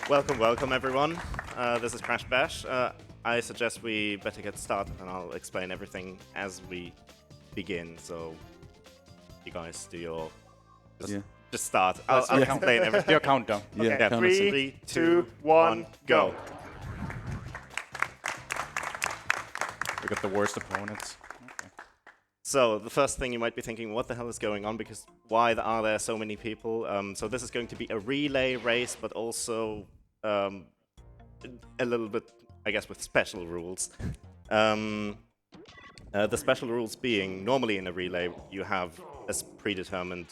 Welcome everyone. This is Crash Bash. I suggest we better get started and I'll explain everything as we begin. So you guys do your... Just start. I'll explain everything. Do your countdown. Okay, Yeah. 3, 2, 1, go. We got the worst opponents. Okay. So the first thing you might be thinking, what the hell is going on? Because why are there so many people? So this is going to be a relay race, but also a little bit, I guess, with special rules. The special rules being, normally in a relay, you have a predetermined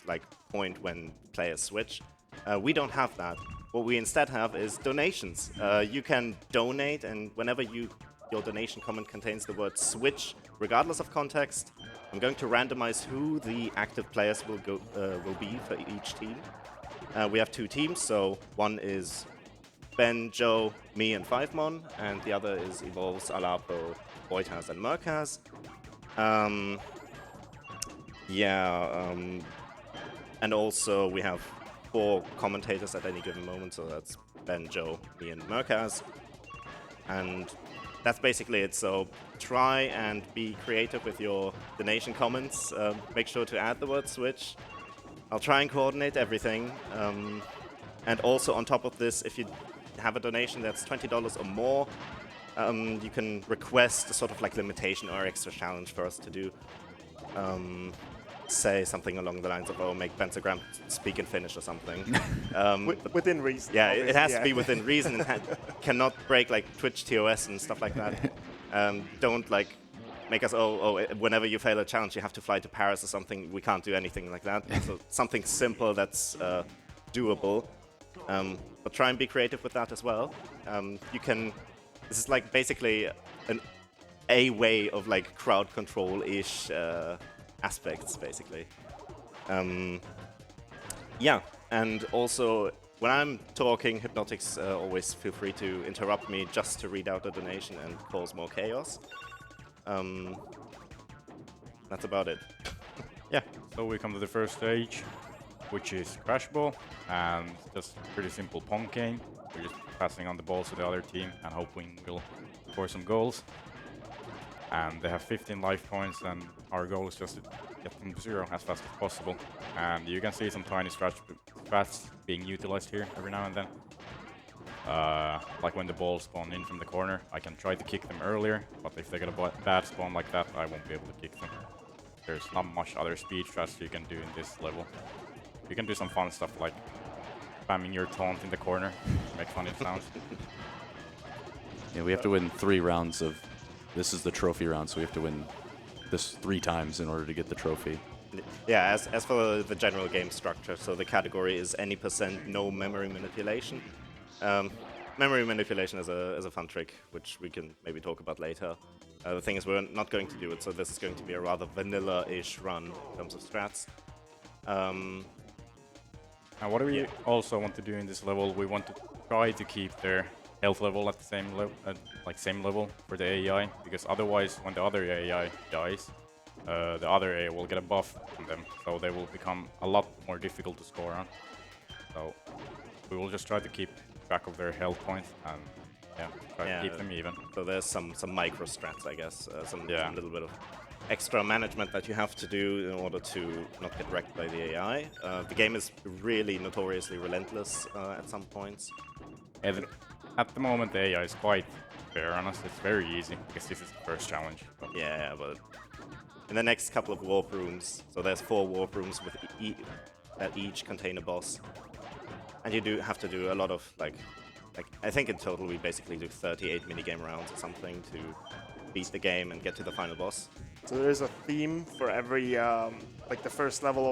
point when players switch. We don't have that. What we instead have is donations. You can donate, and whenever your donation comment contains the word switch, regardless of context, I'm going to randomize who the active players will be for each team. We have two teams, so one is Ben, Joe, me, and Fivemon, and the other is EvolvesZ, Alaapo, PeteThePlayer, and Murcaz. And also we have 4 commentators at any given moment, so that's Ben, Joe, me, and Murcaz. And that's basically it. So try and be creative with your donation comments. Make sure to add the word switch. I'll try and coordinate everything. And also on top of this, if you have a donation that's $20 or more, you can request a sort of limitation or extra challenge for us to do. Say something along the lines of, oh, make Bensagram speak in Finnish or something. Within reason. Yeah, it has to be within reason and cannot break Twitch TOS and stuff like that. Don't make us, whenever you fail a challenge, you have to fly to Paris or something. We can't do anything like that. So something simple that's doable. But try and be creative with that as well. This is basically a way of crowd control-ish aspects, basically. And also when I'm talking, Hypnotics always feel free to interrupt me just to read out a donation and cause more chaos. That's about it. Yeah, so we come to the first stage, which is Crash Ball, and just a pretty simple pong game. We're just passing on the balls to the other team and hoping we'll score some goals. And they have 15 life points, and our goal is just to get them to 0 as fast as possible. And you can see some tiny strats being utilized here every now and then. Like when the balls spawn in from the corner, I can try to kick them earlier, but if they get a bad spawn like that, I won't be able to kick them. There's not much other speed strats you can do in this level. You can do some fun stuff like spamming your taunt in the corner to make funny sounds. Yeah, we have to win 3 rounds of... This is the trophy round, so we have to win this 3 times in order to get the trophy. Yeah, as for the general game structure, so the category is any % no memory manipulation. Memory manipulation is a fun trick, which we can maybe talk about later. The thing is, we're not going to do it, so this is going to be a rather vanilla-ish run in terms of strats. And what do we also want to do in this level? We want to try to keep their health level at the same level for the AI, because otherwise, when the other AI dies, the other AI will get a buff on them, so they will become a lot more difficult to score on. So we will just try to keep track of their health points and try to keep them even. So there's some micro strats, I guess, some little bit of extra management that you have to do in order to not get wrecked by the AI. The game is really notoriously relentless at some points. At the moment, the AI is quite fair on us. It's very easy because this is the first challenge. Yeah, but in the next couple of warp rooms, so there's 4 warp rooms with that each contain a boss, and you do have to do a lot of I think in total we basically do 38 minigame rounds or something to beat the game and get to the final boss. So there's a theme for every, the first level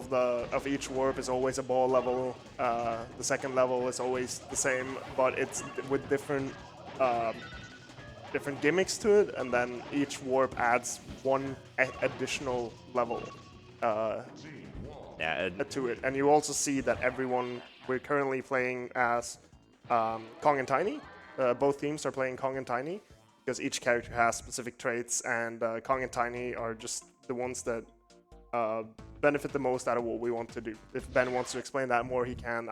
of each warp is always a ball level. The second level is always the same, but it's with different gimmicks to it, and then each warp adds 1 additional level to it. And you also see that we're currently playing as Kong and Tiny. Both teams are playing Kong and Tiny, because each character has specific traits, and Kong and Tiny are just the ones that benefit the most out of what we want to do. If Ben wants to explain that more, he can.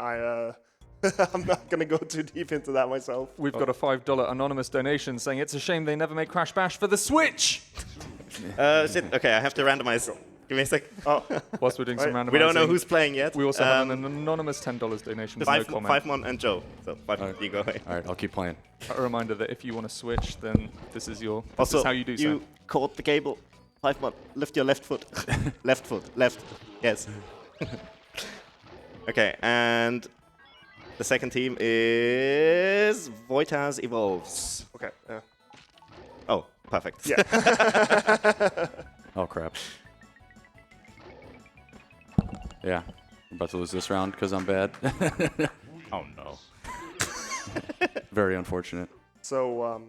I'm not going to go too deep into that myself. We've got a $5 anonymous donation saying it's a shame they never made Crash Bash for the Switch. Shit. Okay, I have to randomize. Give me a sec. Oh, Whilst we're doing some randomizing. We don't know who's playing yet. We also have an anonymous $10 donation with no comment. Five Mon and Joe. So Alright. you go away. All right, I'll keep playing. A reminder that if you want to switch, then this is how you do so. You caught the cable. 5 Mon. Lift your left foot. Left foot. Left. Yes. Okay, and the second team is Murcaz EvolvesZ. okay. Yeah. Oh, perfect. Yeah. Oh, crap. Yeah, I'm about to lose this round because I'm bad. Oh no. Very unfortunate. So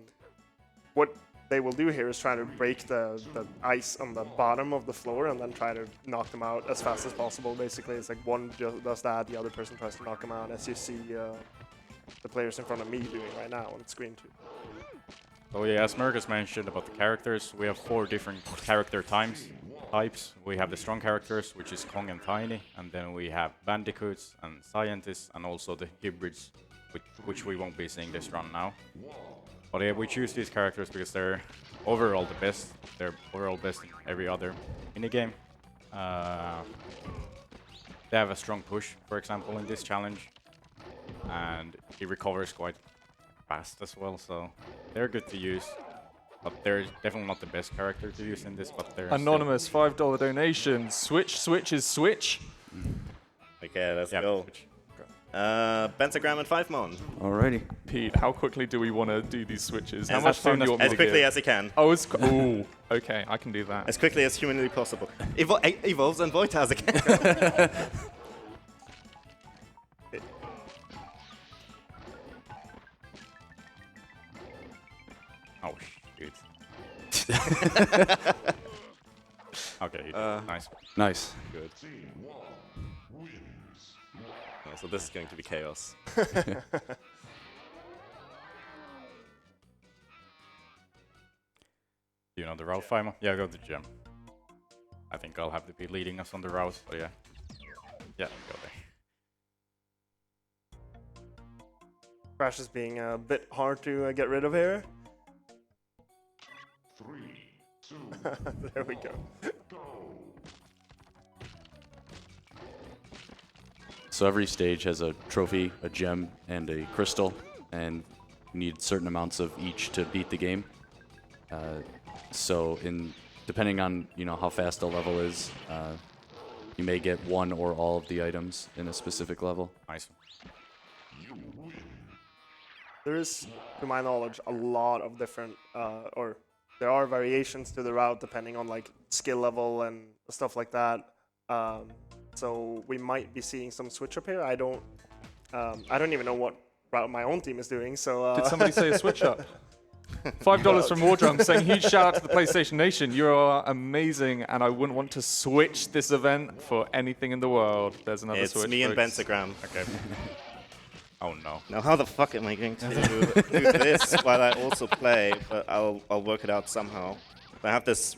what they will do here is try to break the ice on the bottom of the floor and then try to knock them out as fast as possible. Basically, it's like one does that, the other person tries to knock them out, as you see the players in front of me doing right now on screen too. So yeah, as Murcaz mentioned about the characters, we have 4 different character types. We have the strong characters, which is Kong and Tiny, and then we have bandicoots and scientists, and also the hybrids, which we won't be seeing this run now. But yeah, we choose these characters because they're overall the best. They're overall best in every other minigame. They have a strong push, for example, in this challenge, and he recovers quite fast as well, so they're good to use. But they're definitely not the best character to use in this, but they're Anonymous $5 donation. Switch is switch. Okay, let's still, go. Bensagram and 5 Mon. Alrighty. Pete, how quickly do we want to do these switches? How As much time do you want me As to quickly give? as you can. Oh, ooh, okay, I can do that. As quickly as humanly possible. EvolvesZ and Murcaz again. Oh shoot. Okay, nice. Nice. Good. Oh, so this is going to be chaos. You know the route, Fima? Yeah, go to the gym. I think I'll have to be leading us on the route, but yeah. Yeah, go there. Crash is being a bit hard to get rid of here. 3, 2, There we go. So every stage has a trophy, a gem, and a crystal, and you need certain amounts of each to beat the game. So depending on how fast a level is, you may get one or all of the items in a specific level. Nice. There is, to my knowledge, a lot of different, or there are variations to the route depending on like skill level and stuff like that. So we might be seeing some switch up here. I don't even know what route my own team is doing. So Did somebody say a switch up? $5 from Wardrum saying huge shout out to the PlayStation Nation. You are amazing, and I wouldn't want to switch this event for anything in the world. There's another It's switch. me and folks. Bensagram. Okay. Oh no. Now, how the fuck am I going to do this while I also play? But I'll work it out somehow. I have this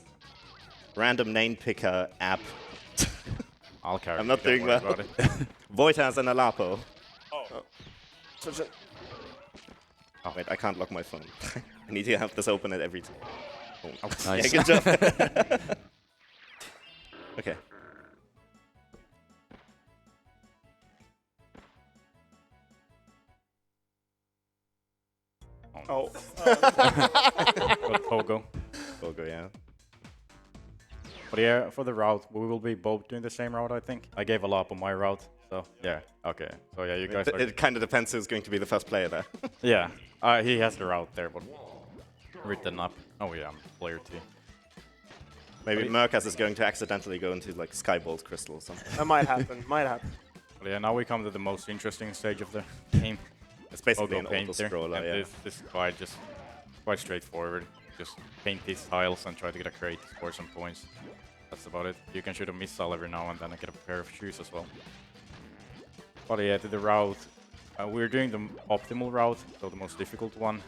random name picker app. I'll carry I'm it, not don't doing worry well. about it. Murcaz and Alaapo. switch it. Oh wait, I can't lock my phone. I need to have this open at every time. Oh. Nice. Yeah, good job. Okay. Oh, Got Pogo. Pogo, yeah. But yeah, for the route, we will be both doing the same route, I think. I gave Alaapo my route, so yeah, okay. So yeah, you guys are... It kind of depends who's going to be the first player there. Yeah, he has the route there, but written up. Oh yeah, I'm player 2. Maybe Murcaz is going to accidentally go into like Skyball's crystal or something. that might happen. Might happen. But yeah, now we come to the most interesting stage of the game. It's basically Pogo an painter. auto-scroller, And yeah. this is quite straightforward. Just paint these tiles and try to get a crate to score some points. That's about it. You can shoot a missile every now and then and get a pair of shoes as well. But yeah, to the route. We're doing the optimal route, so the most difficult one.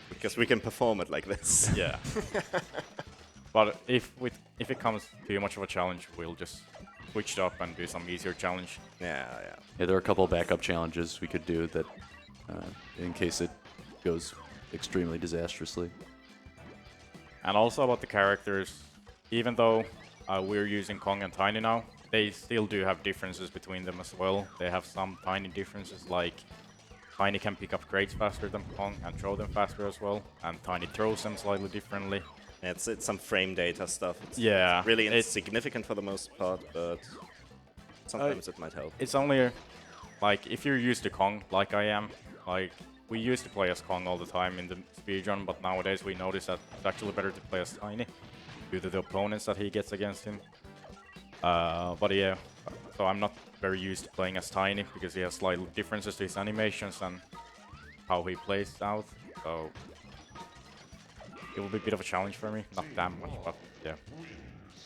Because we can perform it like this. Yeah. But if it comes too much of a challenge, we'll just switched up and do some easier challenge. Yeah. Yeah, there are a couple of backup challenges we could do that, in case it goes extremely disastrously. And also about the characters, even though we're using Kong and Tiny now, they still do have differences between them as well. They have some tiny differences, like Tiny can pick up crates faster than Kong and throw them faster as well, and Tiny throws them slightly differently. It's some frame data stuff. It's Yeah, really insignificant for the most part, but sometimes it might help. It's only like if you're used to Kong, like I am. Like we used to play as Kong all the time in the speedrun, but nowadays we notice that it's actually better to play as Tiny due to the opponents that he gets against him. But yeah, so I'm not very used to playing as Tiny because he has slight differences to his animations and how he plays out. So it will be a bit of a challenge for me. Not that much, but yeah.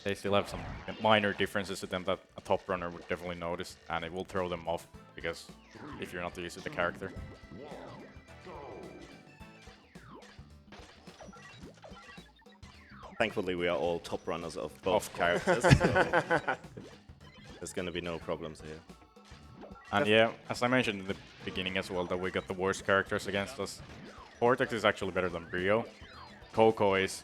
They still have some minor differences to them that a top runner would definitely notice, and it will throw them off because if you're not used to the character. Thankfully, we are all top runners of both characters, so there's going to be no problems here. And yeah, as I mentioned in the beginning as well, that we got the worst characters against us. Cortex is actually better than Brio. Coco is,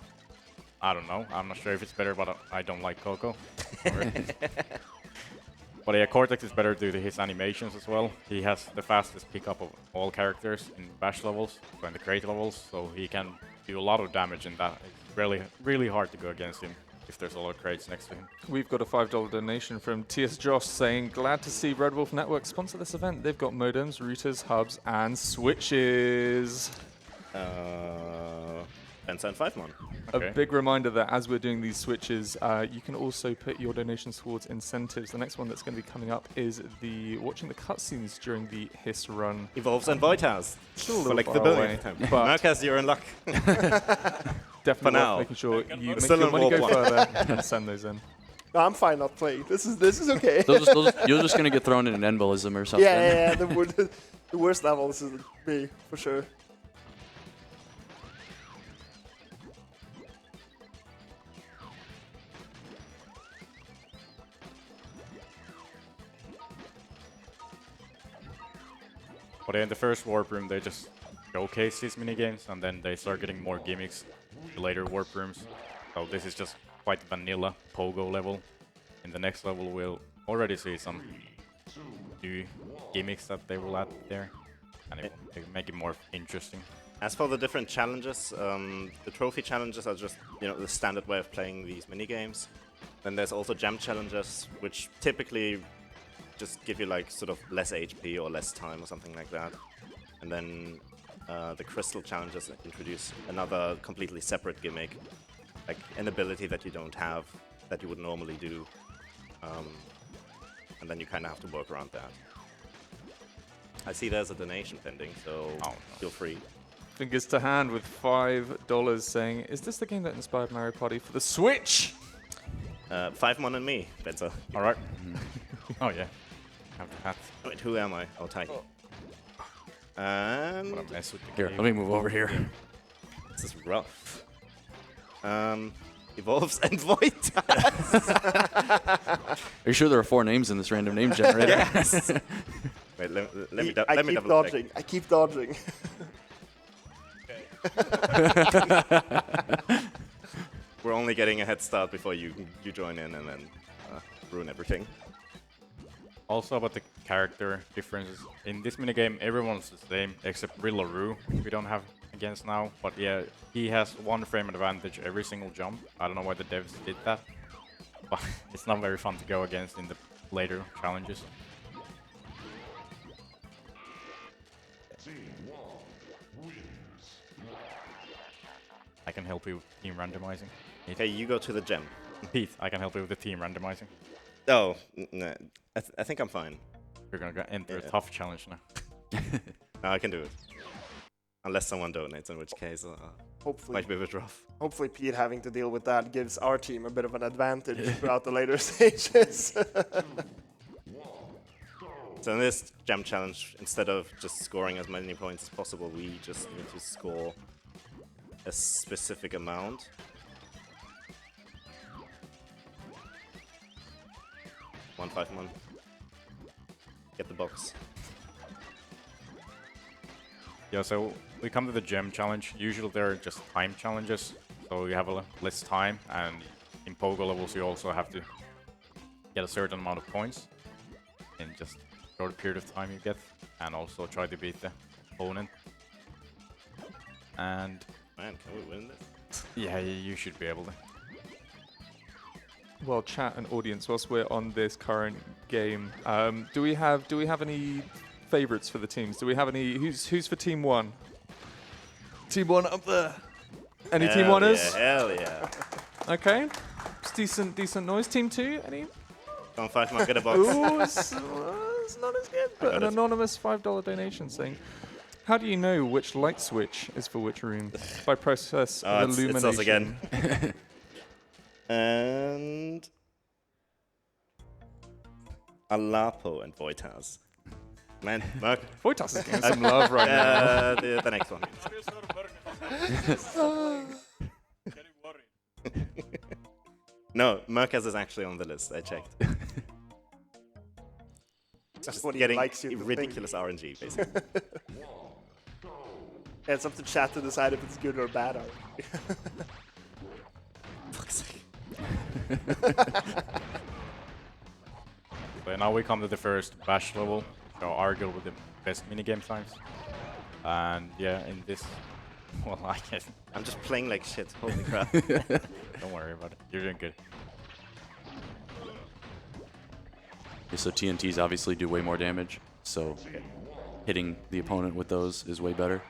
I don't know, I'm not sure if it's better, but I don't like Coco. But yeah, Cortex is better due to his animations as well. He has the fastest pickup of all characters in bash levels, so in the crate levels, so he can do a lot of damage in that. It's really hard to go against him if there's a lot of crates next to him. We've got a $5 donation from TS Josh saying, glad to see Red Wolf Network sponsor this event. They've got modems, routers, hubs, and switches. Bensa and 5mon. Okay. A big reminder that as we're doing these switches, you can also put your donations towards incentives. The next one that's going to be coming up is watching the cutscenes during the HIS run. EvolvesZ and Voitaz. Still a For little like far the away, billionth time. but Murcaz, you're in luck. definitely now. worth making sure you make still your in money go Warp 1. further and send those in. No, I'm fine not playing. This is okay. You're just gonna get thrown in an embolism or something. yeah. The worst level is me for sure. But in the first warp room, they just showcase these minigames, and then they start getting more gimmicks in the later warp rooms. So this is just quite vanilla Pogo level. In the next level, we'll already see some new gimmicks that they will add there, and it will make it more interesting. As for the different challenges, the trophy challenges are just the standard way of playing these minigames. Then there's also jam challenges, which typically just give you like sort of less HP or less time or something like that. And then the crystal challenges introduce another completely separate gimmick, like an ability that you don't have that you would normally do. And then you kind of have to work around that. I see there's a donation pending, so feel free. Fingers to hand with $5 saying, is this the game that inspired Mario Party for the Switch? 5mon and me, Bensa. All right. Oh yeah. Have the hat. Wait, who am I? Oh, Tiny. And What a mess with the Here, game. let me move over here. this is rough. EvolvesZ and Voitaz. Are you sure there are 4 names in this random name generator? Yes. Wait, let me I double keep check. dodging. I keep dodging. We're only getting a head start before you join in and then ruin everything. Also about the character differences. In this minigame, everyone's the same except Rillaru, we don't have against now. But yeah, he has 1 frame advantage every single jump. I don't know why the devs did that. But it's not very fun to go against in the later challenges. I can help you with team randomizing. Okay, you go to the gem. Pete, I can help you with the team randomizing. Oh, no. I think I'm fine. You're gonna enter a Yeah. tough challenge now. No, I can do it. Unless someone donates, in which case Hopefully, might be a bit rough. hopefully Pete having to deal with that gives our team a bit of an advantage throughout the later stages. So in this jam challenge, instead of just scoring as many points as possible, we just need to score a specific amount. on 5-1. Get the box. Yeah, so we come to the gem challenge. Usually they're just time challenges, so you have less time, and in Pogo levels you also have to get a certain amount of points in just short period of time you get, and also try to beat the opponent. And Man, can we win this? yeah, you should be able to. Well, chat and audience, whilst we're on this current game, do we have any favorites for the teams? Do we have any? Who's for Team 1? Team 1 up there. Any Team 1ers? Yeah, hell yeah. Okay. It's decent noise. Team 2, any? Go on 5-1, get a box. Ooh, it's not as good. But got an it. anonymous $5 donation saying, how do you know which light switch is for which room? By process of illumination. It's us again. And Alaapo and Voitaz. Man, Merc. Voitas is getting some love right now. The next one. No, Murcaz is actually on the list. I checked. That's what he Getting likes you to ridiculous RNG, basically. think. It's up to chat to decide if it's good or bad. Fuck's sake. So now we come to the first bash level, so Argyle with the best minigame times. And yeah, in this, well, I guess, I'm just playing like shit. Holy crap. don't worry about it. You're doing good. Okay, so TNTs obviously do way more damage, so hitting the opponent with those is way better.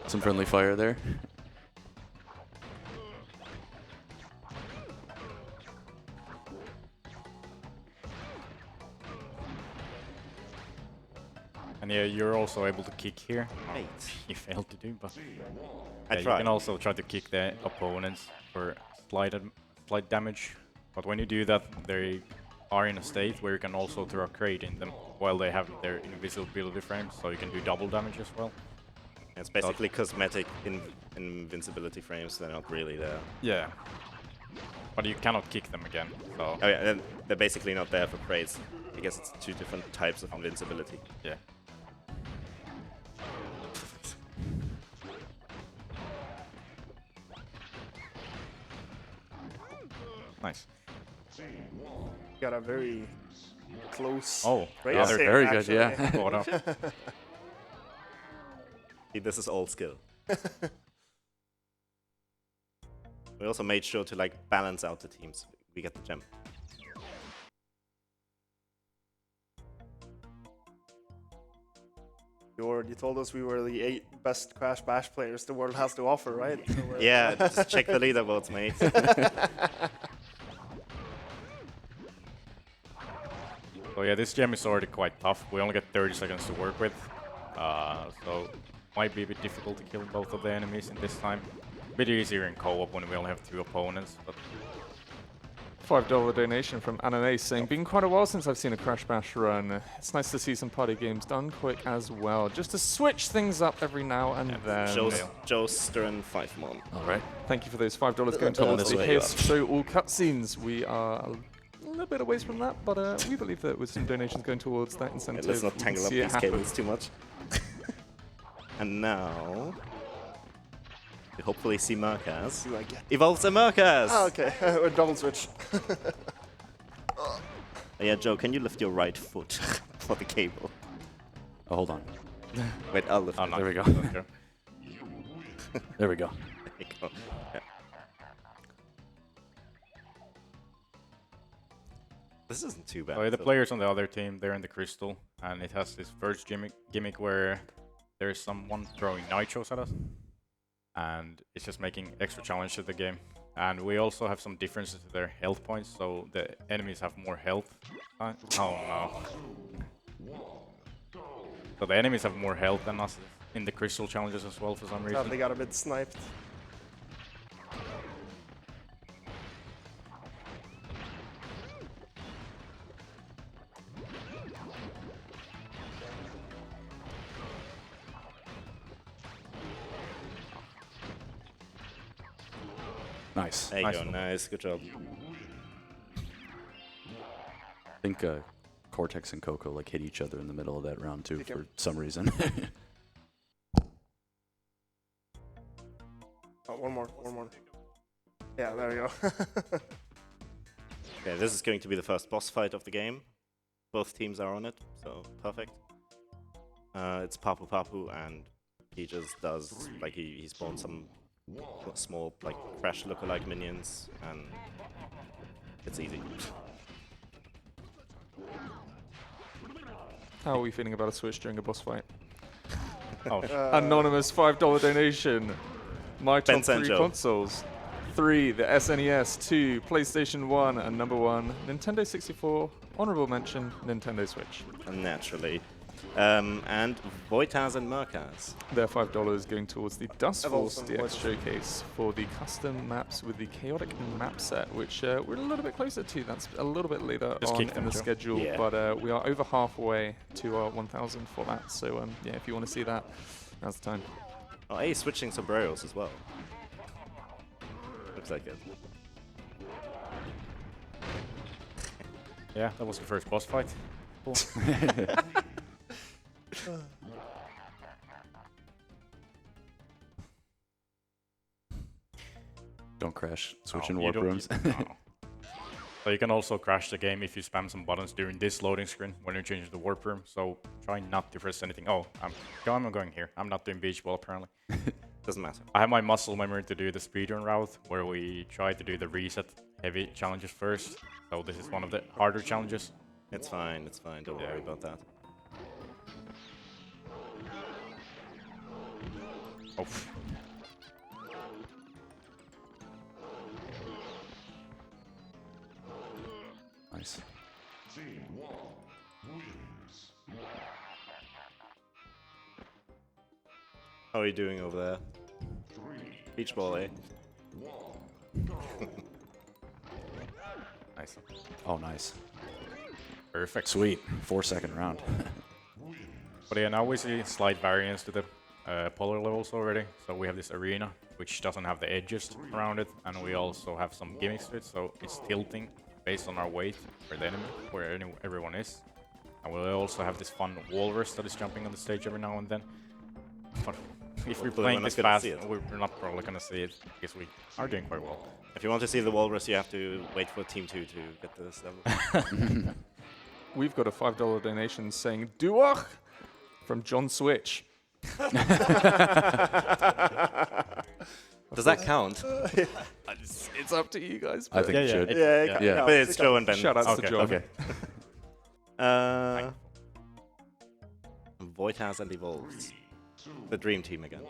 Some friendly fire there. And yeah, you're also able to kick here. Wait. You failed to do, but I yeah, you tried. can also try to kick the opponents for slight damage. But when you do that, they are in a state where you can also throw a crate in them while they have their invisibility frames, so you can do double damage as well. It's basically cosmetic invincibility frames. They're not really there. Yeah. But you cannot kick them again, so Oh yeah, they're basically not there for praise. I guess it's two different types of invincibility. yeah. Nice. Got a very close Oh, race yeah, they're here, very good, actually. yeah. Caught up. See, this is all skill. We also made sure to like balance out the teams. We get the gem. You told us we were the 8 best Crash Bash players the world has to offer, right? So we're- Yeah, just check the leaderboards, mate. So yeah, this gem is already quite tough. We only get 30 seconds to work with, so might be a bit difficult to kill both of the enemies in this time. A bit easier in co-op when we only have 2 opponents, but $5 donation from Ananace saying, been quite a while since I've seen a Crash Bash run. It's nice to see some party games done quick as well, just to switch things up every now and then. Joe Stern 5-1. All right. Thank you for those $5 going Done towards this the way. Chaos Show All Cutscenes. We are a little bit away from that, but we believe that with some donations going towards that Yeah, incentive, let's not we can tangle up see it these happen. cables too much. And now we hopefully see Murcaz. Do I get? EvolvesZ Murcaz! Ah, okay. We're double switch. Oh, yeah, Joe, can you lift your right foot for the cable? Oh, hold on. Wait, I'll lift oh, it. no, There we go. okay. There we go. There you go. Yeah. This isn't too bad. So yeah, the so- players on the other team, they're in the crystal, and it has this first gimmick where there's someone throwing nitros at us, and it's just making extra challenge to the game. And we also have some differences to their health points, so the enemies have more health. Oh no. So the enemies have more health than us in the crystal challenges as well for some They reason. got a bit sniped. Nice. There you Nice go. one. Nice. Good job. I think Cortex and Coco like hit each other in the middle of that round too for some reason. Oh, one more. Yeah, there we go. Okay, this is going to be the first boss fight of the game. Both teams are on it, so perfect. It's Papu Papu, and he just does, like, he spawns some small, like, Crash lookalike minions, and it's easy. How are we feeling about a switch during a boss fight? Oh, Anonymous $5 donation. My top 3 Bensagram. consoles. 3, the SNES. 2, PlayStation 1. And number 1, Nintendo 64. Honorable mention, Nintendo Switch. Naturally. And Voitaz and Murcaz. Their $5 going towards the Dust Force Evolves and DX Voitaz. showcase for the custom maps with the chaotic map set, which we're a little bit closer to. That's a little bit later Just on kick in them, the Joe. schedule, Yeah. but we are over halfway to our 1,000 for that. So yeah, if you want to see that, now's the time. Oh, hey, switching sombreros as well. Looks like it. yeah, that was the first boss fight. Cool. Don't crash switching Oh, you warp don't- rooms. no. So you can also crash the game if you spam some buttons during this loading screen when you change the warp room. So try not to press anything. Oh, I'm going here. I'm not doing beach ball apparently. Doesn't matter. I have my muscle memory to do the speedrun route where we try to do the reset heavy challenges first. So this is one of the harder challenges. It's fine, don't worry about that. Oh, Nice. How are you doing over there? Beach ball, eh? nice. Oh, nice. Perfect. Sweet. 4-second round. But yeah, now we see slight variance to the polar levels already. So we have this arena, which doesn't have the edges around it, and we also have some gimmicks to it, so it's tilting based on our weight for the enemy, where everyone is. And we'll also have this fun walrus that is jumping on the stage every now and then. But if we're Hopefully playing we're not this gonna fast, see it. we're not probably gonna see it, because we are doing quite well. If you want to see the walrus, you have to wait for Team 2 to get to this level. We've got a $5 donation saying Duach from John Switch. Does that count? It's up to you guys. I think it should. Yeah. But it's Joe and Ben. Shout out to Okay, John. Okay. Voitaz and EvolvesZ. The dream team again.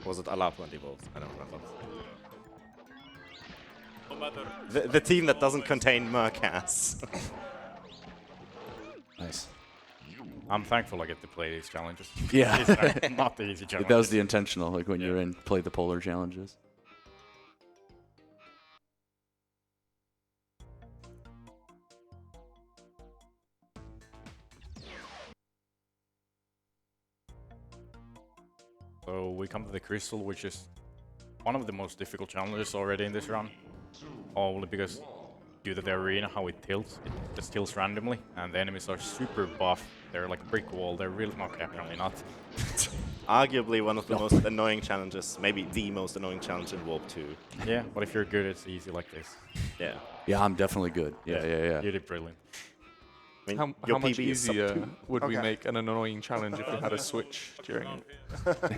Was it Alaapo and EvolvesZ? I don't remember. The team that doesn't contain Murcaz. Nice. I'm thankful I get to play these challenges. Yeah. These are not the easy challenges. That was the intentional, like when you're in, play the polar challenges. So we come to the crystal, which is one of the most difficult challenges already in this run. Only because due to the arena, how it tilts, it just tilts randomly, and the enemies are super buff. They're like a brick wall. They're really apparently not. Arguably one of the most annoying challenges, maybe the most annoying challenge in Warp 2. Yeah, but if you're good, it's easy like this. Yeah. Yeah, I'm definitely good. Yeah. You did brilliant. I mean, How your much PB is sub easier 2. would we Okay. make an annoying challenge if we had a switch during it?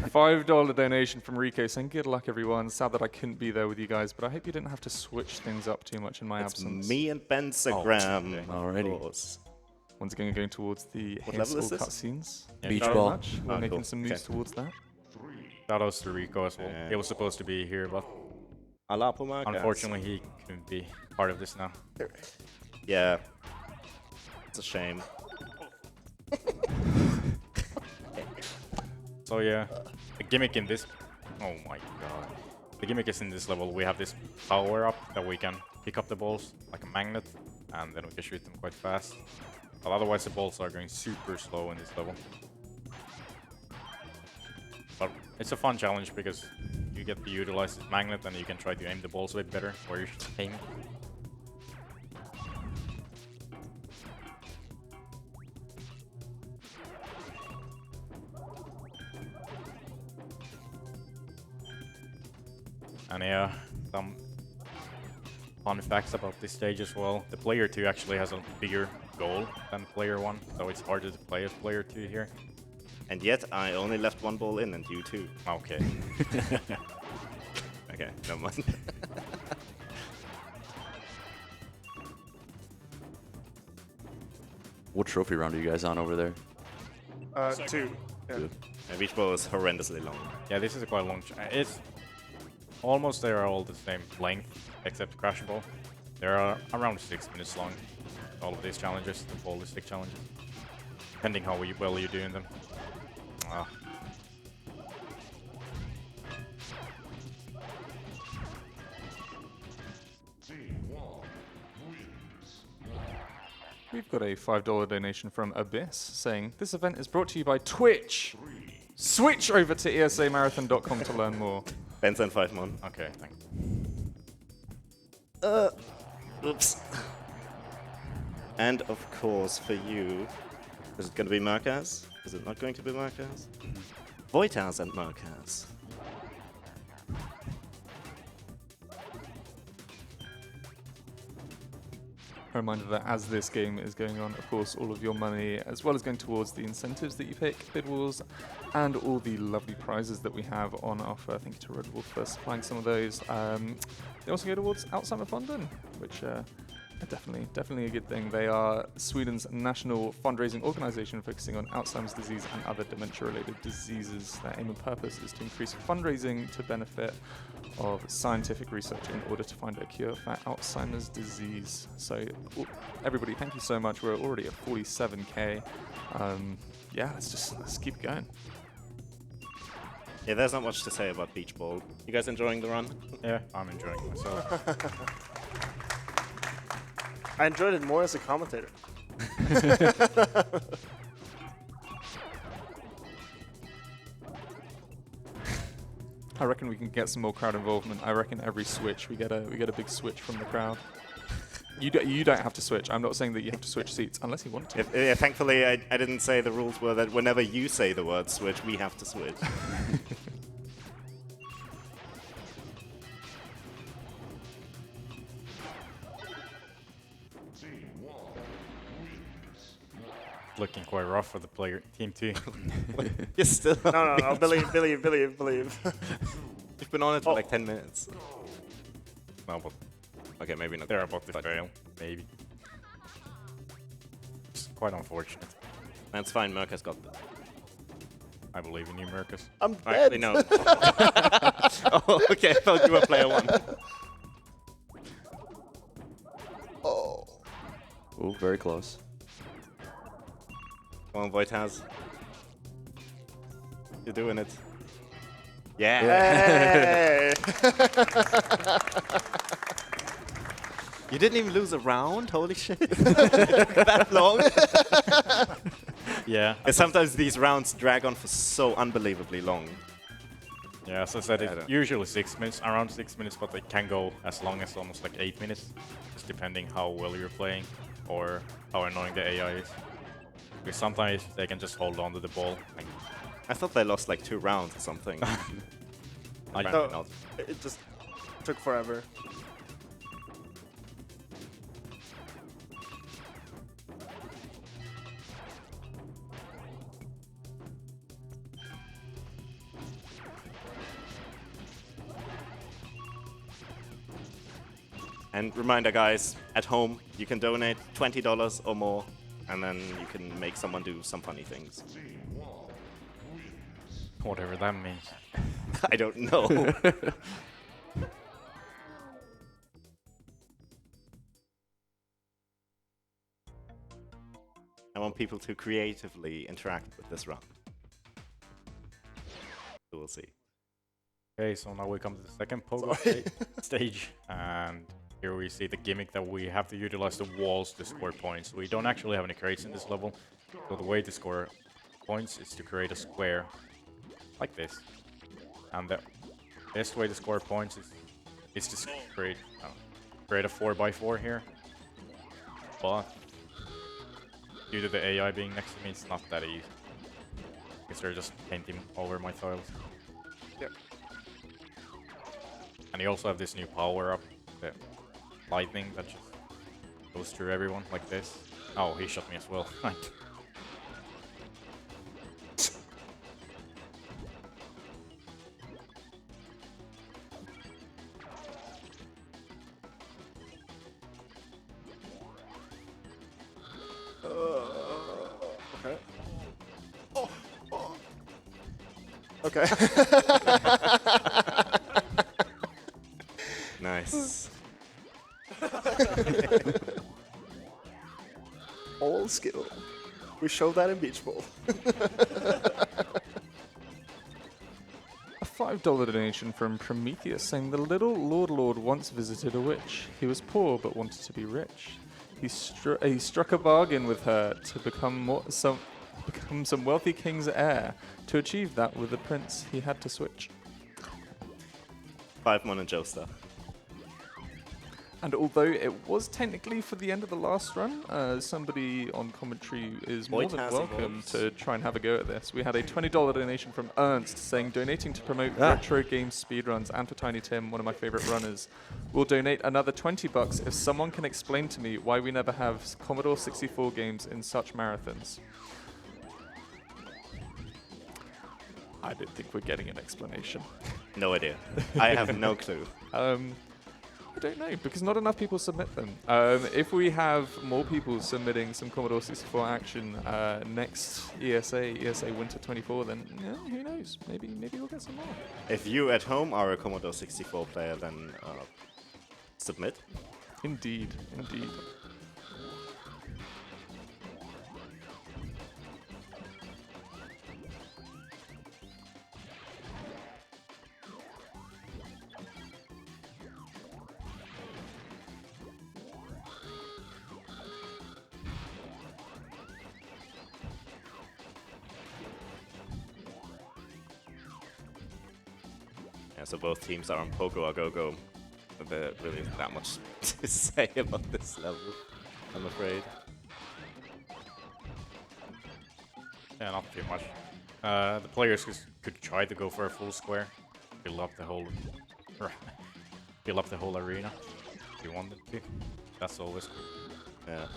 $5 donation from Rico saying, good luck everyone. Sad that I couldn't be there with you guys, but I hope you didn't have to switch things up too much in my It's absence. me and Bensagram. Already. Of course. Once again, going towards the What level is Hazel this? cutscenes. Yeah, Beach Very ball. much. We're Ah, making cool. some moves Okay. towards that. Shout outs to Rico as well. Yeah. He was supposed to be here, but Alaapo Murcaz. unfortunately he couldn't be part of this now. Yeah. It's a shame. So yeah, the gimmick in this... Oh my god. The gimmick is in this level, we have this power up that we can pick up the balls like a magnet, and then we can shoot them quite fast. But otherwise the balls are going super slow in this level. But It's a fun challenge because you get to utilize this magnet and you can try to aim the balls a bit better where you should aim. And yeah, some fun facts about this stage as well. The player 2 actually has a bigger goal than player 1, so it's harder to play as player 2 here. And yet, I only left one ball in and you too. Okay. Okay, never mind. What trophy round are you guys on over there? 2. Yeah. Two. And each ball is horrendously long. Yeah, this is quite long. It's almost they are all the same length, except Crash Ball. They are around 6 minutes long. All of these challenges, the ballistic challenges, depending how well you're doing them. Ah. We've got a $5 donation from Abyss saying, this event is brought to you by Twitch. Switch over to esamarathon.com to learn more. Ben sent 5 mon. Okay, thanks. Oops. And of course, for you, is it going to be Murcaz? Is it not going to be Murcaz? Voitaz and Murcaz. A reminder that as this game is going on, of course, all of your money, as well as going towards the incentives that you pick, bid wars, and all the lovely prizes that we have on offer. Thank you to Red Wolf for supplying some of those. They also go towards Alzheimerfonden, which definitely a good thing. They are Sweden's national fundraising organisation focusing on Alzheimer's disease and other dementia-related diseases. Their aim and purpose is to increase fundraising to benefit of scientific research in order to find a cure for Alzheimer's disease. So everybody, thank you so much. We're already at 47k. Yeah, let's keep going. Yeah, there's not much to say about beach ball. You guys enjoying the run? Yeah, I'm enjoying it myself. I enjoyed it more as a commentator. I reckon we can get some more crowd involvement. I reckon every switch we get a big switch from the crowd. You don't have to switch. I'm not saying that you have to switch seats unless you want to. Yeah, thankfully, I didn't say the rules were that whenever you say the word switch, we have to switch. Looking quite rough for the player team 2. You're still No, believe. You've been on it for like 10 minutes. No, but Okay, maybe not. they're about to fail. Maybe. It's quite unfortunate. That's fine, Murcaz got this. I believe in you, Murcaz. I'm Actually, dead. no. Oh, okay, I thought you were player 1. Oh. Oh, very close. Come on, Voitaz. You're doing it. Yeah. Hey. You didn't even lose a round? Holy shit. That long? Yeah. And sometimes these rounds drag on for so unbelievably long. Yeah, as I said, Yeah, I it's don't- usually 6 minutes, around 6 minutes, but they can go as long as almost like 8 minutes, just depending how well you're playing or how annoying the AI is. Because sometimes they can just hold on to the ball. And I thought they lost like 2 rounds or something. I Apparently No, not. it just took forever. And reminder, guys, at home, you can donate $20 or more, and then you can make someone do some funny things. whatever that means. I don't know. I want people to creatively interact with this round. So we'll see. Okay, so now we come to the second Pogo stage, and here we see the gimmick that we have to utilize the walls to score points. We don't actually have any crates in this level, so the way to score points is to create a square like this. And the best way to score points is to create a 4x4 here. But due to the AI being next to me, it's not that easy. Because they're just painting over my tiles. Yep. And you also have this new power up, the lightning that just goes through everyone like this. Oh, he shot me as well. Okay. Okay. Nice. All skill. We showed that in Beach Bowl. A $5 donation from Prometheus saying the little Lord once visited a witch. He was poor but wanted to be rich. He struck a bargain with her to become some wealthy king's heir. To achieve that with the prince, he had to switch. 5 Mon and Joestar. And although it was technically for the end of the last run, somebody on commentary is more than welcome to try and have a go at this. We had a $20 donation from Ernst saying, donating to promote retro game speedruns and for Tiny Tim, one of my favorite runners. We'll donate another $20 if someone can explain to me why we never have Commodore 64 games in such marathons. I don't think we're getting an explanation. No idea. I have no clue. I don't know, because not enough people submit them. If we have more people submitting some Commodore 64 action next ESA Winter 24, then who knows? Maybe we'll get some more. If you at home are a Commodore 64 player, then submit. Indeed. Yeah, so both teams are on Pogo or Go-Go. There really isn't that much to say about this level, I'm afraid. Yeah, not too much. The players could try to go for a full square, fill up the whole arena if you wanted to. That's always good. Yeah.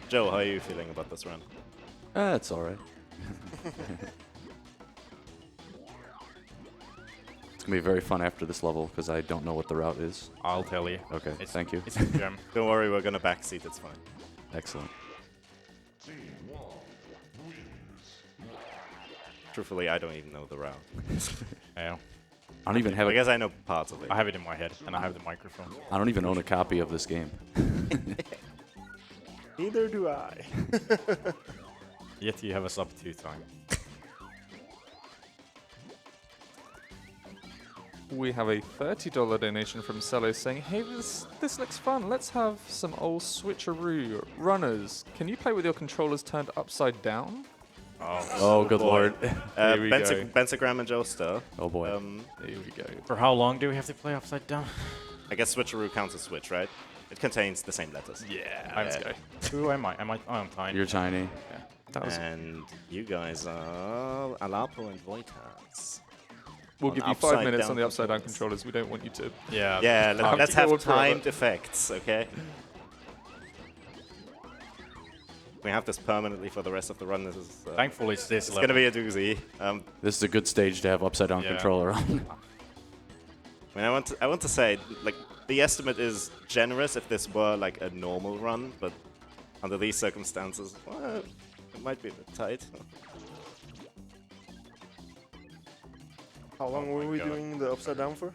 Joe, how are you feeling about this run? It's alright. It's gonna be very fun after this level because I don't know what the route is. I'll tell you. Okay, thank you. It's a gem. Don't worry, we're gonna backseat, it's fine. Excellent. Truthfully, I don't even know the route. Yeah. I don't even have I guess I know parts of it. I have it in my head, and I have the microphone. I don't even own a copy of this game. Neither do I. Yet you have us up 2 times. We have a $30 donation from Cello saying, hey, this looks fun. Let's have some old switcheroo. Runners, can you play with your controllers turned upside down? Oh, good lord. Here we go. Bensagram and Joestar. Oh boy. Here we go. For how long do we have to play upside down? I guess switcheroo counts as switch, right? It contains the same letters. Yeah, Let's go. Who am I? I'm Tiny. You're tiny. that was, And you guys are Alaapo and Voitaz. we'll on give you 5 upside minutes down on the upside down controllers. controllers. We don't want you to. Yeah. Yeah, let's have keyboard forever. timed effects, okay? We have this permanently for the rest of the run. This is Thankfully, it's this it's level. gonna be a doozy. This is a good stage to have upside down Yeah. controller on. I mean, I want to say, like, the estimate is generous if this were like a normal run, but under these circumstances, well, it might be a bit tight. How long were we God. doing the upside down for?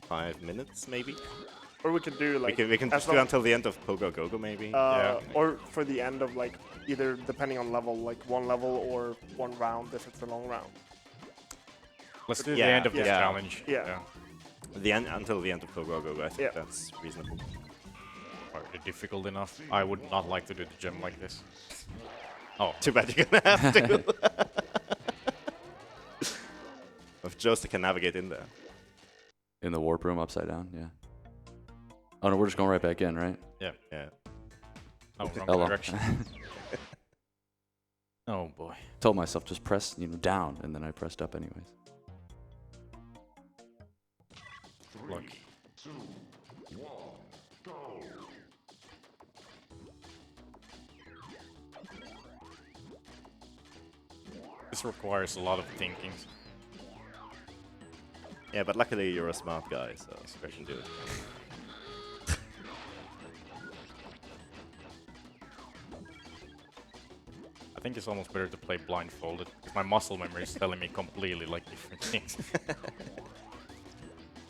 5 minutes, maybe. Or we could do like We can as just do long- until the end of Pogo Go-Go, maybe. Yeah. or for the end of like either depending on level, like 1 level or 1 round if it's a long round. Let's do the Yeah, end of this yeah. challenge. Yeah. The end until the end of Pogo Go-Go, I think Yeah. that's reasonable. Already difficult enough. I would not like to do the gem like this. Oh, Too bad you're gonna have to. With Joystick can navigate in there. In the warp room upside down, yeah. Oh no, we're just going right back in, right? Yeah. Yeah. Oh, wrong Hello. direction. Oh boy. Told myself just press, down, and then I pressed up anyways. Lucky. This requires a lot of thinking. Yeah, but luckily you're a smart guy, so you can do it. I think it's almost better to play blindfolded, because my muscle memory is telling me completely like different things.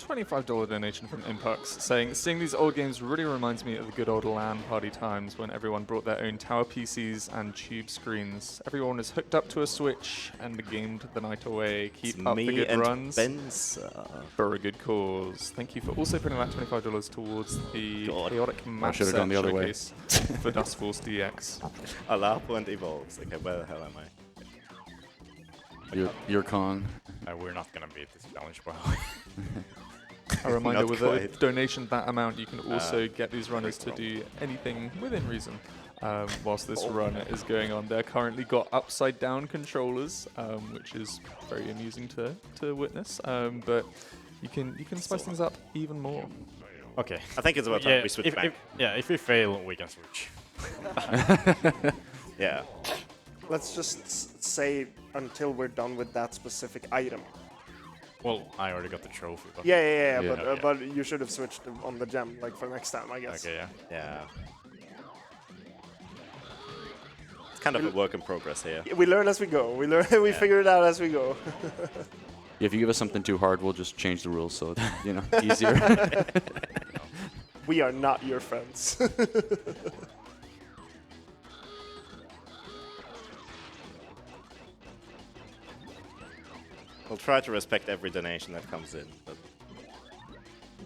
$25 donation from Impux saying, seeing these old games really reminds me of the good old LAN party times when everyone brought their own tower PCs and tube screens. Everyone is hooked up to a Switch and gamed the night away. Keep It's up the me good and runs Bensa. for a good cause. Thank you for also putting that $25 towards the God. chaotic map should've set gone the other way. showcase for Dust Force DX. Alaapo and EvolvesZ. Okay, where the hell am I? You're Kong. We're not gonna beat this challenge, by the way. A reminder, Not with quite. a donation that amount, you can also get these runners to do anything within reason. Whilst this run is going on, they're currently got upside down controllers, which is very amusing to witness. But you can spice things up even more. Okay. I think it's about time we switch back. If we fail, we can switch. Yeah. Let's just say until we're done with that specific item. Well, I already got the trophy. But Yeah, Yeah. but you should have switched on the gem, like for next time, I guess. Okay, yeah. Yeah. It's kind of a work in progress here. We learn as we go. We learn. We figure it out as we go. If you give us something too hard, we'll just change the rules so it's, easier. We are not your friends. We'll try to respect every donation that comes in, but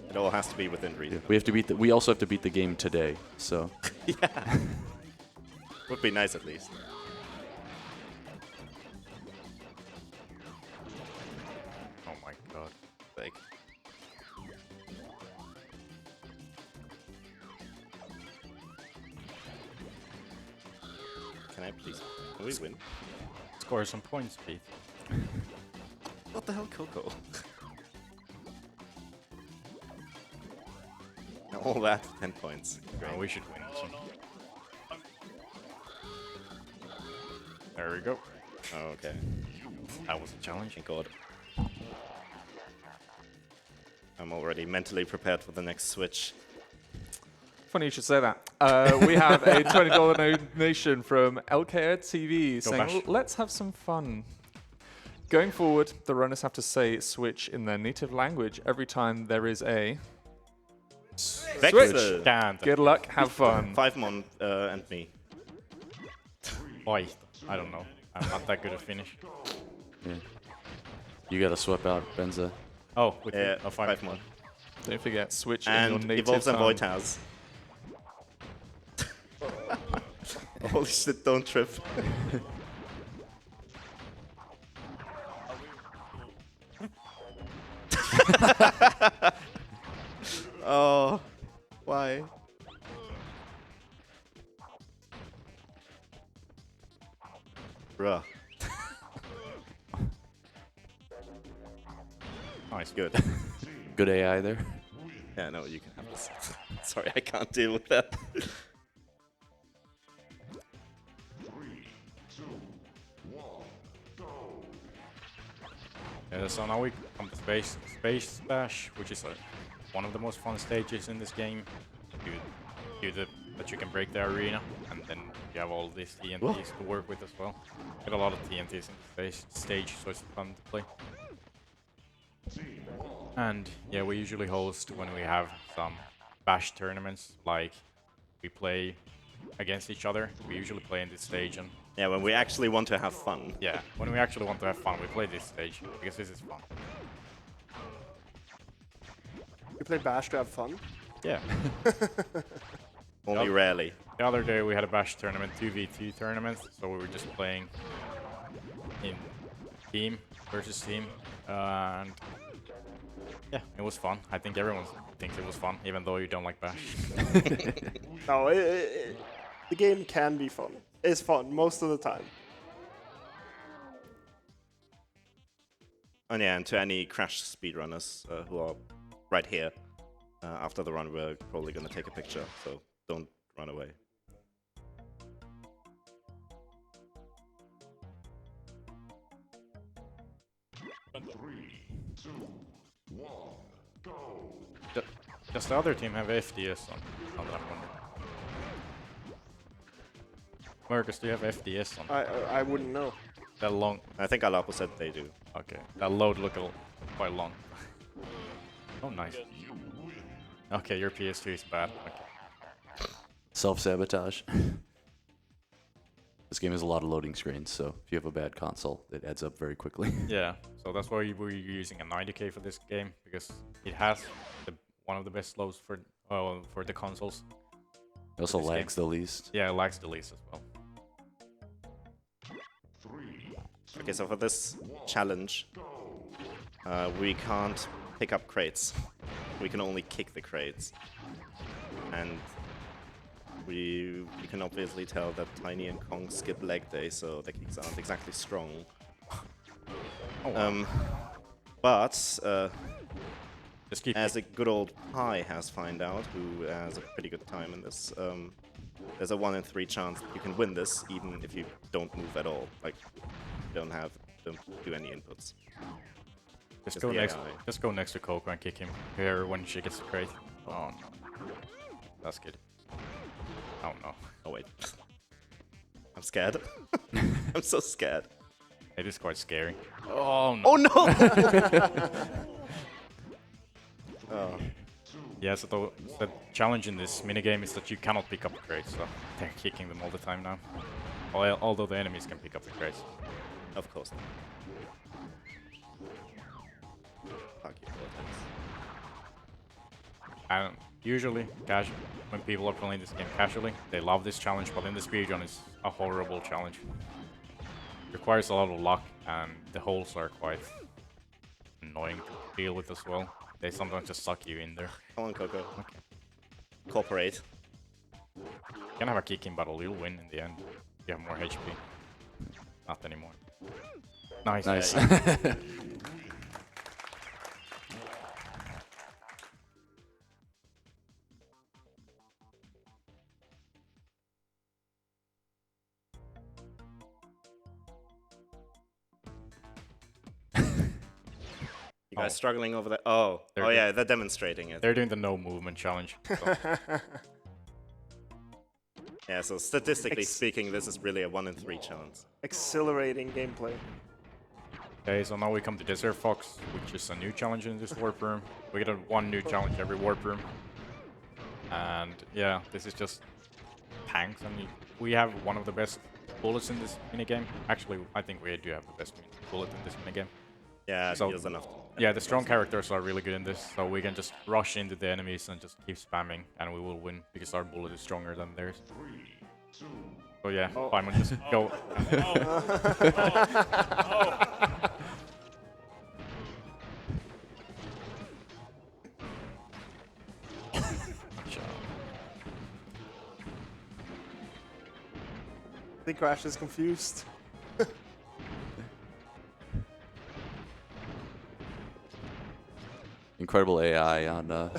it all has to be within reason. We have to beat we also have to beat the game today, so. Yeah. Would be nice at least. Oh my god. Like, can I please? Can we win? Score some points, Pete. What the hell, Coco? All that, 10 points. No, we should win this one. There we go. Oh, okay. That was a challenge. Thank God. I'm already mentally prepared for the next switch. Funny you should say that. We have a $20 donation from LKR TV saying, Bash. let's have some fun. Going forward, the runners have to say switch in their native language every time there is a Vexel. Stand. good luck, have fun. 5 mon and me. Why? I don't know. I'm not that good at Finnish. Yeah. You gotta swap out Benza. Oh, with Yeah, the 5 mon. Don't forget, switch in And your native EvolvesZ and tongue. Voitaz. Holy shit, don't trip. Oh, why? Bruh. Nice. Good. Good AI there. Yeah, no, you can have this. Sorry, I can't deal with that. Yeah, so now we come to Space Bash, which is one of the most fun stages in this game. That you can break the arena, and then you have all these TNTs to work with as well. Get a lot of TNTs in the stage, so it's fun to play. And yeah, we usually host when we have some Bash tournaments, like we play against each other. We usually play in this stage, and Yeah, when we actually want to have fun. yeah, when we actually want to have fun, we play this stage because this is fun. You play Bash to have fun. Yeah. Only Yep. rarely. The other day we had a Bash tournament, 2v2 tournament, so we were just playing in team versus team. And yeah, it was fun. I think everyone thinks it was fun, even though you don't like Bash. No, the game can be fun. It's fun most of the time. And yeah, and to any Crash speedrunners who are right here, after the run, we're probably going to take a picture, so don't run away. Does the other team have FDS on that one? Murcaz, do you have FDS on? I wouldn't know. That long? I think Alaapo said they do. Okay, that load looked quite long. Oh, nice. Okay, your PS2 is bad. Okay. Self-sabotage. This game has a lot of loading screens, so if you have a bad console, it adds up very quickly. Yeah, so that's why we're using a 90K for this game, because it has one of the best loads for the consoles. It also this lags game. the least. Yeah, it lags the least as well. Okay, so for this challenge, we can't pick up crates. We can only kick the crates. And you can obviously tell that Tiny and Kong skip leg day, so their kicks aren't exactly strong. Oh, wow. But Just keep as a good old Pi has found out, who has a pretty good time in this, there's a 1 in 3 chance that you can win this, even if you don't move at all. Like, don't do any inputs. Just Just go next to Coco and kick him here when she gets the crate. Oh no. That's good. Oh no. Oh wait. I'm scared. I'm so scared. It is quite scary. Oh no. Oh no! Oh. Yeah, so the challenge in this minigame is that you cannot pick up the crates, so they're kicking them all the time now. Although the enemies can pick up the crates. Of course not. Fuck you, Vortex. And usually, when people are playing this game casually, they love this challenge, but in the speedrun it's a horrible challenge. It requires a lot of luck, and the holes are quite annoying to deal with as well. They sometimes just suck you in there. Come on, Coco. Cooperate. You can have a kicking battle, you'll win in the end. You have more HP. Not anymore. Nice. Nice. You guys struggling over there? Oh, They're yeah, they're demonstrating it. They're doing the no movement challenge. So. Yeah, so statistically speaking, this is really a 1 in 3 chance. Exhilarating gameplay. Okay, so now we come to Desert Fox, which is a new challenge in this warp room. We get one new challenge every warp room. And yeah, this is just tanks. I mean, we have one of the best bullets in this minigame. Actually, I think we do have the best bullet in this minigame. Yeah, So- deals enough. Yeah, the strong characters are really good in this, so we can just rush into the enemies and just keep spamming, and we will win because our bullet is stronger than theirs. So yeah, Paimon, just go. I think Crash is confused. Incredible AI on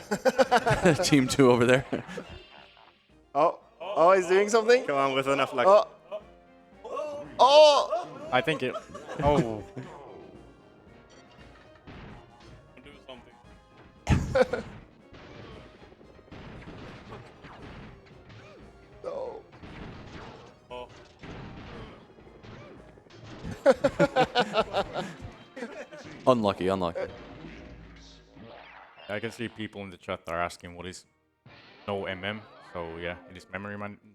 Team 2 over there. Oh, he's doing something? Come on, with enough luck. Oh! I think it. Oh. Do something. No. Oh. Unlucky, unlucky. I can see people in the chat are asking what is no MM. So yeah, it is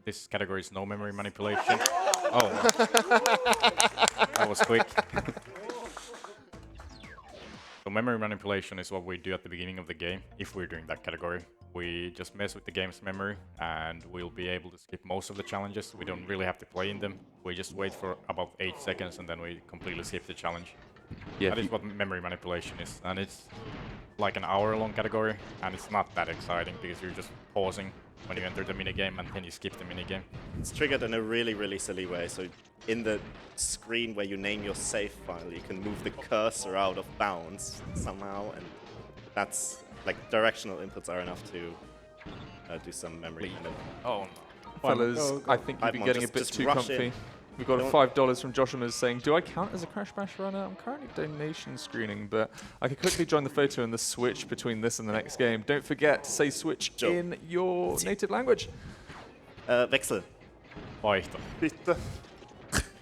this category is no memory manipulation. Oh, that was quick. So memory manipulation is what we do at the beginning of the game. If we're doing that category, we just mess with the game's memory, and we'll be able to skip most of the challenges. We don't really have to play in them. We just wait for about 8 seconds, and then we completely skip the challenge. Yeah, That is what memory manipulation is, and it's like an hour-long category, and it's not that exciting because you're just pausing when you enter the minigame and then you skip the minigame. It's triggered in a really, really silly way. So in the screen where you name your save file, you can move the cursor out of bounds somehow, and that's like directional inputs are enough to do some memory kind of. Oh no. Fellas, I think you've been Piedmont, getting a bit just too rush comfy. in. We've got a Don't- $5 from Joshua saying, do I count as a Crash Bash runner? I'm currently donation screening, but I could quickly join the photo and the switch between this and the next game. Don't forget to say switch Joe. in your native language. Wechsel. Vaihto. Bitte.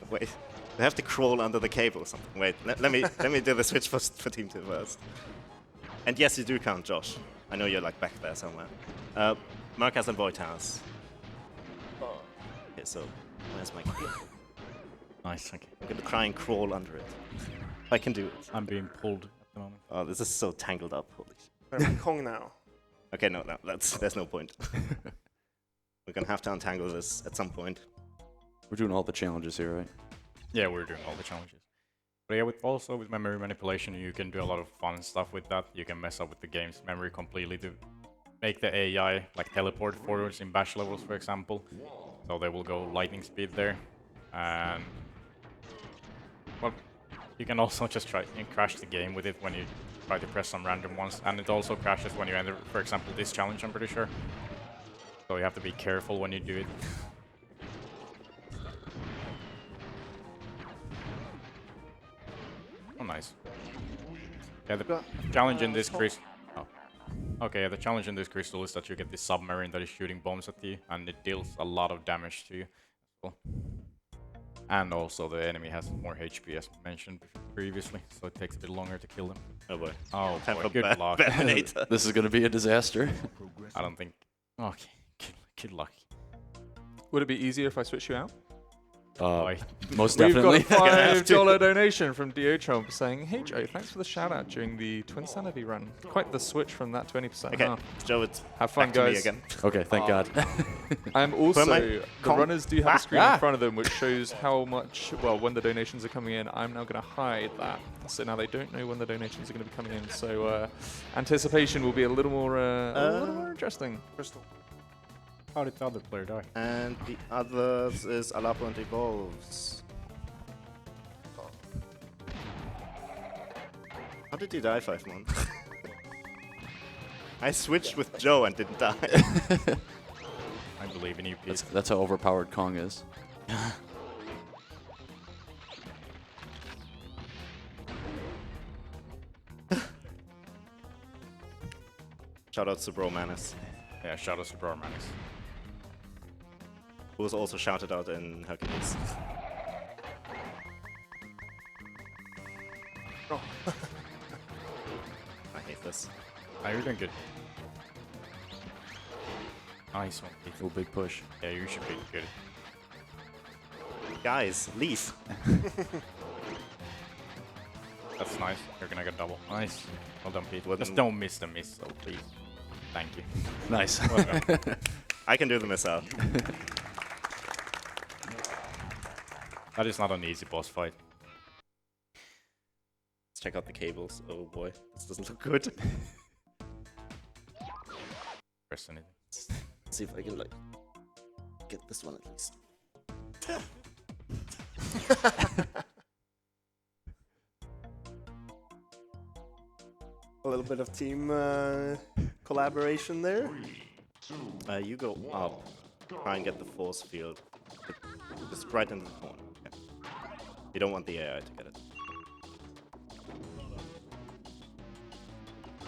Wait, they have to crawl under the cable or something. Wait, let me do the switch for Team 2 first. And yes, you do count, Josh. I know you're like back there somewhere. Murcaz and EvolvesZ. Okay, so where's my cable? Nice, okay. I'm gonna try and crawl under it. I can do it. I'm being pulled at the moment. Oh, this is so tangled up. Holy shit. Where am I Kong now? Okay, no, there's no point. We're gonna have to untangle this at some point. we're doing all the challenges here, right? Yeah, we're doing all the challenges. But yeah, also with memory manipulation, you can do a lot of fun stuff with that. You can mess up with the game's memory completely to make the AI like teleport forwards in bash levels, for example. So they will go lightning speed there. And well, you can also just try and crash the game with it when you try to press some random ones. And it also crashes when you enter, for example, this challenge, I'm pretty sure. So you have to be careful when you do it. Oh, nice. Yeah, the challenge in this crystal. Oh. Okay, yeah, the challenge in this crystal is that you get this submarine that is shooting bombs at you, and it deals a lot of damage to you. Well. And also, the enemy has more HP, as mentioned previously, so it takes a bit longer to kill them. Oh boy. Oh Time boy, for good luck. Bayonator. This is going to be a disaster. I don't think. Okay, good luck. Would it be easier if I switch you out? Most We've definitely. got a have to. $5 donation from Dio Trump saying, hey Joe, thanks for the shout out during the Twin Sanity run. Quite the switch from that 20%. Okay, huh? Joe, it's Have fun, back to me guys. again. Okay, thank God. I'm also, I? the Kong? runners do have a screen Ah! in front of them which shows how much, well, when the donations are coming in. I'm now going to hide that. So now they don't know when the donations are going to be coming in. So anticipation will be a little more interesting. Crystal. How did the other player die? And the others is Alaapo and EvolvesZ. How did you die, 5-1? I switched with Joe and didn't die. I believe in you, Pete. That's how overpowered Kong is. Shout out to Bro Manus, Yeah, shout out to Bro Manis. who was also shouted out in Hercules. I hate this. You're doing good. Nice one, Pete. Oh, big push. Yeah, you should be good. Guys, leave. That's nice. You're gonna get double. Nice. Well done, Pete. Wouldn't- Just don't miss the missile, please. Thank you. Nice. Well done. I can do the missile. That is not an easy boss fight. Let's check out the cables. Oh boy, this doesn't look good. Pressing it. Let's see if I can like get this one at least. A little bit of team collaboration there. You go up, try and get the force field. Just right into the corner. Okay. You don't want the AI to get it.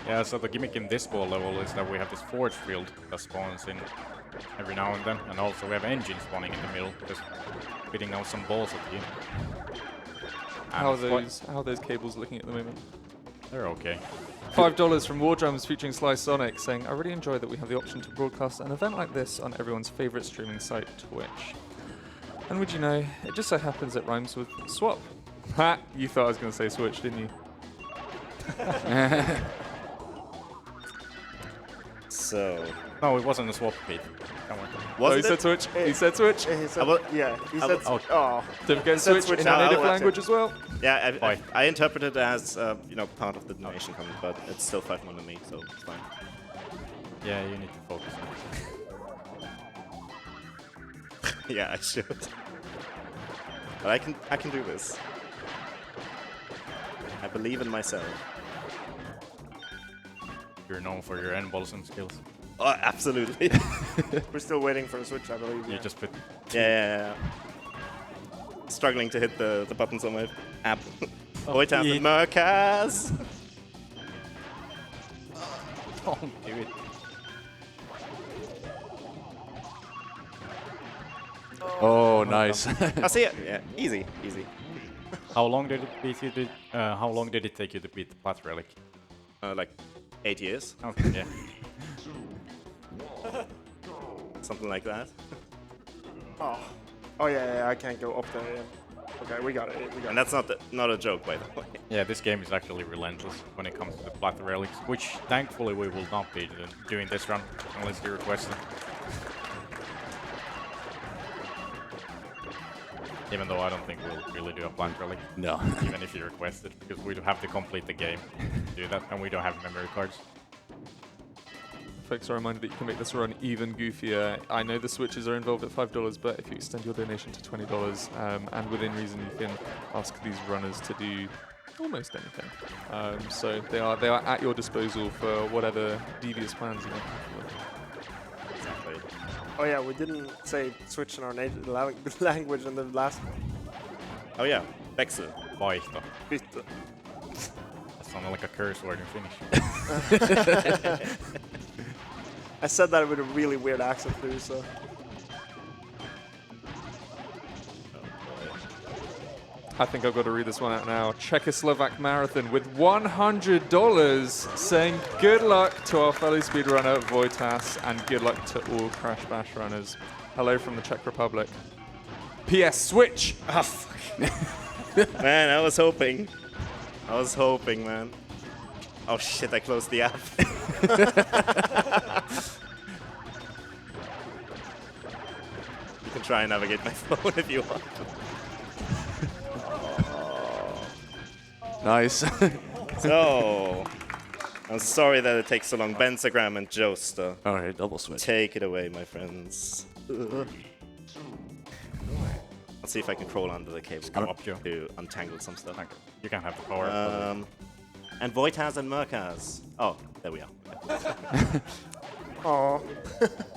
Yeah, so the gimmick in this ball level is that we have this force field that spawns in every now and then, and also we have engines spawning in the middle, just spitting out some balls at you. How are And it's those cables looking at the moment? they're okay. $5 from War Drums featuring Sly Sonic saying, I really enjoy that we have the option to broadcast an event like this on everyone's favorite streaming site, Twitch. And would you know, it just so happens it rhymes with swap. Ha! You thought I was going to say switch, didn't you? So, No, it wasn't a swap, Pete. Come on. Oh, he Was said it? Switch. He said Switch. He said, will- yeah, he I said, will- oh. Don't forget said Switch Switch. in No, our I native will language as well. Yeah, Why? I interpret it as part of the donation comment, but it's still 5 on me, so it's fine. Yeah, you need to focus. Yeah, I should. But I can do this. I believe in myself. You're known for your end balls and skills. Oh, absolutely. We're still waiting for the Switch, I believe. You Yeah. just put. Yeah. Struggling to hit the buttons on my app. Voitas Pete. and Murcaz. Don't do it. Oh, nice. I see it. Yeah, easy, easy. How long did it beat you? How long did it take you to beat the Plat Relic? Like 8 years, Okay, yeah. something like that. Oh. Oh, yeah, I can't go up there. Yeah. Okay, we got it. We got And it. that's not a joke, by the way. Yeah, this game is actually relentless when it comes to the Plat Relics, which thankfully we will not be doing this run unless you request it. Even though I don't think we'll really do a Plat Relic, No. even if you request it, because we do have to complete the game to do that, and we don't have memory cards. Folks are reminded that you can make this run even goofier. I know the Switches are involved at $5, but if you extend your donation to $20, and within reason, you can ask these runners to do almost anything. So they are at your disposal for whatever devious plans you might have. Exactly. Oh, yeah, we didn't say Switch in our native language in the last one. Oh yeah, Vexel. Vaihto. Bitte. That sounded like a curse word in Finnish. I said that with a really weird accent too, so. I think I've got to read this one out now. Czechoslovak Marathon with $100 saying good luck to our fellow speedrunner Voitas and good luck to all Crash Bash runners. Hello from the Czech Republic. P.S. Switch! Ah, fuck. Man, I was hoping, man. Oh shit, I closed the app. You can try and navigate my phone if you want. Nice. So, I'm sorry that it takes so long. Bensagram and Joester. All right, double switch. Take it away, my friends. Let's see if I can crawl under the cable come up, Joe. to untangle some stuff. Okay. You can have the power. And Voitas and Murcaz. Oh, there we are. Oh,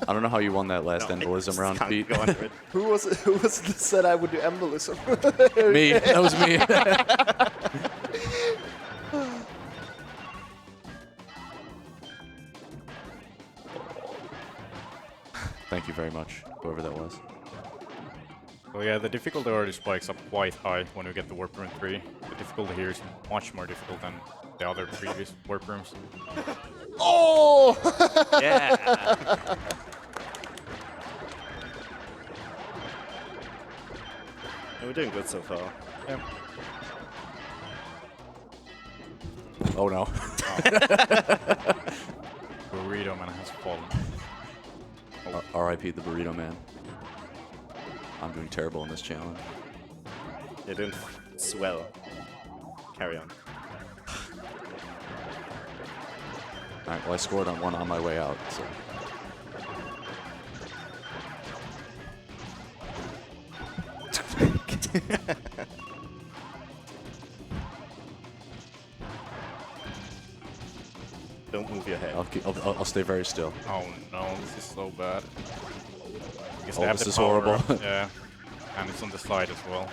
I don't know how you won that last No, I embolism just round, can't Pete. go under it. who was it that said I would do embolism? Me. That was me. Thank you very much, whoever that was. So yeah, the difficulty already spikes up quite high when we get to Warp Room 3. The difficulty here is much more difficult than the other previous Warp Rooms. Oh! Yeah. We're doing good so far. Yeah. Oh no. Burrito Man has fallen. R.I.P. the Burrito Man. I'm doing terrible in this challenge. You're doing swell. Carry on. Alright, well I scored on one on my way out, so. Don't move your head. I'll stay very still. Oh no, this is so bad. Because Oh, they have this the is power horrible. up, yeah, and it's on the side as well.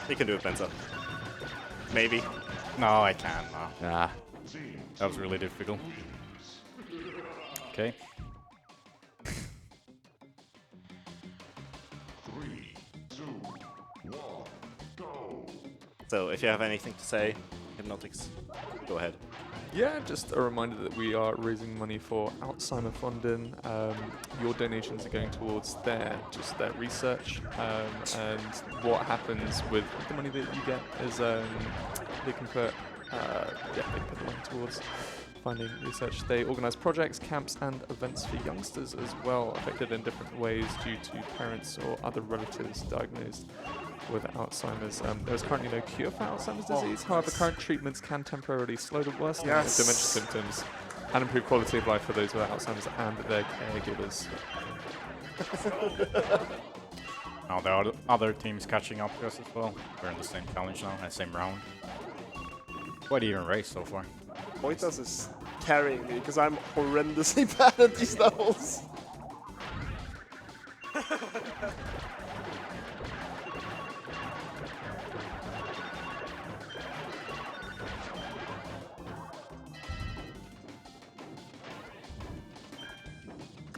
You can do it, Benza. Maybe. No, I can't. No. Nah. That was really difficult. Okay. So, if you have anything to say, Hypnotics, go ahead. Yeah, just a reminder that we are raising money for Alzheimer Funding. Your donations are going towards their research, and what happens with the money that you get is they can put the money towards finding research. They organise projects, camps, and events for youngsters as well, affected in different ways due to parents or other relatives diagnosed with Alzheimer's. There is currently no cure for Alzheimer's disease. However, current treatments can temporarily slow the worsening of dementia symptoms and improve quality of life for those with Alzheimer's and their caregivers. Now there are other teams catching up to us as well. We're in the same challenge now, and same round. Quite even race so far. EvolvesZ is carrying me because I'm horrendously bad at these levels.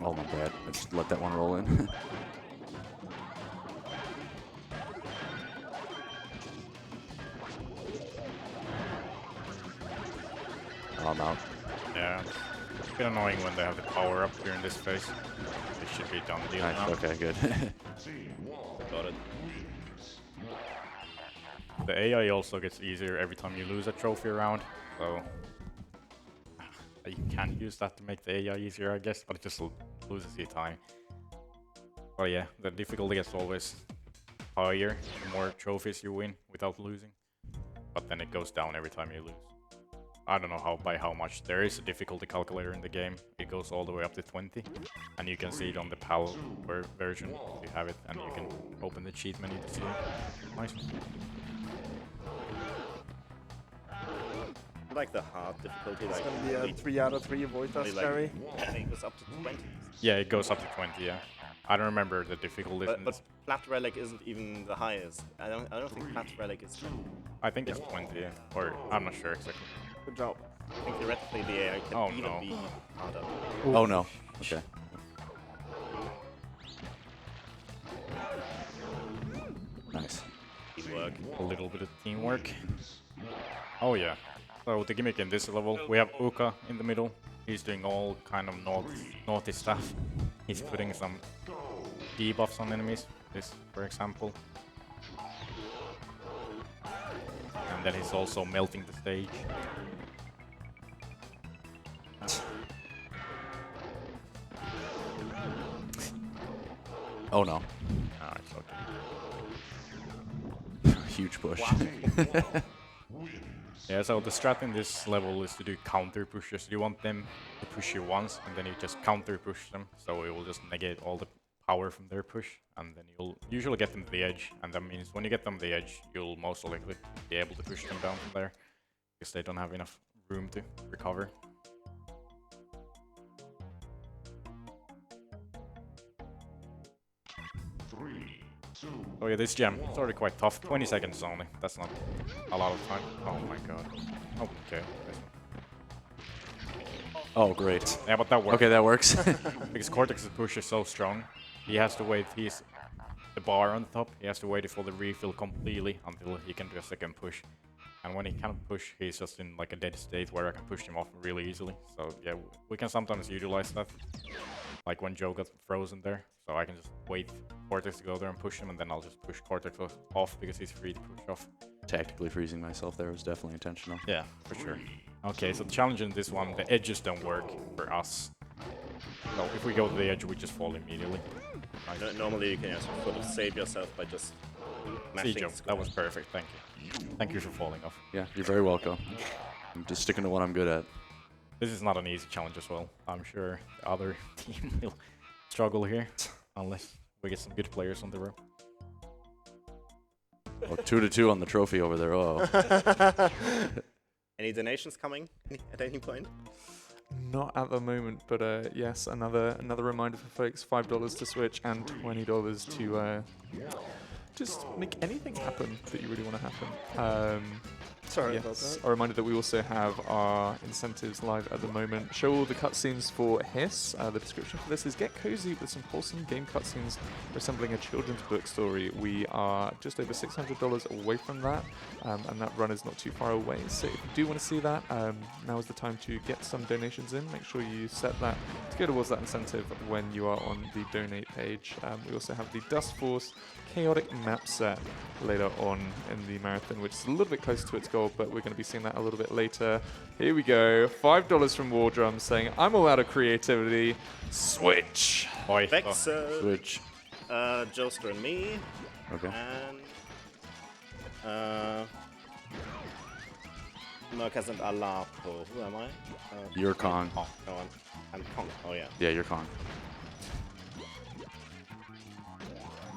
Oh, my bad. I just let that one roll in. I'm out. Yeah, it's a bit annoying when they have the power up here in this phase. It should be done deal Nice. now. Okay, good. Got it. The AI also gets easier every time you lose a trophy round, so you can use that to make the AI easier, I guess, but it just loses you time. But yeah, the difficulty gets always higher the more trophies you win without losing, but then it goes down every time you lose. I don't know by how much. There is a difficulty calculator in the game. It goes all the way up to 20, and you can see it on the PAL version if you have it, and you can open the cheat menu to see it. Nice. Like the hard difficulty, It's like going to be a 3 out of 3 EvolvesZ carry. I think it goes up to 20. Yeah, it goes up to 20. Yeah, I don't remember the difficulty. But Plat Relic isn't even the highest. I don't think Plat Relic is 20. I think it's 20, yeah. Or I'm not sure exactly. Good job. I think theoretically the AI can even be harder. Oh, no. Okay. Nice. Teamwork. A little bit of teamwork. Oh yeah. So the gimmick in this level, we have Uka in the middle. He's doing all kind of naughty stuff. He's putting some debuffs on enemies. This, for example. And then he's also melting the stage. Oh, no. Ah, it's okay. Huge push. Yeah, so the strat in this level is to do counter pushes. You want them to push you once, and then you just counter push them, so it will just negate all the power from their push, and then you'll usually get them to the edge, and that means when you get them to the edge, you'll most likely be able to push them down from there, because they don't have enough room to recover. Oh yeah, this gem, it's already quite tough. 20 seconds only. That's not a lot of time. Oh my god. Okay. Oh, great. Yeah, but that works. Okay, that works. Because Cortex's push is so strong, he has to wait. He's the bar on the top. He has to wait for the refill completely until he can do a second push. And when he can't push, he's just in like a dead state where I can push him off really easily. So yeah, we can sometimes utilize that. Like when Joe got frozen there. So I can just wait for Cortex to go there and push him, and then I'll just push Cortex off because he's free to push off. Tactically freezing myself there was definitely intentional. Yeah, for sure. Okay, so the challenge in this one, the edges don't work for us. So if we go to the edge, we just fall immediately. Nice. Normally you can just sort of save yourself by just mashing. See, Joe, that was perfect. Thank you. Thank you for falling off. Yeah, you're very welcome. I'm just sticking to what I'm good at. This is not an easy challenge as well. I'm sure the other team will struggle here, unless we get some good players on the row. Oh, 2-2 on the trophy over there. Oh. Any donations coming at any point? Not at the moment, but yes, another reminder for folks: $5 to switch and $20 to just make anything happen that you really want to happen. Sorry about Yes, that. a reminder that we also have our incentives live at the moment. Show all the cutscenes for Hiss. The description for this is get cozy with some wholesome game cutscenes resembling a children's book story. We are just over $600 away from that, and that run is not too far away. So if you do want to see that, now is the time to get some donations in. Make sure you set that to go towards that incentive when you are on the donate page. We also have the Dust Force Chaotic map set later on in the marathon, which is a little bit closer to its goal. gold, but we're going to be seeing that a little bit later. Here we go. $5 from War Drums saying, I'm all out of creativity. Switch. Oi. Vex, Switch. Joester and me, Okay. and Murcaz and Alaapo. Who am I? You're Kong. No, I'm Kong. Oh yeah. Yeah, you're Kong.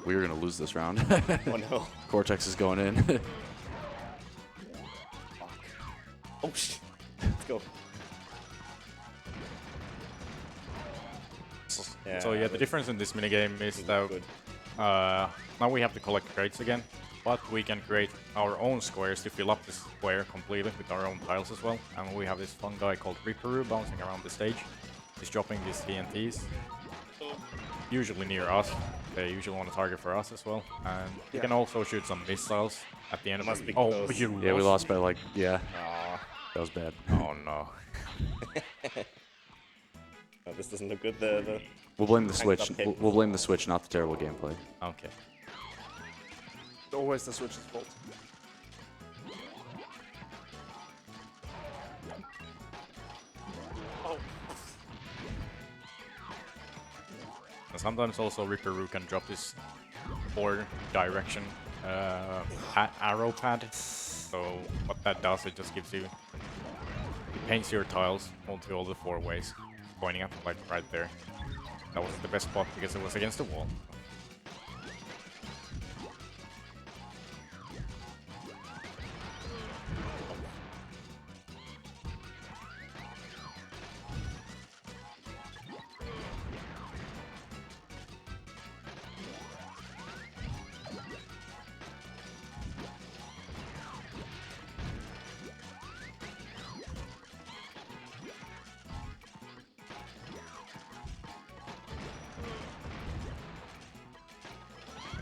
We were gonna lose this round. Oh no. Cortex is going in. Fuck. Oh shit. Let's go. So yeah, the difference in this minigame is that Good. now we have to collect crates again, but we can create our own squares to fill up the square completely with our own tiles as well. And we have this fun guy called Ripperoo bouncing around the stage. He's dropping these TNTs, usually near us. They usually want to target for us as well. And you can also shoot some missiles at the end of Must it. be Oh, close. but you Yeah, we lost by like, yeah, Aw. that was bad. Oh no. Oh, this doesn't look good. The We'll blame the Tanked Switch. up hit. We'll blame the Switch, not the terrible gameplay. Okay. It's always the Switch's fault. And sometimes also Ripperoo can drop this 4-direction arrow pad. So what that does, it just gives you, it paints your tiles onto all the 4 ways, pointing up like right there. That was the best spot because it was against the wall.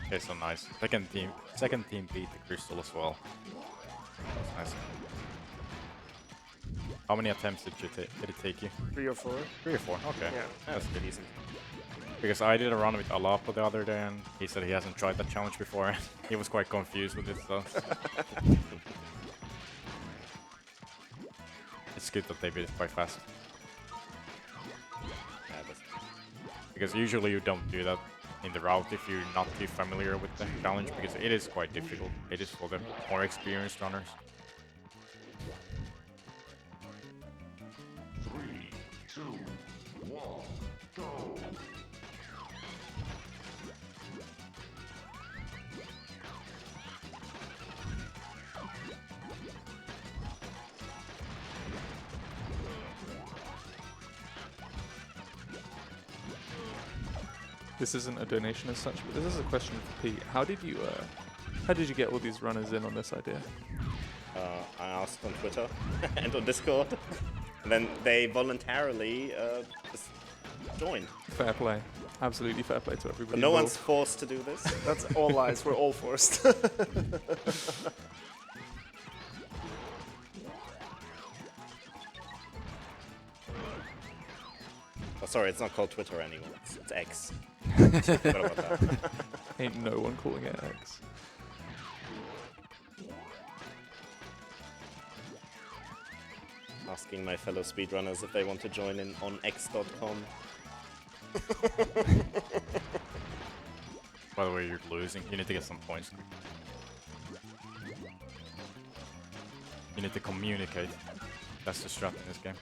Okay, so nice. Second team beat the crystal as well. That's nice. How many attempts did it take you? 3 or 4. 3 or 4. Okay, Yeah. that's good, easy. Because I did a run with Alaapo the other day, and he said he hasn't tried that challenge before. He was quite confused with it, so it's good that they beat it quite fast. yeah, that's Because usually you don't do that in the route if you're not too familiar with the challenge, because it is quite difficult. It is for the more experienced runners. This isn't a donation as such, but this is a question for Pete. How did you get all these runners in on this idea? I asked on Twitter and on Discord, and then they voluntarily just joined. Fair play. Absolutely fair play to everybody. But no one's involved. forced to do this. That's all lies. We're all forced. Oh, sorry, it's not called Twitter anymore. It's X. Forgot about that. Ain't no one calling it X. Asking my fellow speedrunners if they want to join in on x.com. By the way, you're losing. You need to get some points. You need to communicate. That's the strat in this game.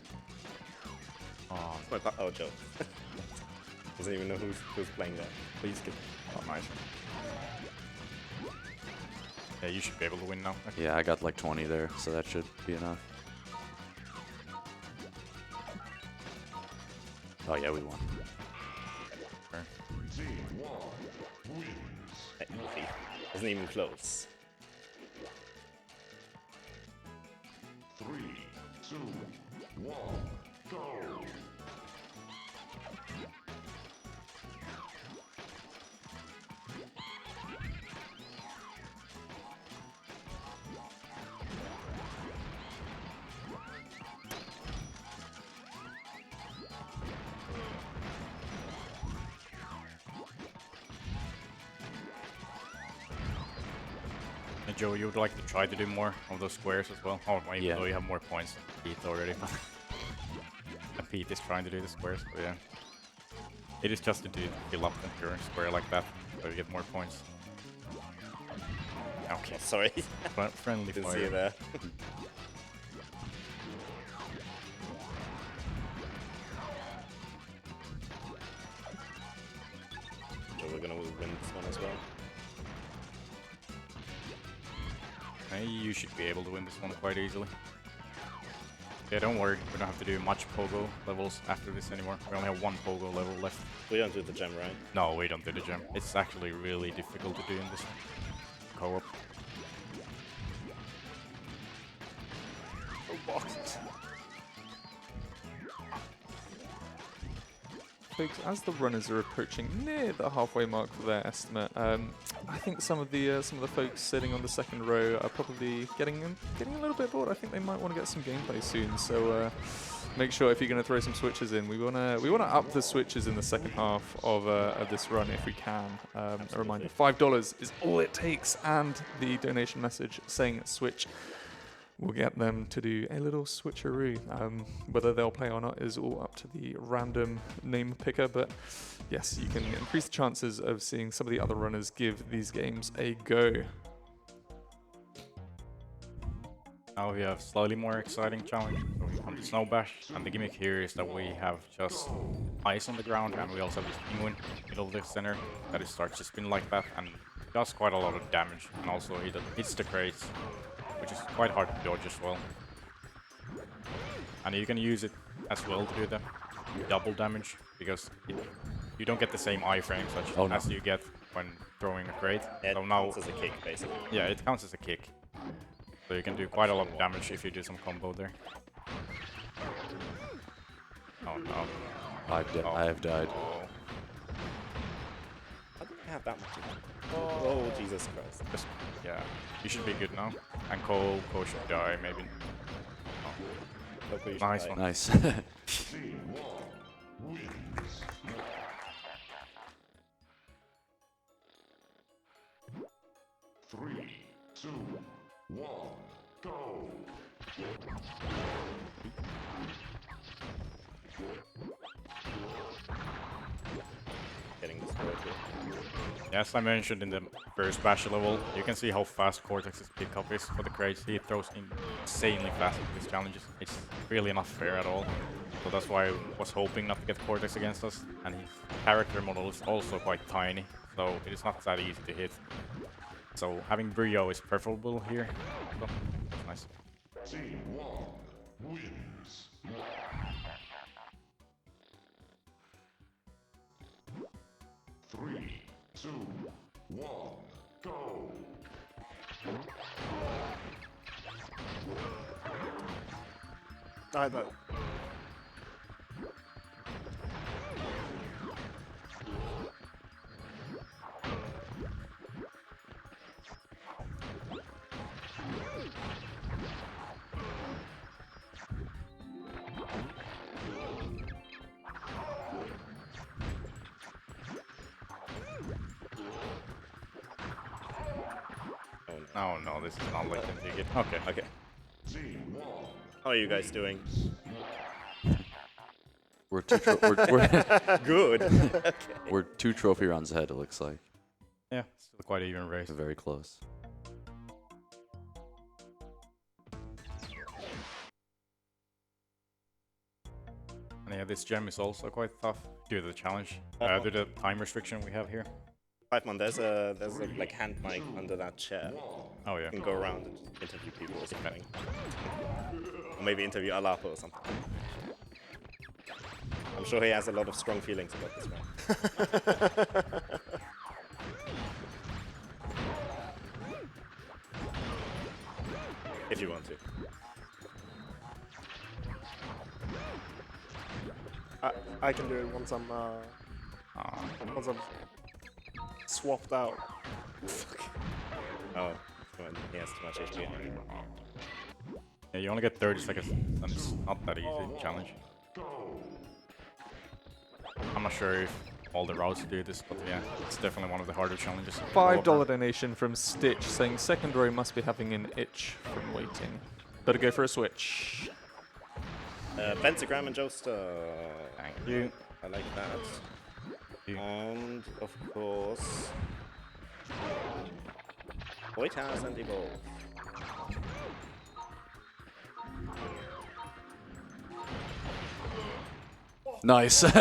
Oh, Oh, Joe. Doesn't even know who's playing that. please get. Oh, nice. Yeah, you should be able to win now. Okay. Yeah, I got like 20 there, so that should be enough. Oh yeah, we won. Technically. Isn't even close. 3, 2, 1, go! And Joe, you would like to try to do more of those squares as well? Oh, even Yeah. though you have more points than Pete already. And Pete is trying to do the squares, but yeah. It is just to fill up your square like that, so you get more points. Okay, Sorry, friendly didn't see fire. you there. So we're gonna win this one as well. Hey, you should be able to win this one quite easily. Yeah, don't worry, we don't have to do much Pogo levels after this anymore. We only have one Pogo level left. We don't do the gem, right? No, we don't do the gem. It's actually really difficult to do in this co-op. Folks, as the runners are approaching near the halfway mark for their estimate, I think some of the folks sitting on the second row are probably getting a little bit bored. I think they might want to get some gameplay soon. So make sure if you're going to throw some switches in, we wanna up the switches in the second half of this run if we can. A reminder: $5 is all it takes, and the donation message saying switch will get them to do a little switcheroo. Whether they'll play or not is all up to the random name picker, but yes, you can increase the chances of seeing some of the other runners give these games a go. Now we have slightly more exciting challenge. So we come to Snow Bash, and the gimmick here is that we have just ice on the ground, and we also have this penguin in the middle of the center that it starts to spin like that, and does quite a lot of damage, and also it hits the crates, which is quite hard to dodge as well. And you can use it as well to do the double damage, because you don't get the same iframes as you get when throwing a crate. It so now, counts as a kick, basically. yeah, it counts as a kick. So you can do quite a lot of damage if you do some combo there. Oh no. I have died. Oh. How do I have that much? Oh, Jesus Christ. Just, yeah, you should be good now. And Cole should die, maybe. Hopefully you should Nice die. one. Nice. Team 1 wins. 3, 2, 1, go. Getting destroyed here. As I mentioned in the first bash level, you can see how fast Cortex's pickup is for the crates. He throws insanely fast with these challenges. It's really not fair at all. So that's why I was hoping not to get Cortex against us. And his character model is also quite tiny, so it is not that easy to hit. So having Brio is preferable here. So that's nice. Team 1 wins. 3, 2, 1, go. I know. Oh no, this is not like the ticket. Okay. Okay. Team 1 How are you guys doing? We're two Good. Okay. we're 2 trophy rounds ahead. It looks like Yeah, still quite an even race. we're very close. And yeah, this gem is also quite tough due to the challenge, due to the time restriction we have here. Pipemon, there's a like hand mic under that chair. Oh yeah. You can go around and interview people or something. Or maybe interview Alaapo or something. I'm sure he has a lot of strong feelings about this one. If you want to. I can do it once I'm swapped out. Oh, he has too much HP. Yeah, you only get 30 seconds, and it's not that easy challenge. I'm not sure if all the routes to do this, but yeah, it's definitely one of the harder challenges. $5 donation from Stitch saying secondary must be having an itch from waiting. Better go for a switch. Bensagram and Joestar. Thank you. I like that. you. And of course, Murcaz and Evolve. Nice. Sorry.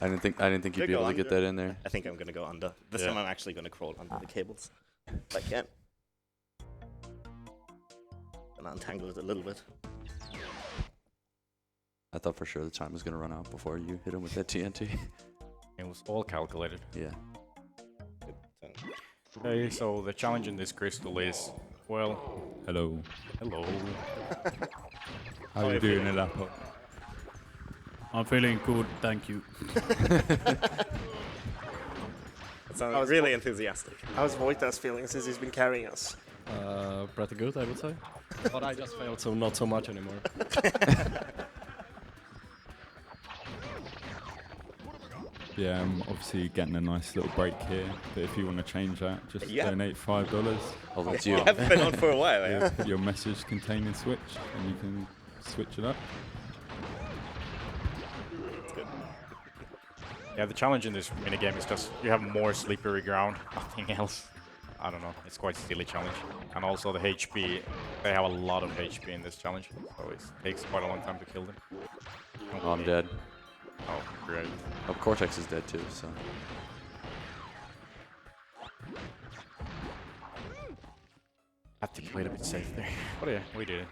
I didn't think you'd Could be go able to get under. that in there. I think I'm gonna go under. This Yeah. time I'm actually gonna crawl under the cables. If I can. And untangle it a little bit. I thought for sure the time was gonna run out before you hit him with that TNT. It was all calculated. Yeah. Good. Okay, so the challenge in this crystal is, well, Hello. hello. How are you doing, Alaapo? I'm feeling good, thank you. That sounds really enthusiastic. How's Voita's feeling since he's been carrying us? Pretty good, I would say. But I just failed, so not so much anymore. Yeah, I'm obviously getting a nice little break here, but if you want to change that, just Yeah. donate $5. Oh, that's you. You haven't been on for a while, yeah? Put your message containing switch, and you can switch it up. Yeah, the challenge in this minigame is just you have more slippery ground, nothing else. I don't know, it's quite a silly challenge. And also the HP, they have a lot of HP in this challenge, so it takes quite a long time to kill them. Oh, I'm dead. Oh, great. Oh, Cortex is dead too, so. Had to play it a bit safe there. But yeah, we did it.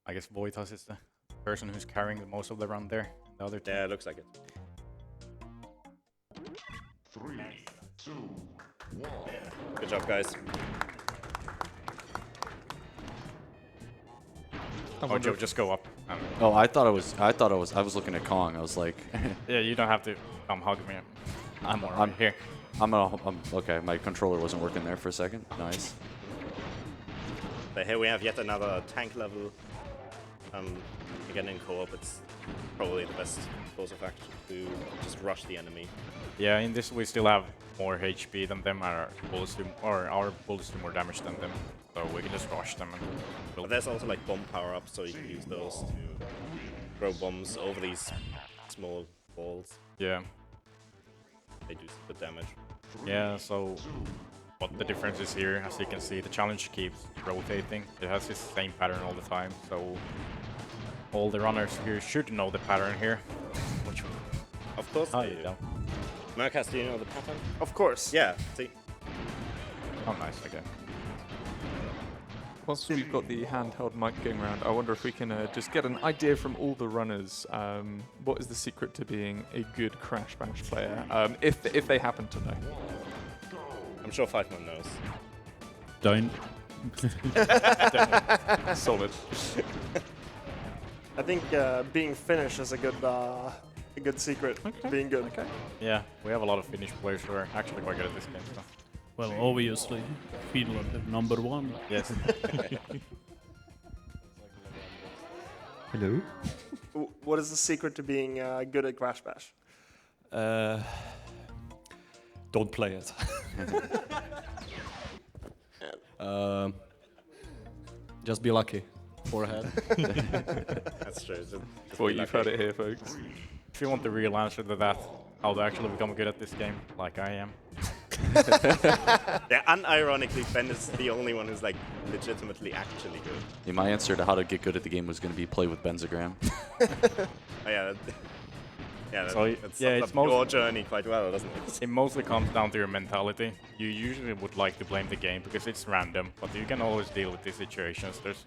I guess Voitas is the person who's carrying the most of the run there. The other two. Yeah, it looks like it. 3, 2, 1. Good job, guys. Oh, Joe, just go up. Oh, I was looking at Kong. I was like, Yeah, you don't have to come hug me. I'm here. I'm okay. My controller wasn't working there for a second. Nice. But here we have yet another tank level. Again in co-op, it's probably the best course of action to just rush the enemy. Yeah, in this we still have more HP than them, and our bullets do more damage than them, so we can just rush them. And But there's also like bomb power-ups, so you can use those to throw bombs over these small balls. yeah, They do some good damage. yeah. So what the difference is here, as you can see, the challenge keeps rotating. It has the same pattern all the time, so all the runners here should know the pattern here. Which Of course oh, they you do. don't. Murcaz, do you know the pattern? Of course. Yeah, see? Oh, nice. Okay. Once we've got the handheld mic going around, I wonder if we can just get an idea from all the runners. What is the secret to being a good Crash Bash player, if they happen to know? I'm sure Fightman knows. Don't. Solid. I think being Finnish is a good secret to being good. Okay. Yeah, we have a lot of Finnish players who are actually quite good at this game. So. Well, obviously, Finland #1. Yes. Hello? What is the secret to being good at Crash Bash? Don't play it. Just be lucky. Forehead. That's true. Just Well, be you've lucky. heard it here, folks. If you want the real answer to that, how to actually become good at this game, like I am. Yeah, unironically, Ben is the only one who's like legitimately actually good. Yeah, my answer to how to get good at the game was going to be play with Bensagram. Oh, yeah, yeah, So, that yeah, sums it's up your most- journey quite well, doesn't it? It mostly comes down to your mentality. You usually would like to blame the game because it's random, but you can always deal with these situations. There's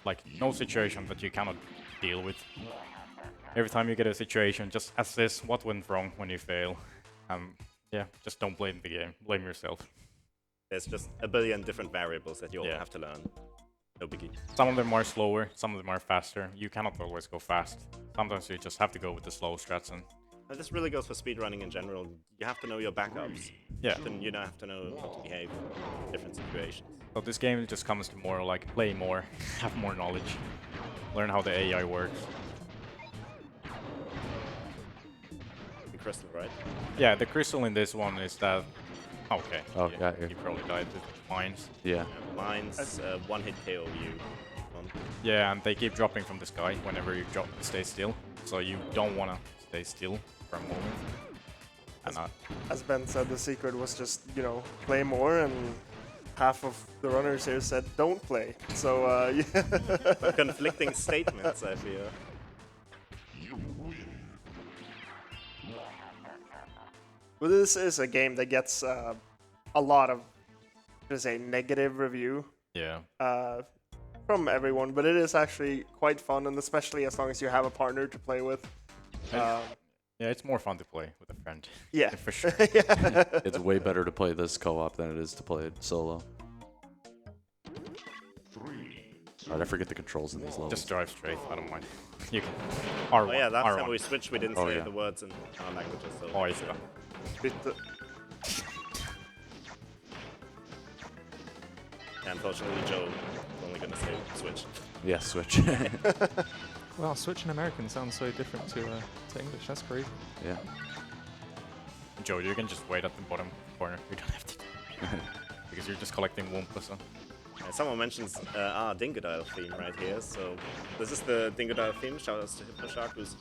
like no situation that you cannot deal with. Every time you get a situation, just assess what went wrong when you fail. Yeah, just don't blame the game. Blame yourself. There's just a billion different variables that you all Yeah. have to learn. no biggie. Some of them are slower, some of them are faster. You cannot always go fast. Sometimes you just have to go with the slow strats. And And this really goes for speedrunning in general. You have to know your backups. yeah. Then you have to know how to behave in different situations. So this game just comes to more like play more, have more knowledge, learn how the AI works. The crystal, right? Yeah, the crystal in this one is that. Okay. Oh, got you. You probably died with mines. Yeah. Mine's one-hit KO you. Yeah, and they keep dropping from the sky whenever you stay still. So you don't want to stay still for a moment. And As Ben said, the secret was just, you know, play more, and half of the runners here said don't play. So, yeah. Conflicting statements, I feel. Well, this is a game that gets a lot of, let's say, negative review yeah. from everyone, but it is actually quite fun, and especially as long as you have a partner to play with. Yeah, it's more fun to play with a friend. Yeah, for sure. Yeah. It's way better to play this co-op than it is to play it solo. Alright, I forget the controls in these levels. Just drive straight. I don't mind. You can. R1. Oh yeah, last R1. time we switched, we didn't Oh, say yeah. the words in our languages. So Oh, yeah. unfortunately, Joe is only gonna say switch. Yeah, switch. Wow, Switch in American sounds so different to English. That's crazy. Yeah. Joe, you can just wait at the bottom corner. You don't have to. Because you're just collecting Wumpas. Someone mentions our Dingodile theme right here, so this is the Dingodile theme. Shout out to Hypnoshark, who's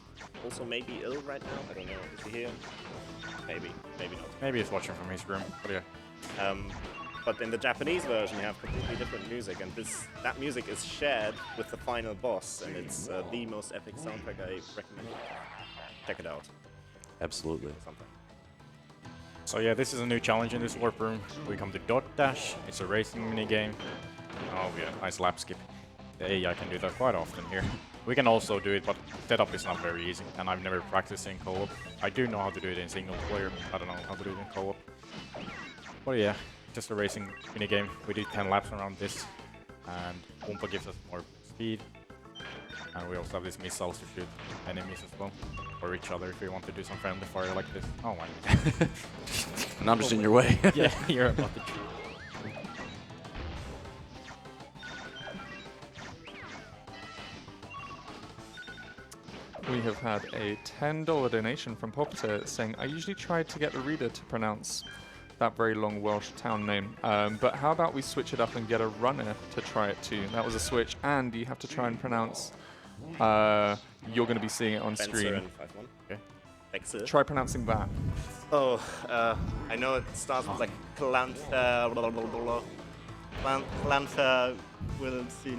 also maybe ill right now. I don't know. Is he here? Maybe, maybe not. Maybe he's watching from his room. But yeah. But in the Japanese version, you have completely different music, and that music is shared with the final boss, and it's the most epic soundtrack I recommend. Check it out. Absolutely. Sometime. So yeah, this is a new challenge in this warp room. We come to Dot Dash. It's a racing mini game. Oh yeah, nice lap skip. The AI can do that quite often here. We can also do it, but setup is not very easy, and I've never practiced in co-op. I do know how to do it in single player. I don't know how to do it in co-op. But yeah, just a racing mini game. We did 10 laps around this, and Wumpa gives us more speed. And we also have these missiles to shoot enemies as well, or each other if we want to do some friendly fire like this. Oh my god. And I'm just in your way. Yeah, you're about to shoot. We have had a $10 donation from Popper saying, I usually try to get the reader to pronounce that very long Welsh town name, but how about we switch it up and get a runner to try it too? That was a switch, and you have to try and pronounce, you're going to be seeing it on screen. Okay. Excellent. Try pronouncing that. Oh, I know it starts with like Clantha, blah, blah, blah, blah. Clantha will still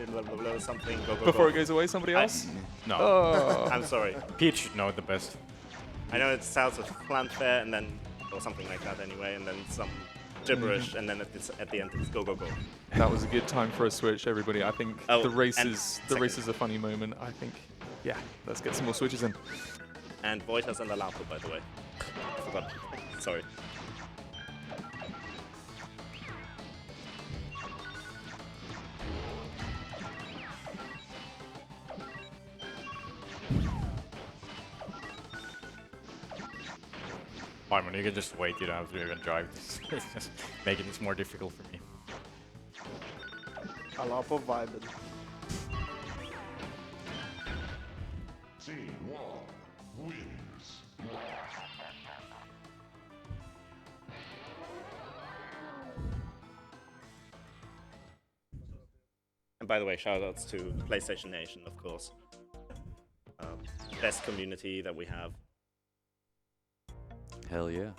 blah, blah, blah, something. Go, go, Before go. it goes away, somebody else? No. Oh. I'm sorry. Pete should know it the best. I know it starts with Clantha and then, or something like that anyway, and then some gibberish, and then at the end it's go, go, go. That was a good time for a switch, everybody. I think Oh, the race and is second. a funny moment. I think, yeah, let's get some more switches in. And Void has an Alaapo, by the way. I forgot. Sorry. Fine, you can just wait, you don't have to even drive. It's just making this more difficult for me. Alaapo vibing. Team 1 wins. And by the way, shoutouts to PlayStation Nation, of course. Best community that we have. Hell yeah.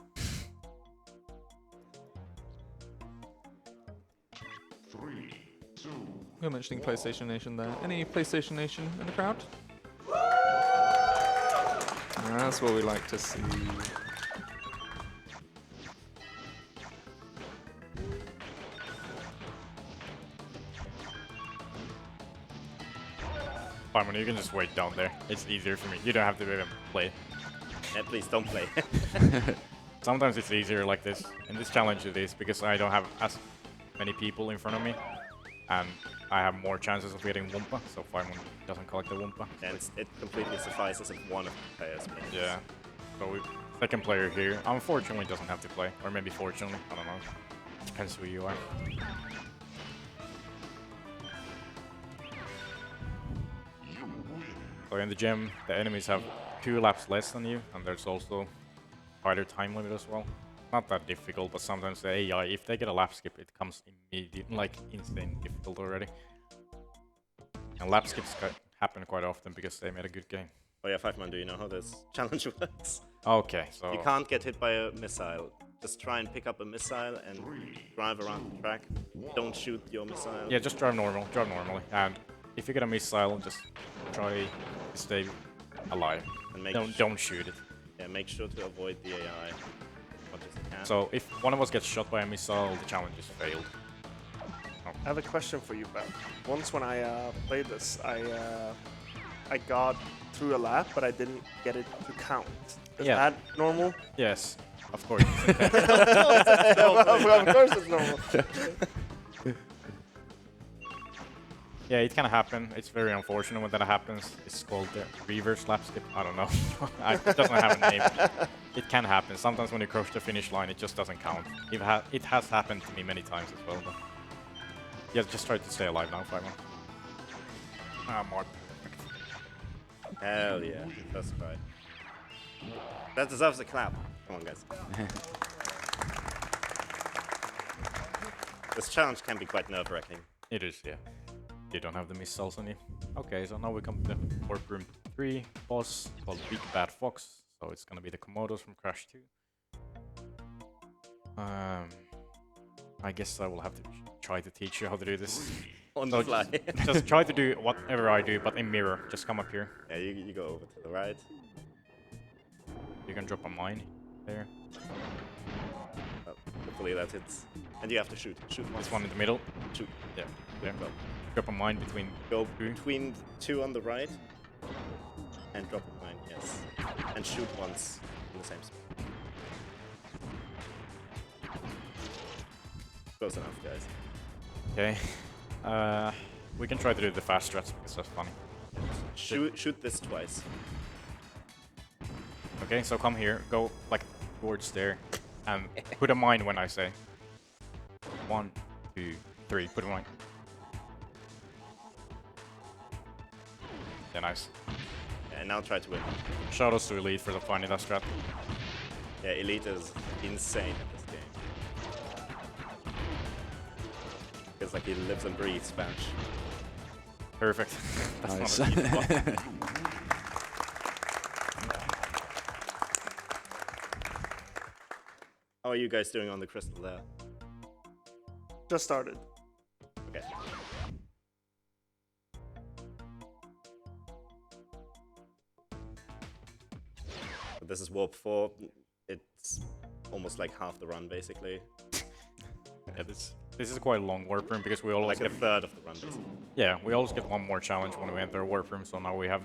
3, 2, We're mentioning PlayStation Nation there. Any PlayStation Nation in the crowd? That's what we like to see. Fine, you can just wait down there. It's easier for me. You don't have to even play. Yeah, please don't play. Sometimes it's easier like this. In this challenge it is, because I don't have as many people in front of me, and I have more chances of getting Wumpa, so 5-1 doesn't collect the Wumpa. And it completely suffices if one of the players wins. Yeah. So second player here, unfortunately doesn't have to play, or maybe fortunately, I don't know. Depends who you are. So in the gym, the enemies have 2 laps less than you, and there's also tighter time limit as well. Not that difficult, but sometimes the AI, if they get a lap skip, it comes immediate, like insane difficult already. And lap skips happen quite often because they made a good game. Oh yeah, 5-man, do you know how this challenge works? Okay, so You can't get hit by a missile. Just try and pick up a missile and drive around the track. Don't shoot your missile. yeah, just drive normally, and if you get a missile, just try to stay alive. And Don't shoot it. Yeah, make sure to avoid the AI as much as you can. So if one of us gets shot by a missile, the challenge is failed. I have a question for you, Ben. Once when I played this, I got through a lap, but I didn't get it to count. Is that normal? Yes, of course. Of course it's normal. Yeah, it can happen. It's very unfortunate when that happens. It's called the reverse lap skip. I don't know. It doesn't have a name. It can happen. Sometimes when you cross the finish line, it just doesn't count. It has happened to me many times as well. But yeah, just try to stay alive now, 5-1. More perfect. Hell yeah, that's right. That deserves a clap. Come on, guys. This challenge can be quite nerve-wracking. It is, yeah. You don't have the missiles on you. Okay, so now we come to the warp room 3 boss called Big Bad Fox. So it's gonna be the Komodos from Crash 2. I guess I will have to try to teach you how to do this. On the fly. Just try to do whatever I do, but in mirror. Just come up here. Yeah, you go over to the right. You can drop a mine there. Oh, hopefully that hits. And you have to shoot. Shoot once. This one in the middle. Shoot. Yeah, there. Go. Drop a mine between Go two. between 2 on the right. And drop a mine, yes. And shoot once in the same spot. Close enough, guys. Okay. We can try to do the fast strats because that's funny. Shoot this twice. Okay, so come here, go like towards there, and put a mine when I say. 1, 2, 3, put a mine. Yeah, nice. And now try to win. Shoutouts to Elite for finding that strat. Yeah, Elite is insane at this game. Feels like he lives and breathes Spanish. Perfect. That's Nice. not a easy one. How are you guys doing on the crystal there? Just started. Okay. This is warp 4. It's almost like half the run, basically. Yeah, this is quite a long warp room because we always Like a get third of the run, basically. yeah, we always get one more challenge when we enter a warp room. So now we have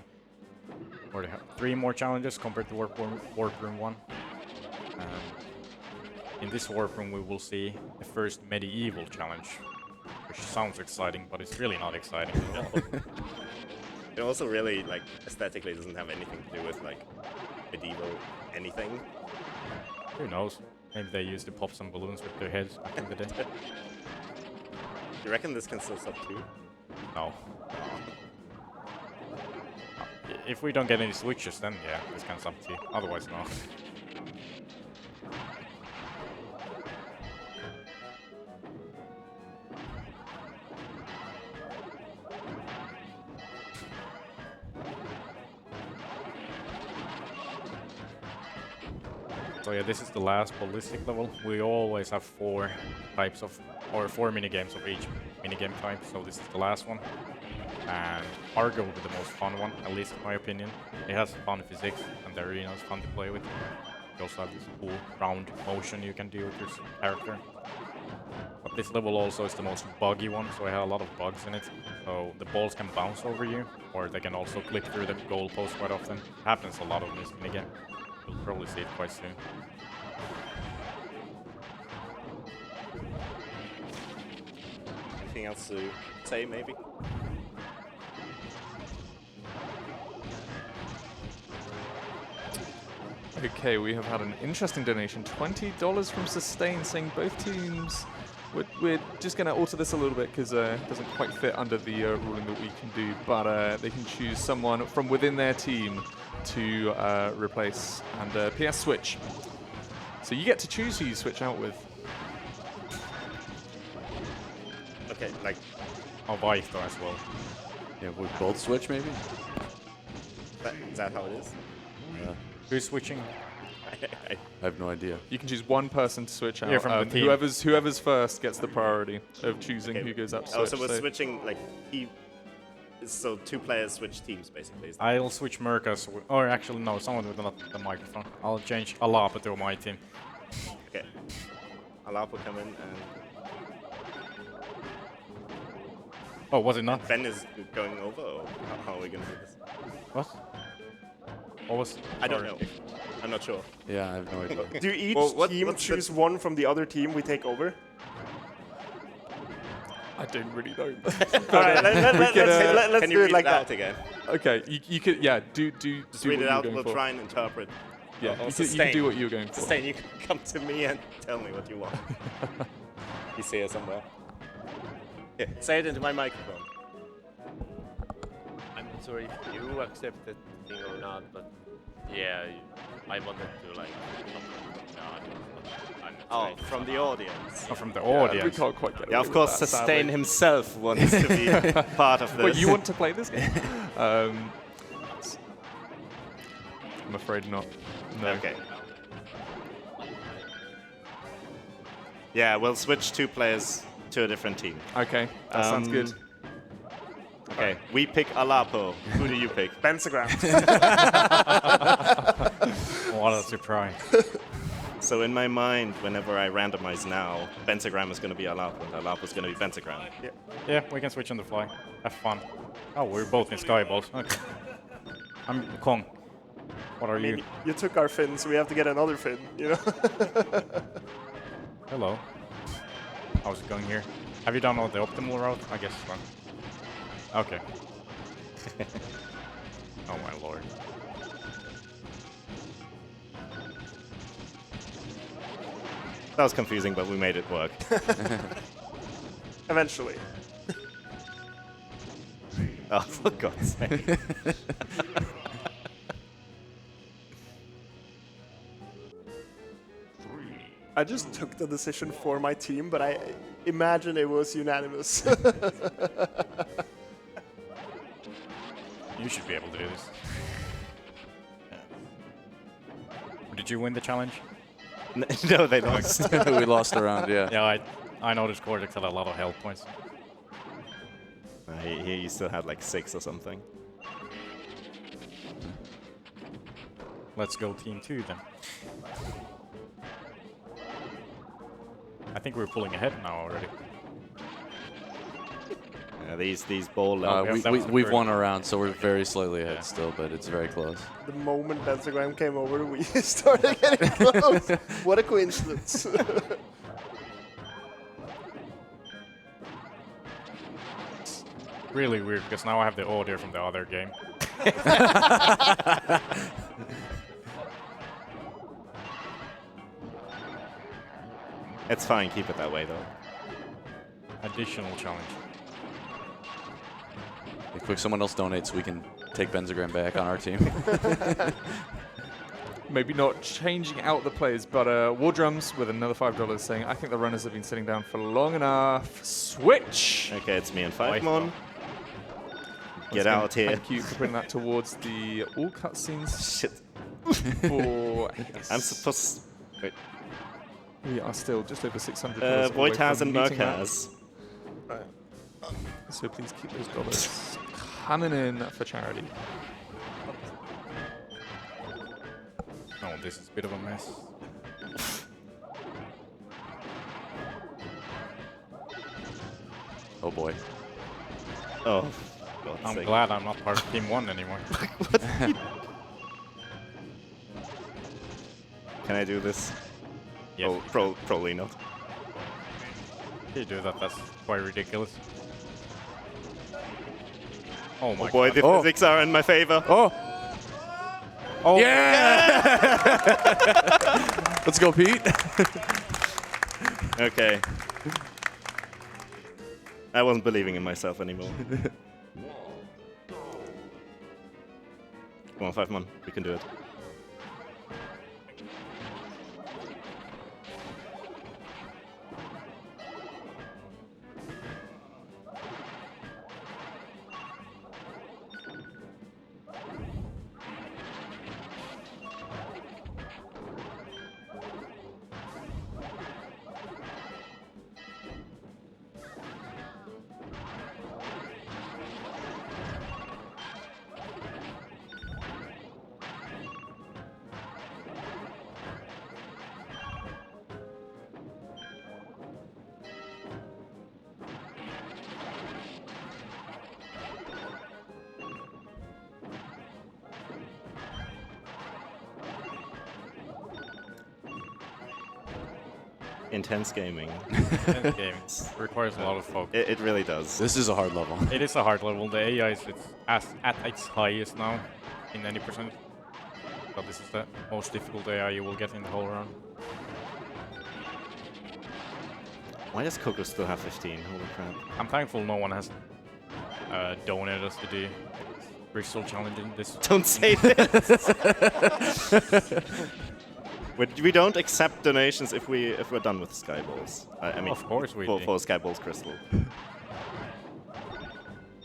already have 3 more challenges compared to warp room 1. In this warp room, we will see the first medieval challenge, which sounds exciting, but it's really not exciting at all. It also really, like, aesthetically doesn't have anything to do with, like, medieval anything. Who knows? Maybe they used to pop some balloons with their heads back in the day. You reckon this can still sub 2? No. If we don't get any switches, then yeah, this can sub 2. Otherwise, no. So yeah, this is the last ballistic level. We always have 4 types of, or 4 minigames of each minigame type, so this is the last one. And Argo will be the most fun one, at least in my opinion. It has fun physics, and the arena is fun to play with. You also have this cool round motion you can do with your character. But this level also is the most buggy one, so it has a lot of bugs in it. So the balls can bounce over you, or they can also clip through the goalpost quite often. It happens a lot on this minigame. You'll probably see it quite soon. anything else to say, maybe? Okay, we have had an interesting donation. $20 from Sustain saying both teams. We're just going to alter this a little bit because it doesn't quite fit under the ruling that we can do, but they can choose someone from within their team to replace and PS switch. So you get to choose who you switch out with. Okay, like, I'll buy it as well. Yeah, we both switch maybe? is that how it is? Yeah. Who's switching? I have no idea. You can choose one person to switch out. Yeah, from the team. Whoever's first gets the priority of choosing who goes up. Oh, so we're switching, like, so 2 players switch teams, basically. Is that I'll switch Murcaz, or actually no, someone with the microphone. I'll change Alaapo to my team. okay. Alaapo come in, and Oh, was it not? Ben is going over, or how are we gonna do this? What? What was? I don't sorry. know. I'm not sure. Yeah, I have no idea. Do each Well, team what's choose one from the other team we take over? I don't really know. Alright, let's Can you do read it like that? that again. Okay, you could, yeah, do Just do read what it you were out, going we'll for. try and interpret. Yeah, Or you can Sustain. do what you were going for. Sustain, you can come to me and tell me what you want. He's here somewhere. Yeah, say it into my microphone. I'm not sure if you accept that thing or not, but yeah, I wanted to like. I'm not Oh, sure. from the audience. Oh, from the We audience. can't quite get Yeah, away of course, with that, Sustain sadly. himself wants to be part of this. Wait, you want to play this game? I'm afraid not. No. Okay. Yeah, we'll switch 2 players to a different team. Okay, that sounds good. Okay, we pick Alaapo. Who do you pick? Bensagram. What a surprise. So in my mind, whenever I randomize now, Bensagram is going to be Alaapo, and Alaapo is going to be Bensagram. Yeah, we can switch on the fly. Have fun. Oh, we're both in Skyballs. Okay. I'm Kong. What are you? You took our fin, so we have to get another fin, you know? Hello. How's it going here? Have you done all the optimal route? I guess so. Okay. Oh my lord. That was confusing, but we made it work. Eventually. Oh, for God's sake. I just took the decision for my team, but I imagine it was unanimous. You should be able to do this. Did you win the challenge? No, they lost. We lost a round, yeah. Yeah, I noticed Cortex had a lot of health points. He still had like 6 or something. Let's go team 2 then. I think we're pulling ahead now already. Yeah, these ball We've won a round, so we're very slightly ahead still, but it's very close. The moment Bensagram came over, we started getting close. What a coincidence. Really weird, because now I have the audio from the other game. It's fine, keep it that way though. Additional challenge. Hey, quick, someone else donate so we can take Bensagram back on our team. Maybe not changing out the players, but War Drums with another $5 saying, I think the runners have been sitting down for long enough. Switch! Okay, it's me and 5mon. Get out here. Thank you for putting that towards the all cutscenes. Shit. For I'm supposed. Wait. we are still just over $600. away Voitaz from and meeting that. Murcaz. So please keep those dollars coming in for charity. Oh, this is a bit of a mess. Oh boy. Oh. God's I'm sake. glad I'm not part of Team 1 anymore. Can I do this? Yes. Probably not. You do that, that's quite ridiculous. Oh my Oh boy, god. the physics are in my favor. Oh! Oh Yeah! Let's go, Pete. Okay. I wasn't believing in myself anymore. Come on, 5-1. We can do it. Intense gaming. This game requires a lot of focus. It really does. This is a hard level. It is a hard level. The AI is at its highest now in any percent. But this is the most difficult AI you will get in the whole round. Why does Coco still have 15? Holy crap. I'm thankful no one has donated us to the Bristol challenge in this. Don't say this! We don't accept donations if we're done with Skyballs. I mean, Of course we for do. Skyballs Crystal.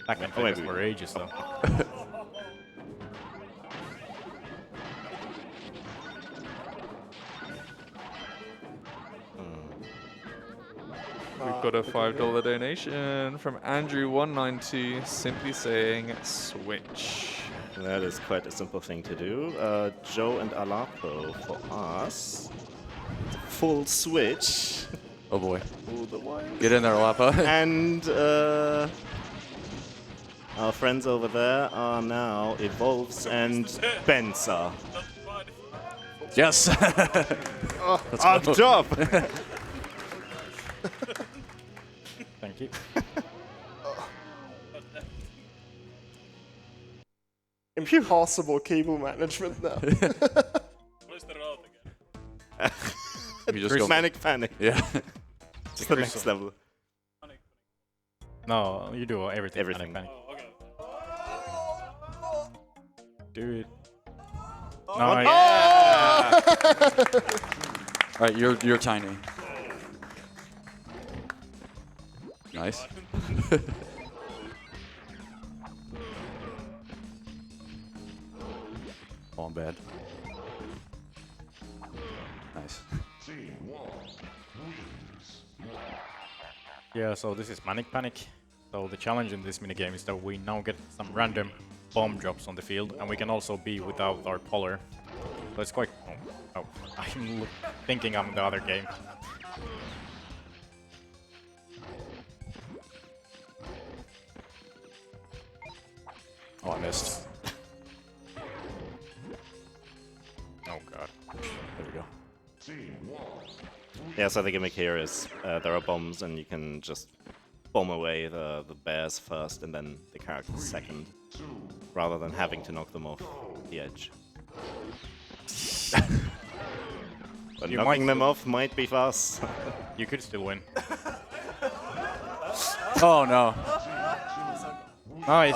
That can Oh, take us maybe. for ages though. We've got a $5 donation from Andrew192 simply saying switch. That is quite a simple thing to do. Joe and Alaapo for us. Full switch. Oh boy. All the way. Get in there, Alaapo. And our friends over there are now EvolvesZ and Bensa. Yes. Our job! Thank you. Impossible cable management now. What is the route again? You just go. Manic Panic. Yeah. Just the next level. No, you do everything. Everything. Panic. Oh, okay. Do it. Oh, No, yeah. All right, you're tiny. Nice. Oh, I'm bad. Nice. Team 1 wins. Yeah, so this is Manic Panic. So the challenge in this minigame is that we now get some random bomb drops on the field, and we can also be without our polar. So it's quite... Oh, I'm thinking I'm the other game. Oh, I missed. Oh god. There we go. Team 1 Yeah, so the gimmick here is there are bombs and you can just bomb away the bears first and then the characters second, rather than having to knock them off the edge. But You knocking might them still- off might be fast. You could still win. Oh no. Nice.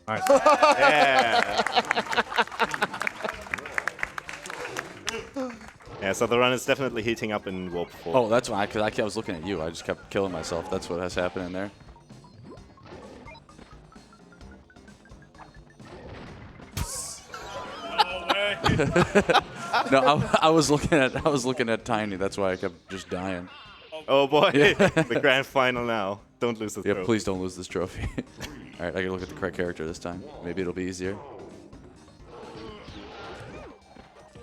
Nice. Yeah. Yeah, so the run is definitely heating up in Warp 4. Oh, that's why. Because I was looking at you. I just kept killing myself. That's what has happened in there. No way. No, I was looking at Tiny. That's why I kept just dying. Oh boy, Yeah. the grand final now. Don't lose the Yeah, throw. please don't lose this trophy. All right, I gotta look at the correct character this time. Maybe it'll be easier.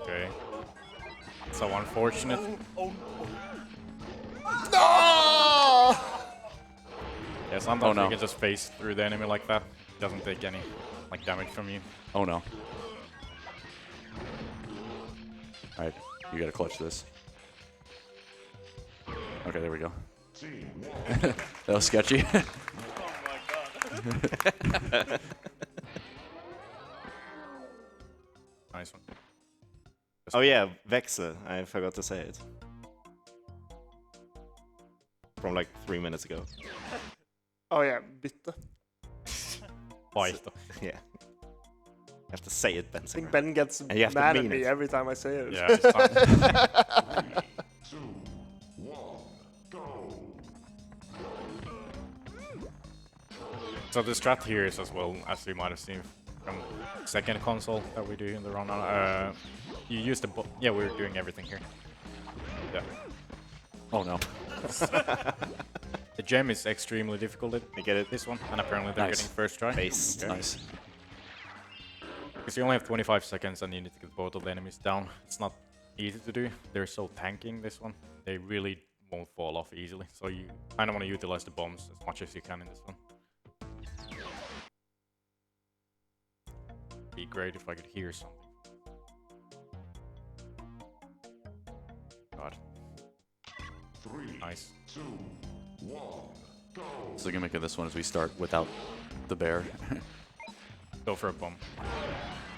Okay. So unfortunate. No! Yeah, sometimes no. you can just face through the enemy like that. Doesn't take any like damage from you. Oh no. All right, you gotta clutch this. Okay, there we go. Team 1. That was sketchy. Oh my god. Nice one. Oh yeah, Vexe. I forgot to say it. From like 3 minutes ago. Oh yeah, bytte. Vaihto. Yeah. You have to say it, Ben. I think Ben gets And you have to mad at mean me it. every time I say it. Yeah, it's fine. 2, 1, go. So the strat here is as well, as you might have seen from second console that we do in the run. You use the yeah, we're doing everything here. Yeah. Oh no. The gem is extremely difficult. I get it. This one, and apparently they're Nice. getting first try. Based. Okay. Nice. Because you only have 25 seconds and you need to get both of the enemies down. It's not easy to do. They're so tanking this one. They really won't fall off easily. So you kind of want to utilize the bombs as much as you can in this one. Be great if I could hear something. God. 3, Nice. 2, 1, go. So the gimmick of this one is we start without the bear. Go for a bomb.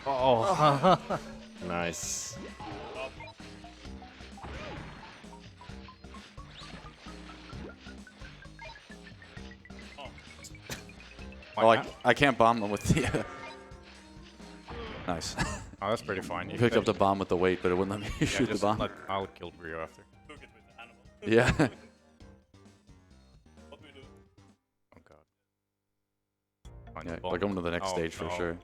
Oh. Nice. Oh, I can't bomb them with the... Nice. Oh, that's pretty fine. You picked up the bomb with the weight, but it wouldn't let me yeah, shoot the just bomb. I'll kill Brio after. Took it with the animal. Yeah. What do we do? Oh god. Find Yeah, the bomb. we're going to the next Oh, stage for no. sure.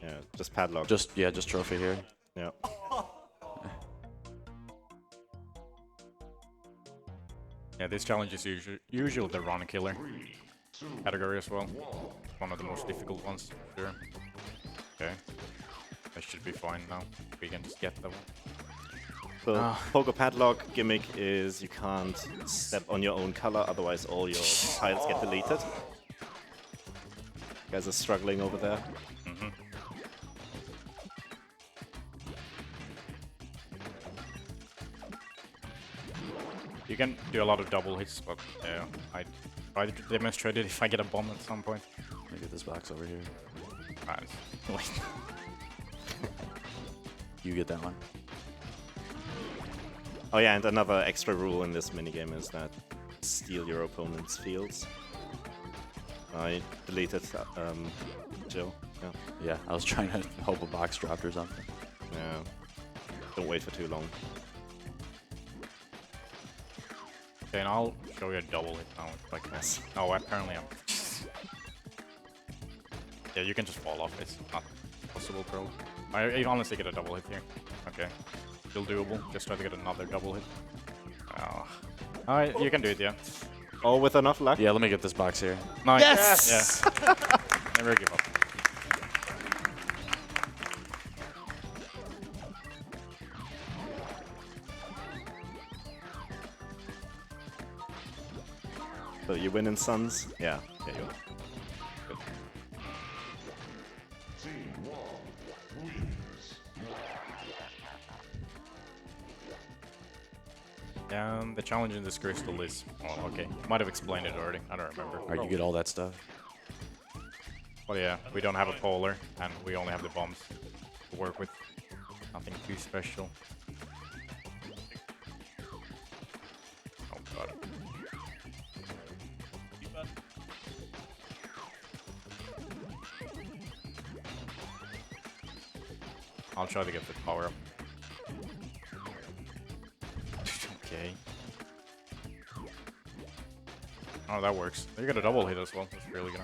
Yeah, just padlock. Just trophy here. Yeah. Yeah, this challenge is usually the run killer category as well. One of the most difficult ones, for sure. Okay. That should be fine now. We can just get that one. The Pogo padlock gimmick is you can't step on your own color, otherwise all your tiles get deleted. You guys are struggling over there. Mm-hmm. You can do a lot of double hits, but I try to demonstrate it if I get a bomb at some point. Let me get this box over here. Wait. You get that one. Oh yeah, and another extra rule in this minigame is that steal your opponent's fields. I deleted Jill. Yeah. Yeah, I was trying to hope a box dropped or something. Yeah. Don't wait for too long. Okay, and I'll show you a double hit now if I can. Yes. Oh, apparently I'm... Yeah, you can just fall off. It's not possible, bro. I honestly get a double hit here. Okay. Still doable. Just try to get another double hit. Oh. Alright, you can do it, yeah. All with enough luck? Yeah, let me get this box here. Nice. Yes! Yeah. Never give up. So you win in Suns? Yeah. Yeah, you are. Good. Team 1 wins. The challenge in this crystal is... Oh, okay. Might have explained it already. I don't remember. Alright, you get all that stuff. Well, yeah, we don't have a polar, and we only have the bombs to work with. Nothing too special. Oh god. I'll try to get the power up. Okay. Oh, that works. You got a double hit as well. That's really nice.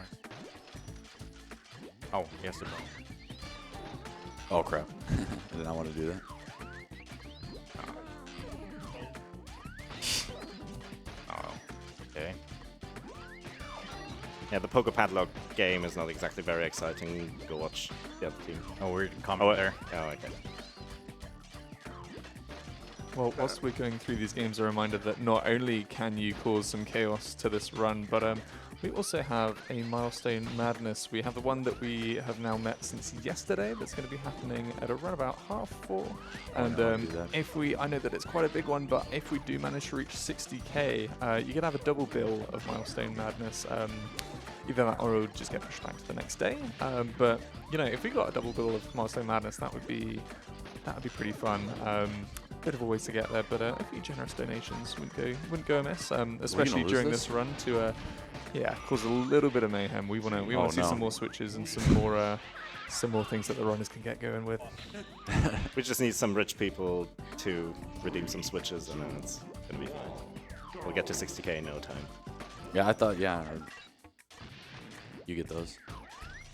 Oh, yes, it will. Oh crap. I did not want to do that. Oh, okay. Yeah, the Pogo padlock game is not exactly very exciting. Go watch the other team. Oh, we're coming there. Oh, okay. Well, whilst we're going through these games, a reminder that not only can you cause some chaos to this run, but We also have a Milestone Madness. We have the one that we have now met since yesterday that's going to be happening at around about 4:30. And I know that it's quite a big one, but if we do manage to reach 60k, you can have a double bill of Milestone Madness. Either that or it'll just get pushed back to the next day. But you know, if we got a double bill of Milestone Madness, that would be pretty fun. Bit of a ways to get there, but a few generous donations wouldn't go amiss, especially during this run to cause a little bit of mayhem. We want to see some more switches and some more things that the runners can get going with. We just need some rich people to redeem some switches, and then it's gonna be fine. We'll get to 60k in no time. Yeah, I thought, you get those.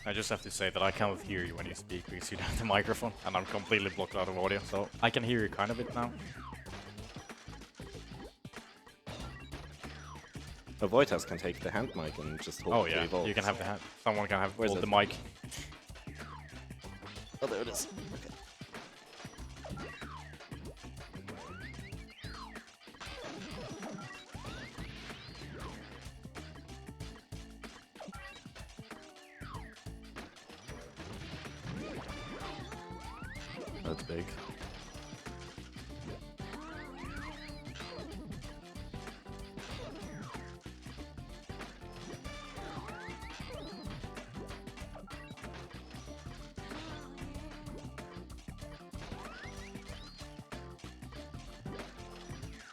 I just have to say that I can't hear you when you speak because you don't have the microphone, and I'm completely blocked out of audio, so I can hear you kind of bit now. Voitas can take the hand mic and just hold the Evolve. You can have the hand. Someone can hold the mic. Oh, there it is. Okay. That's big.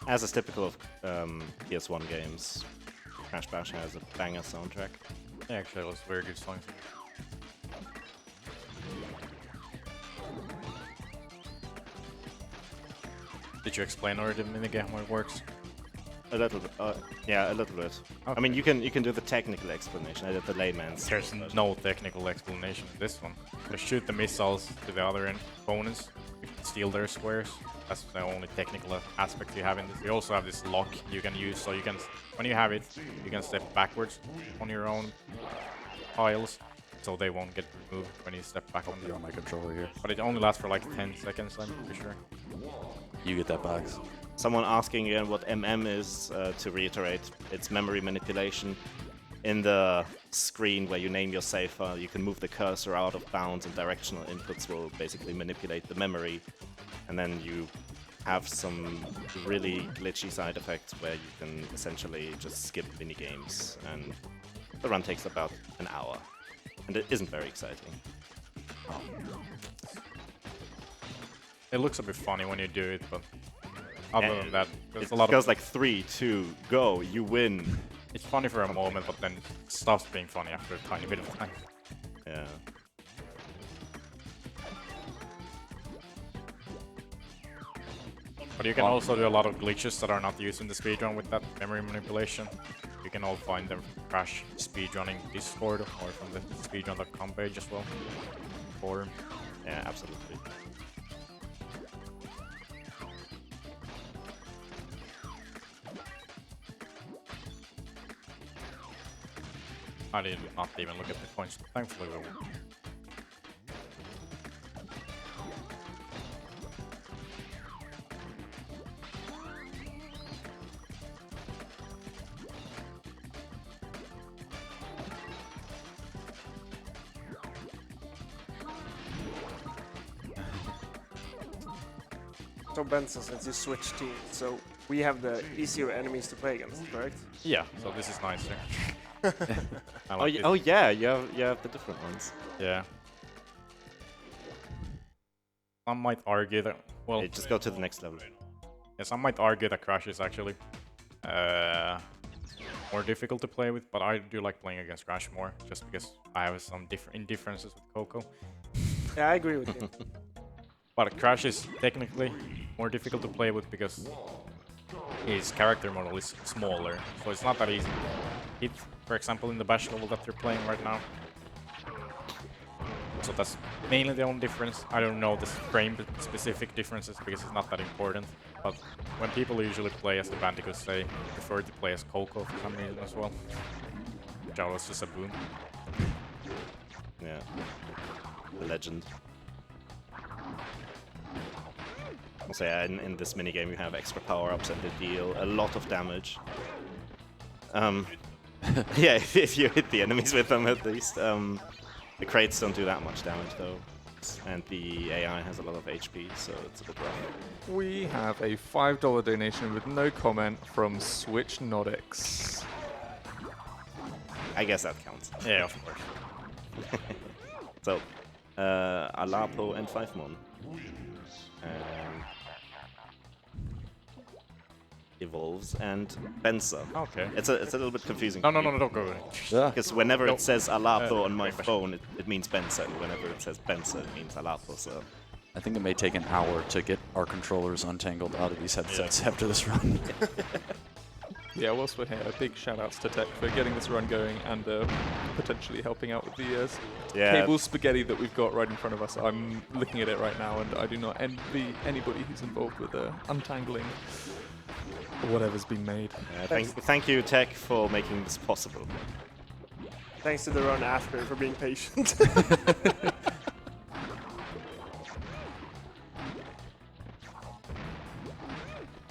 As is typical of PS1 games, Crash Bash has a banger soundtrack. Yeah, actually, it was very good songs. Did you explain already the minigame how it works? A little bit, yeah, a little bit. Okay. I mean, you can do the technical explanation. I did the layman's. There's no technical explanation in this one. Just shoot the missiles to the other opponents, steal their squares. That's the only technical aspect you have in this. You also have this lock you can use, so you can, when you have it, you can step backwards on your own tiles, so they won't get removed when you step back on on my controller here. But it only lasts for like 10 seconds, I'm pretty sure. You get that box. Someone asking again what MM is, to reiterate, it's memory manipulation. In the screen where you name your save file, you can move the cursor out of bounds, and directional inputs will basically manipulate the memory. And then you have some really glitchy side effects where you can essentially just skip minigames, and the run takes about an hour. And it isn't very exciting. Oh. It looks a bit funny when you do it, but other than that, there's a lot goes like 3, 2, go, you win. It's funny for a moment, but then it stops being funny after a tiny bit of time. Yeah. But you can also do a lot of glitches that are not used in the speedrun with that memory manipulation. You can all find them from Crash Speedrunning Discord or from the speedrun.com page as well. Forum. Yeah, absolutely. I did not even look at the points. Thankfully, we won. So Benson, since you switched teams, so we have the easier enemies to play against, correct? Yeah, so this is nicer. Oh yeah, you have the different ones. Yeah. Some might argue that, well... Hey, just go to the next level. Yeah, some might argue that Crash is actually more difficult to play with, but I do like playing against Crash more, just because I have some indifferences with Coco. Yeah, I agree with you. But Crash is technically more difficult to play with because his character model is smaller, so it's not that easy to hit, for example, in the Bash level that they're playing right now. So that's mainly the only difference. I don't know the frame-specific differences because it's not that important. But when people usually play as the Bandicoots, they prefer to play as Coco for some reason as well. Which was just a boon. Yeah, the legend. Also, yeah, in this minigame you have extra power-ups and they deal a lot of damage. Yeah, if you hit the enemies with them at least. The crates don't do that much damage though, and the AI has a lot of HP, so it's a bit rough. We have a $5 donation with no comment from Switch Nodix. I guess that counts. Yeah, of course. So, Alaapo and 5mon. EvolvesZ and Bensa. Okay. It's a little bit confusing. No, don't go away. Yeah. Because whenever No. it says Alaapo on my question. phone, it means Bensa, and whenever it says Bensa, it means Alaapo. So I think it may take an hour to get our controllers untangled out of these headsets after this run. Yeah, whilst we're here, big shout outs to Tech for getting this run going and potentially helping out with the cable spaghetti that we've got right in front of us. I'm looking at it right now and I do not envy anybody who's involved with untangling whatever's been made. thank you, Tech, for making this possible. Thanks to the run after for being patient.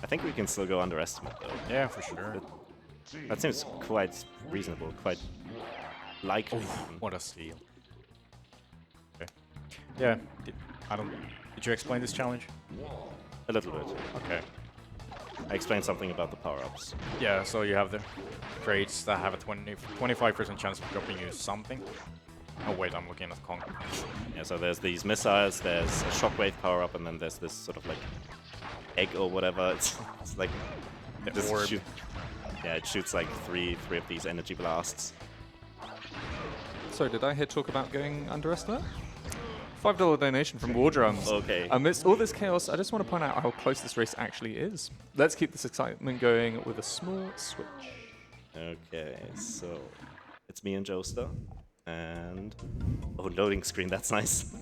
I think we can still go underestimate though. Yeah, for sure. That seems quite reasonable, quite likely. What a steal. Okay. Yeah. Did you explain this challenge? A little bit. Okay. I explained something about the power-ups. Yeah, so you have the crates that have a 25% chance of dropping you something. Oh wait, I'm looking at Kong. Yeah, so there's these missiles, there's a shockwave power-up, and then there's this sort of like egg or whatever. It's like this orb. yeah, it shoots like three of these energy blasts. So did I hear talk about going underestimate? $5 donation from Wardrums. Okay. Amidst all this chaos, I just want to point out how close this race actually is. Let's keep this excitement going with a small switch. Okay, so it's me and Joestar, and loading screen. That's nice.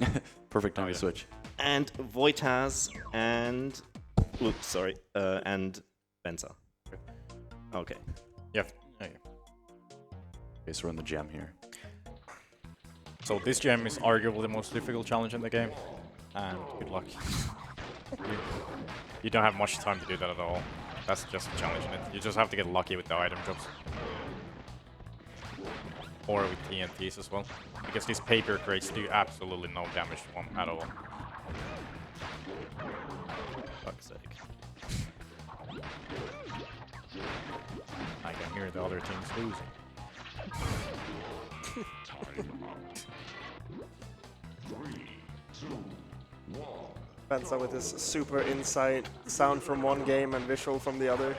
Perfect time to switch. And Voitaz and oops, sorry, and Bensa. Okay. Yeah. Okay, so we're in the gem here. So this gem is arguably the most difficult challenge in the game, and good luck. you don't have much time to do that at all. That's just a challenge in it. You just have to get lucky with the item drops. Or with TNTs as well. Because these paper crates do absolutely no damage to one at all. Fuck's sake. I can hear the other teams losing. Bensa with his super insight, sound from one game and visual from the other.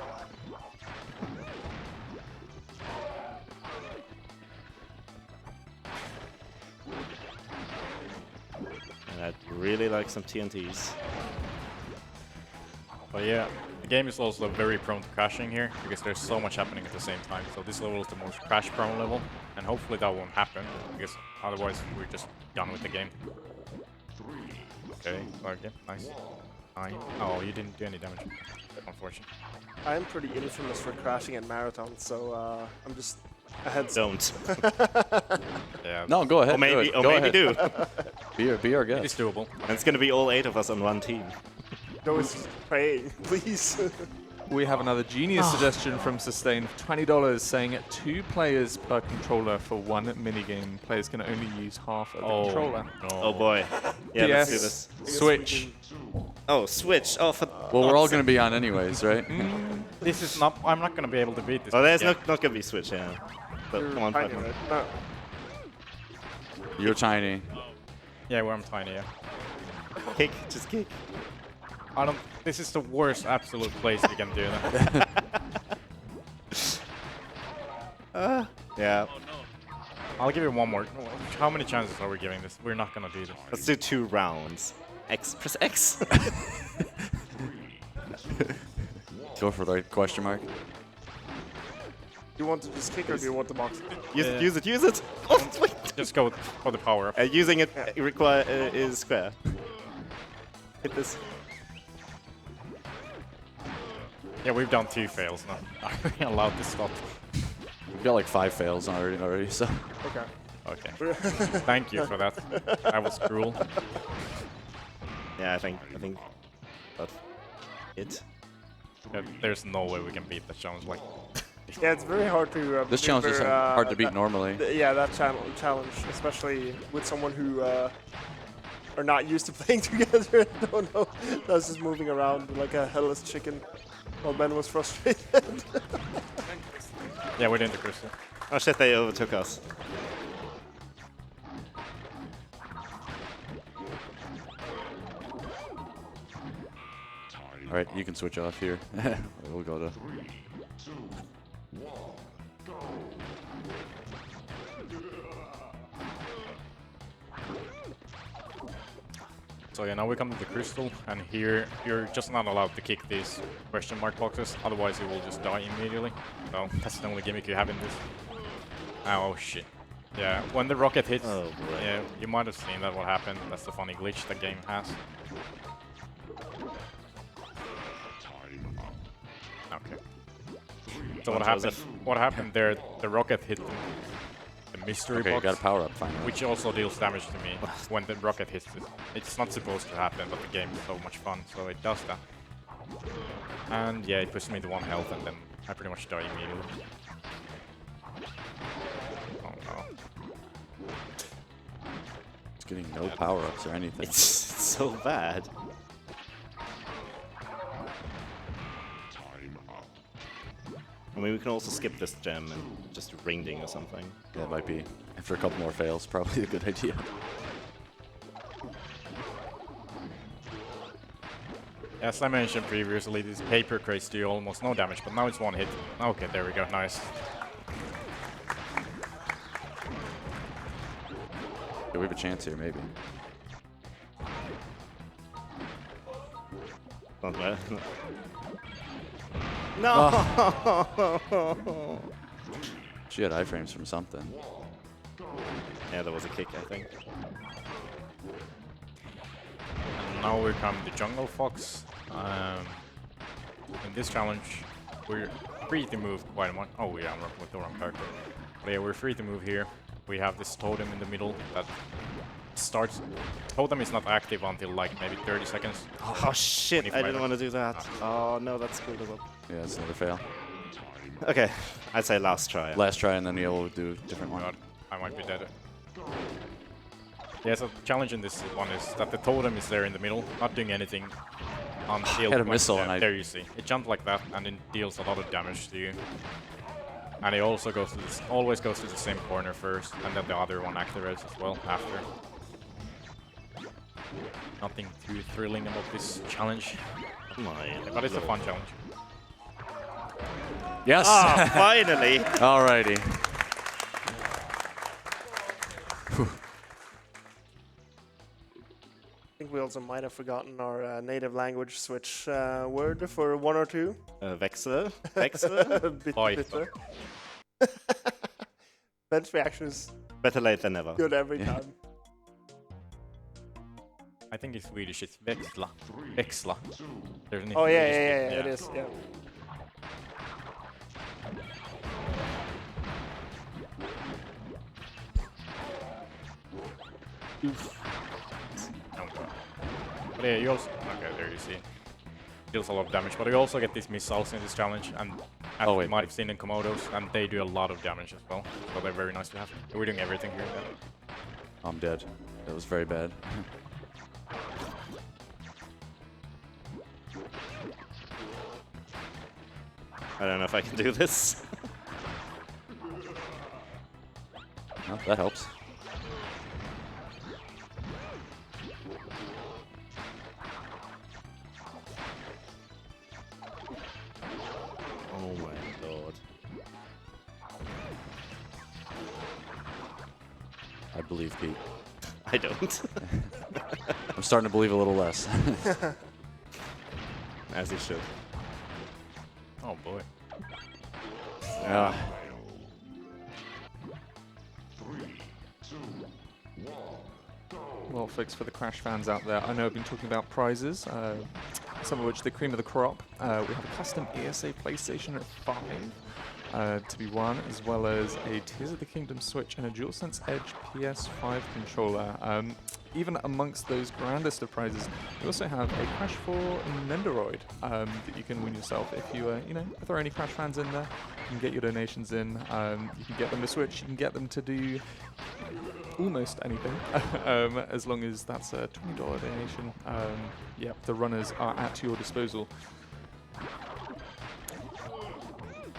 And I'd really like some TNTs. But yeah, the game is also very prone to crashing here, because there's so much happening at the same time. So this level is the most crash-prone level, and hopefully that won't happen, because otherwise we're just done with the game. Okay, nice. Oh, you didn't do any damage. Unfortunate. I'm pretty infamous for crashing at marathons, so I'm just ahead. Don't. Yeah. No, go ahead. Or maybe, do it. do. Be our It's guest. doable. And it's gonna be all 8 of us on one team. Go is praying, please. We have another genius suggestion from Sustain, $20, saying 2 players per controller for one minigame. Players can only use half of the controller. No. Oh boy. Yeah, let's do PS, this. Switch. Oh, switch. Oh, for Well, we're all going to be on anyways, right? This is not. I'm not gonna be able to beat this. Oh, there's game. not gonna be switch, yeah. But come on, Tiny, Pokemon. right? No. You're tiny. Yeah, where I'm tiny. Yeah. Kick, just kick. I don't. This is the worst absolute place you can do that. Yeah. I'll give you one more. How many chances are we giving this? We're not gonna do this. Let's do 2 rounds. X, press X. Go for the question mark. Do you want to just kick or do you want the box? Use it, use it, use it. Oh, wait. Just go for the power up. Using it is square. Hit this. Yeah, we've done 2 fails now. Are we allowed to stop? We've got like 5 fails already, so. Okay. Okay. Thank you for that. That was cruel. Yeah, I think that's it. Yeah, there's no way we can beat the challenge. Like, Yeah, it's very hard to. This challenge is maneuver, hard to beat normally. Yeah, that challenge, especially with someone who are not used to playing together and don't know. That's just moving around like a headless chicken. While Ben was frustrated. Yeah, we're in the crystal. Oh shit, they overtook us. All right, you can switch off here. We'll go to. 3, 2, 1, go. So yeah, now we come to the crystal, and here you're just not allowed to kick these question mark boxes, otherwise you will just die immediately. So that's the only gimmick you have in this. Oh shit. Yeah, when the rocket hits, yeah, you might have seen that what happened. That's the funny glitch the game has. Okay. So what happened there, the rocket hit the mystery box, you got a power up finally. which also deals damage to me when the rocket hits it. It's not supposed to happen, but the game is so much fun, so it does that. And yeah, it puts me to 1 health, and then I pretty much die immediately. Oh no. It's getting no power ups or anything. It's so bad. I mean, we can also skip this gem and just ring ding or something. Yeah, it might be. After a couple more fails, probably a good idea. As I mentioned previously, these paper crates do almost no damage, but now it's 1 hit. Okay, there we go, nice. Yeah, we have a chance here, maybe. Not bad. No! She had iframes from something. Yeah, there was a kick, I think. And now we come to Jungle Fox. In this challenge, we're free to move quite much. Oh yeah, I'm with the wrong character. But yeah, we're free to move here. We have this totem in the middle that starts. Totem is not active until like maybe 30 seconds. Oh shit, I didn't want to do that. Oh no, that screwed us up. Yeah, it's another fail. Okay, I'd say last try. Last try, and then you'll do a different one. God, I might be dead. Yeah, so the challenge in this one is that the totem is there in the middle, not doing anything until... I had a missile and there you see. It jumped like that, and it deals a lot of damage to you. And it also goes to this, always goes to the same corner first, and then the other one activates as well after. Nothing too thrilling about this challenge, but it's a fun challenge. Yes! Ah, finally! Alrighty. I think we also might have forgotten our native language switch word for 1 or 2. Vexler? Vexler? Bitter. Ben's reaction is Better late than never. good every time. I think in Swedish it's växla. Växla. There's an Oh yeah, Swedish yeah, bit, it is. Yeah. But yeah, you also... Okay, there you see. Deals a lot of damage, but you also get these missiles in this challenge, and as you might have seen in Komodos, and they do a lot of damage as well, so they're very nice to have. We're doing everything here. I'm dead. That was very bad. I don't know if I can do this. Well, that helps. Oh my lord. I believe Pete. I don't. I'm starting to believe a little less. As you should. Oh boy. Yeah. 3, 2, 1, go. Well, folks, for the Crash fans out there, I know I've been talking about prizes, some of which the cream of the crop. We have a custom ESA PlayStation at 5. to be won, as well as a Tears of the Kingdom Switch and a DualSense Edge PS5 controller. Even amongst those grandest of prizes, we also have a Crash 4 Nendoroid that you can win yourself if you, throw any Crash fans in there. You can get your donations in. You can get them to Switch. You can get them to do almost anything, as long as that's a $20 donation. Yeah, the runners are at your disposal.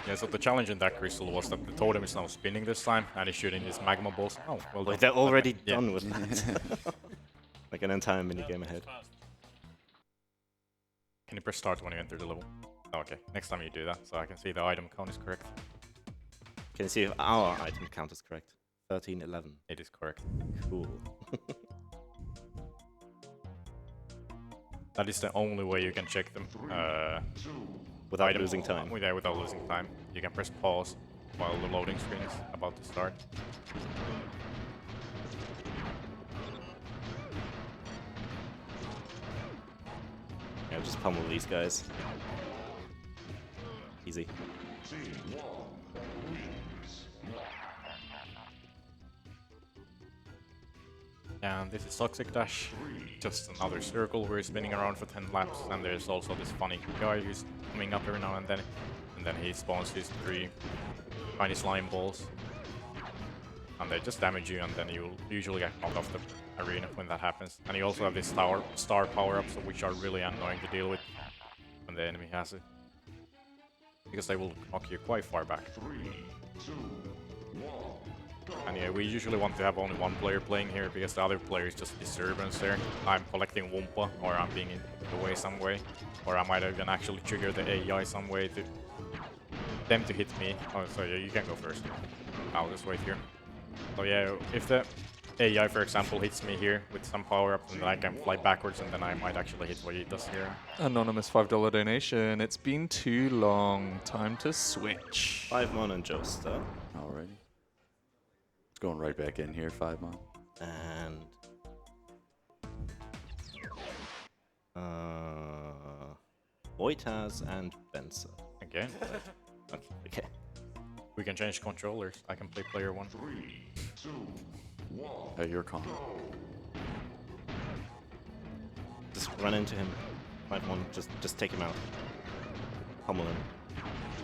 Yeah, so the challenge in that crystal was that the totem is now spinning this time, and he's shooting these magma balls. Oh, well done. They're already Yeah. done with that. Like an entire minigame ahead. Can you press start when you enter the level? Oh, okay, next time you do that, so I can see the item count is correct. Can you see if our item count is correct? 1311. It is correct. Cool. That is the only way you can check them. Without item- losing time. Yeah, without losing time. You can press pause while the loading screen is about to start. Yeah, just pummel these guys. Easy. And this is Toxic Dash, just another circle where he's spinning around for 10 laps, and there's also this funny guy who's coming up every now and then he spawns these 3 tiny slime balls, and they just damage you, and then you'll usually get knocked off the arena when that happens. And you also have these star power-ups, which are really annoying to deal with when the enemy has it, because they will knock you quite far back. And yeah, we usually want to have only one player playing here because the other player is just disturbance there. I'm collecting Wumpa, or I'm being in the way some way, or I might even actually trigger the AI some way to them to hit me. Oh, so yeah, you can go first. I'll just wait here. So yeah, if the AI, for example, hits me here with some power up, then I can fly backwards, and then I might actually hit what he does here. Anonymous $5 donation. It's been too long. Time to switch. 5 Mon and Joester. Alrighty. Going right back in here, 5 Mon. And Murcaz and Bensa. Again. Okay. We can change controllers. I can play player 1. Hey, you're calm. Just run into him. 5 Mon, just take him out. Pummel him.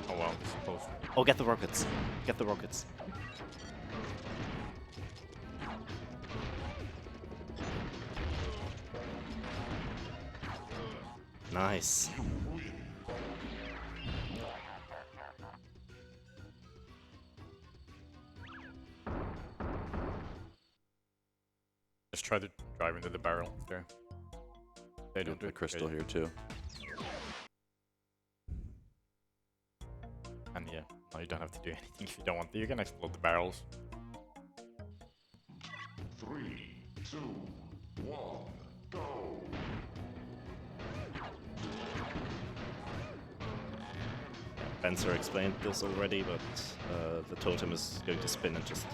Oh wow, this is close. Oh, get the rockets. Get the rockets. Nice. Just try to drive into the barrel there. They don't do the it. crystal here too. And yeah, no, you don't have to do anything if you don't want to. You can explode the barrels. 3, 2, 1, go! Benser explained this already, but the totem is going to spin and just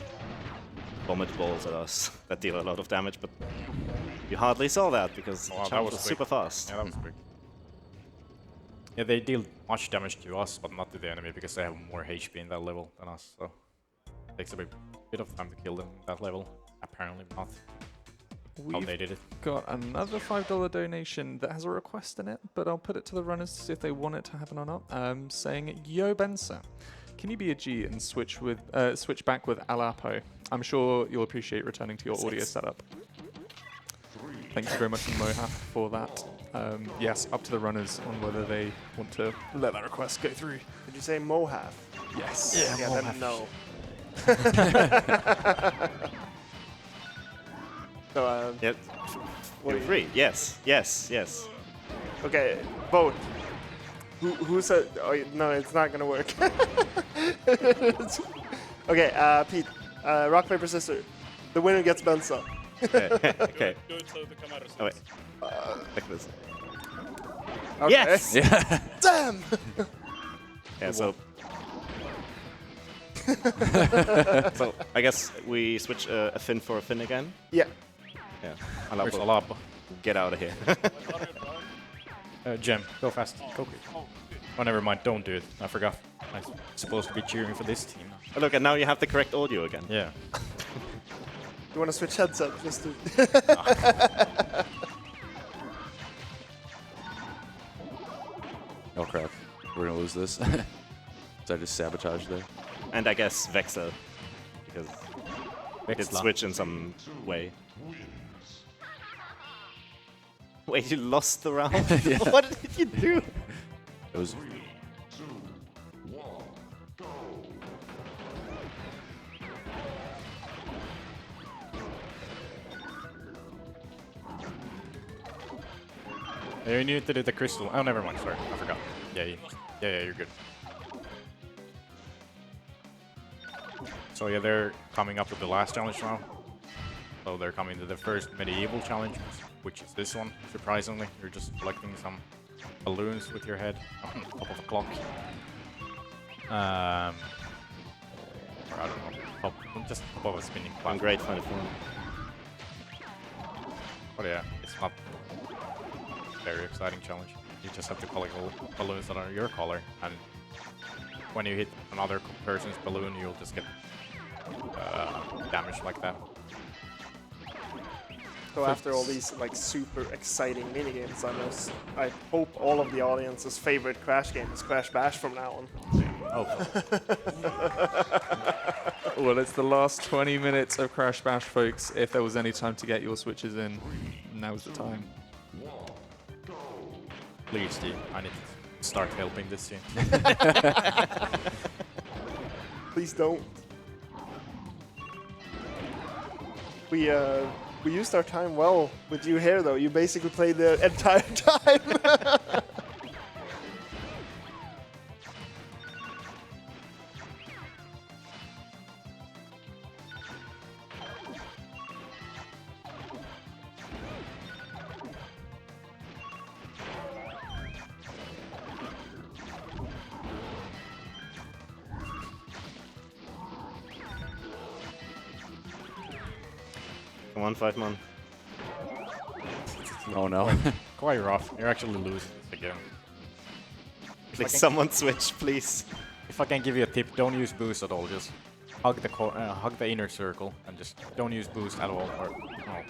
vomit balls at us that deal a lot of damage, but you hardly saw that because Wow, the that charge was was quick. super fast. Yeah, that was quick. Yeah, they deal much damage to us, but not to the enemy because they have more HP in that level than us, so it takes a bit of time to kill them at that level. Apparently not. How We've they did it. got another $5 donation that has a request in it, but I'll put it to the runners to see if they want it to happen or not. Saying, Yo Bensa, can you be a G and switch back with Alaapo? I'm sure you'll appreciate returning to your audio setup. Thank you very much, Moha, for that. Yes, up to the runners on whether they want to let that request go through. Did you say Mohaf? Yes. Yeah, then no. So, Yeah, feel free. Yes, yes, yes. okay, vote. Who said? Oh, no, it's not gonna work. Okay, Pete. Rock paper scissors. The winner gets Bensa. Okay. Do it so the camera sees. Oh wait. Like this. Okay. Yes. Yeah. Damn. Yeah. So. So I guess we switch a fin for a fin again. Yeah. Yeah. Where's Alaapo, Alaapo? get out of here. Gem, go fast. Go quick. Oh, never mind. Don't do it. I forgot. I'm supposed to be cheering for this team. Oh, look, and now you have the correct audio again. Yeah. You want to switch headset? Just to Oh crap, we're gonna lose this. So I just sabotaged there. And I guess Vexel, because it switched in some way. Wait, you lost the round? Yeah. What did you do? It was. 3, 2, 1, go. You need to do the crystal. Oh, never mind. Sorry, I forgot. Yeah, you're good. So yeah, they're coming up to the last challenge now. So they're coming to the first medieval challenge, which is this one. Surprisingly, you're just collecting some balloons with your head on top of a clock. Or I don't know, just above a spinning platform. I'm great Final Form. But yeah, it's not very exciting challenge. You just have to collect balloons that are your color, and when you hit another person's balloon, you'll just get damage like that. So after all these like super exciting minigames, I hope all of the audience's favorite Crash game is Crash Bash from now on. Oh. Well, it's the last 20 minutes of Crash Bash, folks. If there was any time to get your switches in, now's the time. Please, Steve, I need to start helping this team. Please don't. We used our time well with you here, though. You basically played the entire time. Come on, 5 man. Oh no. Quite rough. You're actually losing this again. Please, someone switch, please. If I can give you a tip, don't use boost at all. Just hug the inner circle and just don't use boost at all. Or, okay.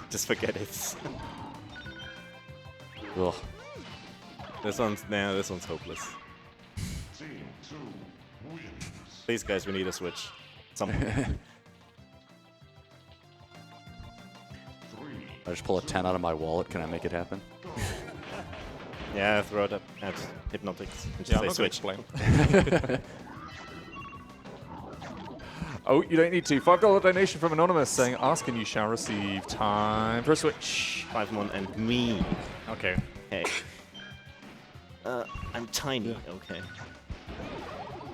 Just forget it. Ugh. This one's hopeless. Team 2 wins. Please, guys, we need a switch. Something. I just pull a 10 out of my wallet. Can I make it happen? Yeah, throw it up at Hypnotics. And just Yeah, say I'm not switch. gonna explain. Oh, you don't need to. $5 donation from Anonymous saying, ask and you shall receive. Time for a switch. 5 man and me. Okay. Okay. I'm tiny. Okay.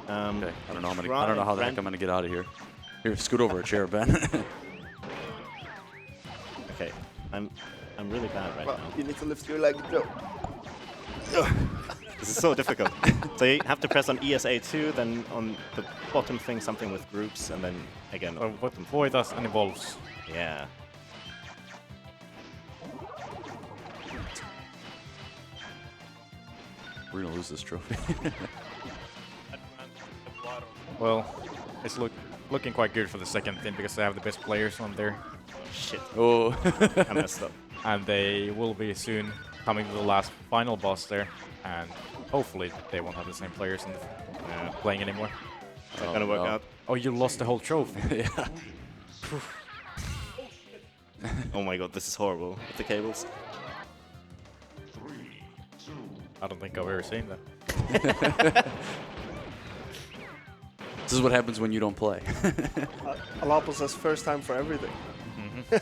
Okay. I don't know how the heck I'm gonna get out of here. Here, scoot over a chair, Ben. Okay. I'm really bad right now. You need to lift your leg. Go. This is so difficult. So you have to press on ESA2, then on the bottom thing something with groups, and then again. What Void does and evolves. Yeah. We're gonna lose this trophy. Well, it's looking quite good for the second team because they have the best players on there. Shit. Oh. I messed up. And they will be soon coming to the last final boss there, and hopefully they won't have the same players in the playing anymore. It's not gonna work out. Oh, you lost the whole trophy. Yeah. Oh my god, this is horrible. With the cables. 3, 2, I don't think I've ever seen that. This is what happens when you don't play. Alaapo says first time for everything. I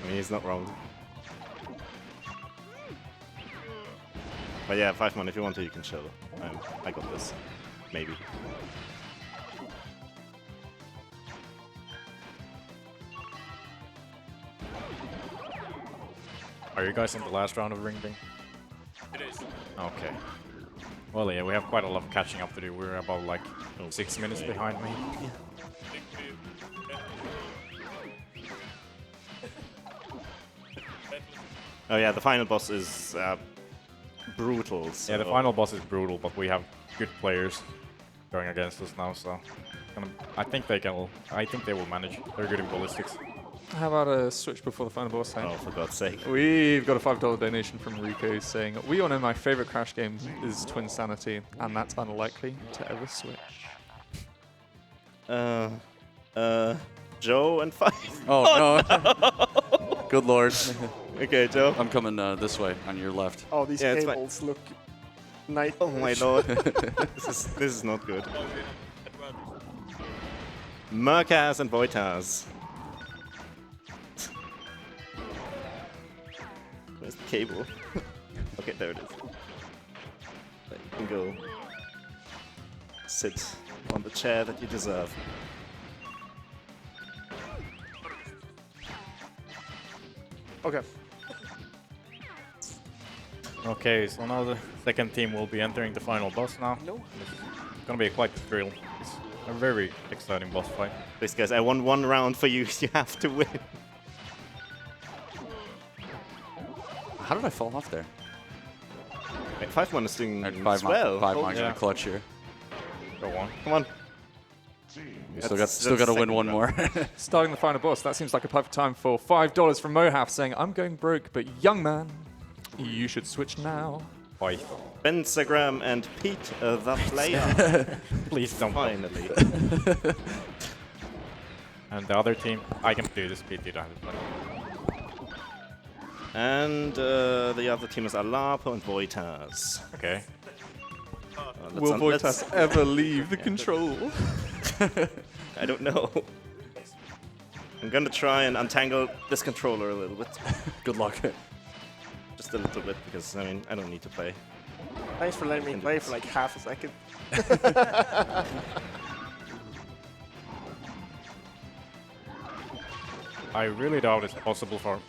mean, he's not wrong. But yeah, 5 man, if you want to, you can chill. I got this. Maybe. Are you guys in the last round of Ring Ding? It is. Okay. Well, yeah, we have quite a lot of catching up to do. We're about like 6 minutes behind me. Oh yeah, the final boss is brutal. So. Yeah, the final boss is brutal, but we have good players going against us now, so I think they can. I think they will manage. They're good in ballistics. How about a switch before the final boss? Oh, for God's sake. We've got a $5 donation from Rico saying, "We all know my favorite Crash game is Twin Sanity, and that's unlikely to ever switch." Joe and Five. Oh, no. Good lord. Okay, Joe. I'm coming this way on your left. Oh, these Yeah, it's fine. cables look nice. Oh my lord. This is not good. Murcaz and Voitaz. Where's the cable? Okay, there it is. There you can go. Sit on the chair that you deserve. Okay. Okay, so now the second team will be entering the final boss now. No. It's gonna be quite a thrill. It's a very exciting boss fight. Please, guys, I won one round for you. You have to win. How did I fall off there? Wait, 5-1 is doing Five well. gonna yeah. clutch here. Go on. Come on. We still got to win one more. Starting the final boss, that seems like a perfect time for $5 from Mohaf saying, "I'm going broke, but young man, you should switch now." Bye. Bensagram and PeteThePlayer. Please don't. Finally. And the other team, I can do this, Pete. You don't have to play. And the other team is Alaapo and Voitaz. Okay. Will Voitaz ever leave the control? I don't know. I'm gonna try and untangle this controller a little bit. Good luck. Just a little bit, because, I mean, I don't need to play. Thanks for letting me play for like half a second. I really doubt it's possible for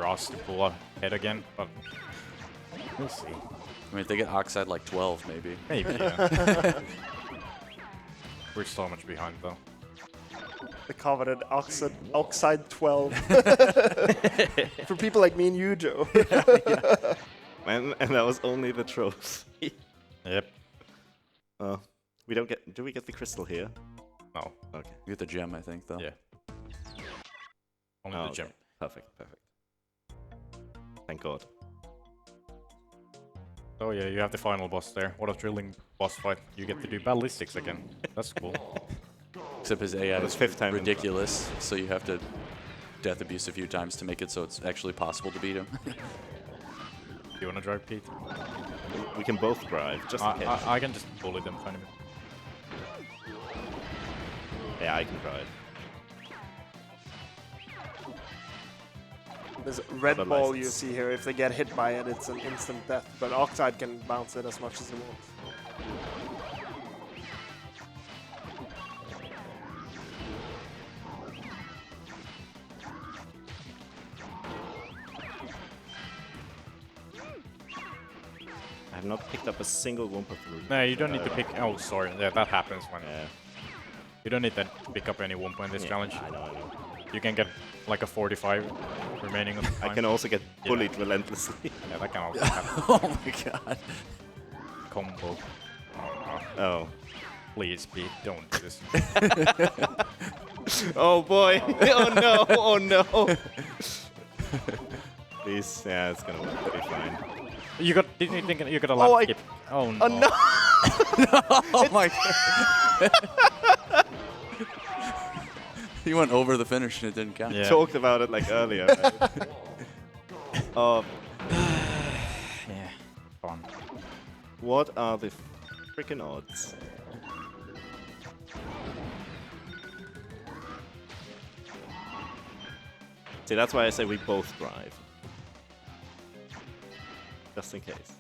us to pull ahead again, but we'll see. I mean, if they get Oxide like 12, maybe. Maybe, yeah. We're so much behind, though. The coveted Oxide 12. For people like me and you, Joe. And that was only the trophy. Yep. We don't get... Do we get the crystal here? No. Okay. You get the gem, I think, though. Yeah. Only the gem. Perfect, perfect. Thank God. Oh yeah, you have the final boss there. What a thrilling boss fight. You get to do ballistics again. That's cool. Except his AI That's is fifth time in ridiculous, so you have to death abuse a few times to make it so it's actually possible to beat him. Do you wanna drive, Pete? We can both drive, just in case. I can just bully them tiny bit. Yeah, I can drive. This red The ball you license. see here, if they get hit by it, it's an instant death. But Oxide can bounce it as much as he wants. I have not picked up a single Wumpa through. No, you don't need to pick. Oh, sorry. Yeah, that happens when. Yeah. You don't need to pick up any Wumpa in this challenge. I know, I know. You can get like a 45 remaining on the time. I can also get bullied relentlessly. Yeah, that can also happen. Oh my god. Combo. Oh. Please, Pete, don't do this. Oh boy. Oh no. Oh no. Please. Yeah, it's gonna work. It'll be fine. You got? Didn't you think you got a lap skip? Oh no. Oh no! Oh my god. He went over the finish and it didn't count. Yeah. Talked about it like earlier. Right? Yeah. Fun. What are the freaking odds? See, that's why I say we both drive. Just in case.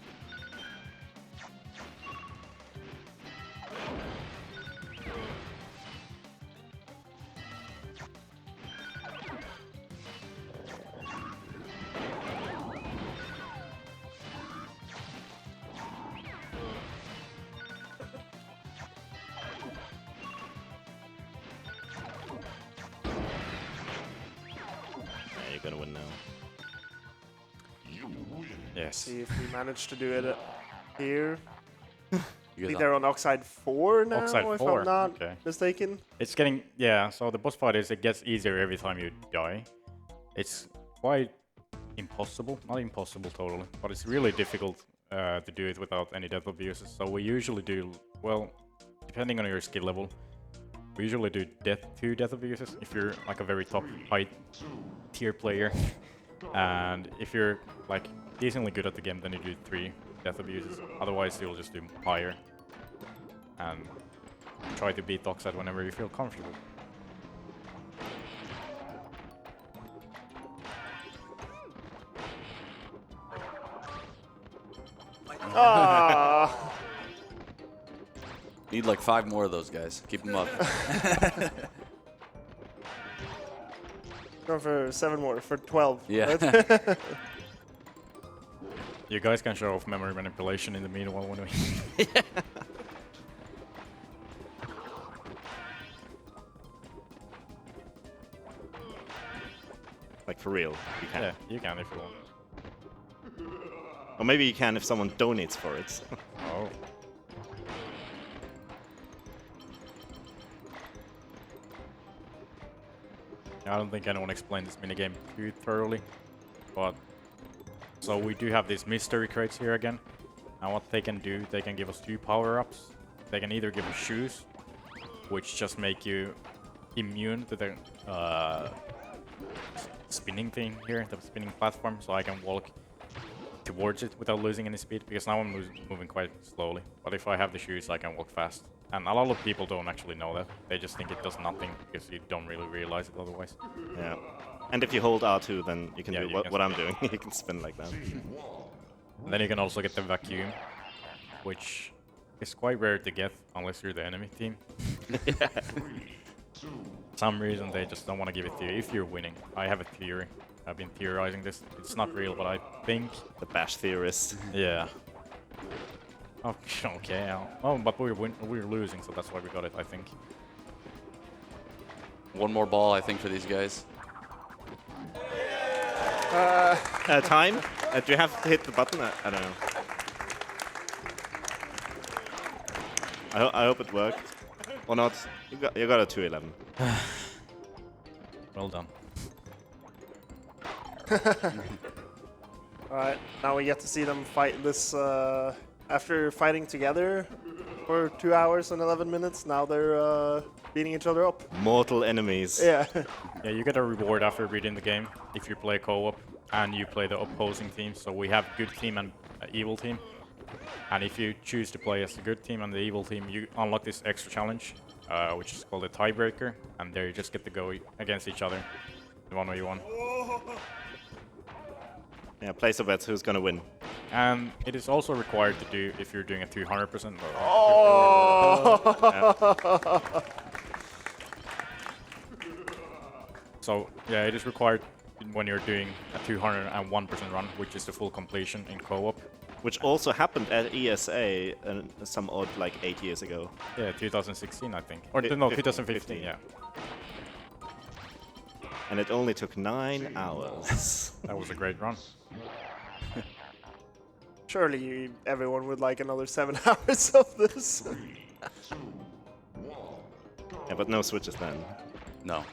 Yeah, you're gonna win now. Yes. See if we manage to do it here. I You think guys they're on Oxide 4 now, Oxide if 4, I'm not okay. mistaken. It's getting, yeah, so the boss fight is, it gets easier every time you die. It's quite impossible, not impossible totally, but it's really difficult to do it without any death abuses. So we usually do, well, depending on your skill level, we usually do 2 death abuses if you're like a very top high tier player. And if you're like decently good at the game, then you do 3 death abuses. Otherwise, you'll just do higher. And try to beat Oxide whenever you feel comfortable. Ah! need like 5 more of those guys. Keep them up. Going for 7 more, for 12. Yeah. right? You guys can show off memory manipulation in the meanwhile when we... Like for real, you can. Yeah, you can if you want. Or maybe you can if someone donates for it. Oh. I don't think anyone explained this minigame too thoroughly, but so we do have these mystery crates here again. And what they can do, they can give us 2 power-ups. They can either give us shoes, which just make you immune to the spinning thing here, the spinning platform, so I can walk towards it without losing any speed, because now I'm moving quite slowly. But if I have the shoes, I can walk fast. And a lot of people don't actually know that. They just think it does nothing, because you don't really realize it otherwise. Yeah. And if you hold R2, then you can Yeah, do you what, can what I'm doing. You can spin like that. And then you can also get the vacuum, which is quite rare to get unless you're the enemy team. For some reason they just don't want to give it to you if you're winning. I have a theory. I've been theorizing this. It's not real, but I think... The bash theorist. Yeah. Okay. Oh, but we're losing, so that's why we got it, I think. 1 more ball, I think, for these guys. Time? Do you have to hit the button? I don't know. I hope it worked. Or not. You got a 2-11. Well done. Alright, now we get to see them fight this, after fighting together for 2 hours and 11 minutes, now they're beating each other up. Mortal enemies. Yeah. Yeah, you get a reward after beating the game if you play co-op and you play the opposing team. So we have good team and evil team. And if you choose to play as the good team and the evil team, you unlock this extra challenge, which is called a tiebreaker. And there you just get to go against each other, 1v1. Yeah, place a bet who's gonna win. And it is also required to do if you're doing a 200%. Oh! So yeah, it is required when you're doing a 201% run, which is the full completion in co-op. Which also happened at ESA some odd like 8 years ago. Yeah, 2016 I think. Or no, 2015, yeah. And it only took 9 hours. That was a great run. Surely everyone would like another 7 hours of this. Yeah, but no switches then. No.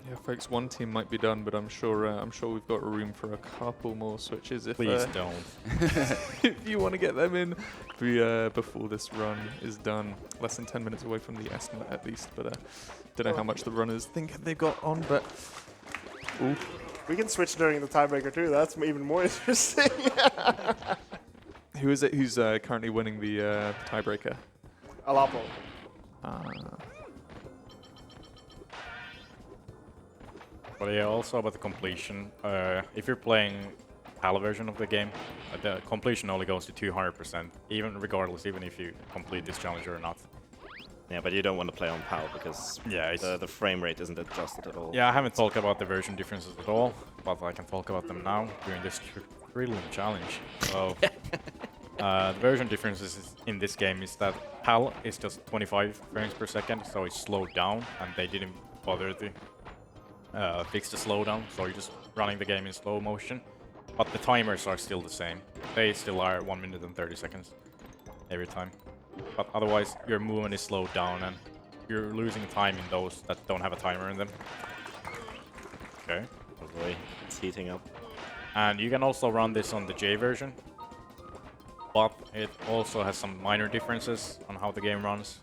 Yeah, folks, 1 team might be done, but I'm sure we've got room for a couple more switches if Please don't. if you want to get them in before this run is done. Less than 10 minutes away from the estimate at least, but don't know how much the runners think they've got on, but ooh. We can switch during the tiebreaker too, that's even more interesting. Who is it who's currently winning the tiebreaker? Alaapo. But yeah, also about the completion. If you're playing PAL version of the game, the completion only goes to 200%, even if you complete this challenge or not. Yeah, but you don't want to play on PAL because Yeah, the frame rate isn't adjusted at all. Yeah, I haven't talked about the version differences at all, but I can talk about them now during this thrilling challenge. So, the version differences in this game is that PAL is just 25 frames per second, so it's slowed down, and they didn't bother to fix the slowdown, so you're just running the game in slow motion. but the timers are still the same. They still are 1 minute and 30 seconds every time. But otherwise, your movement is slowed down and you're losing time in those that don't have a timer in them. Okay. Oh boy, it's heating up. And you can also run this on the J version, but it also has some minor differences on how the game runs.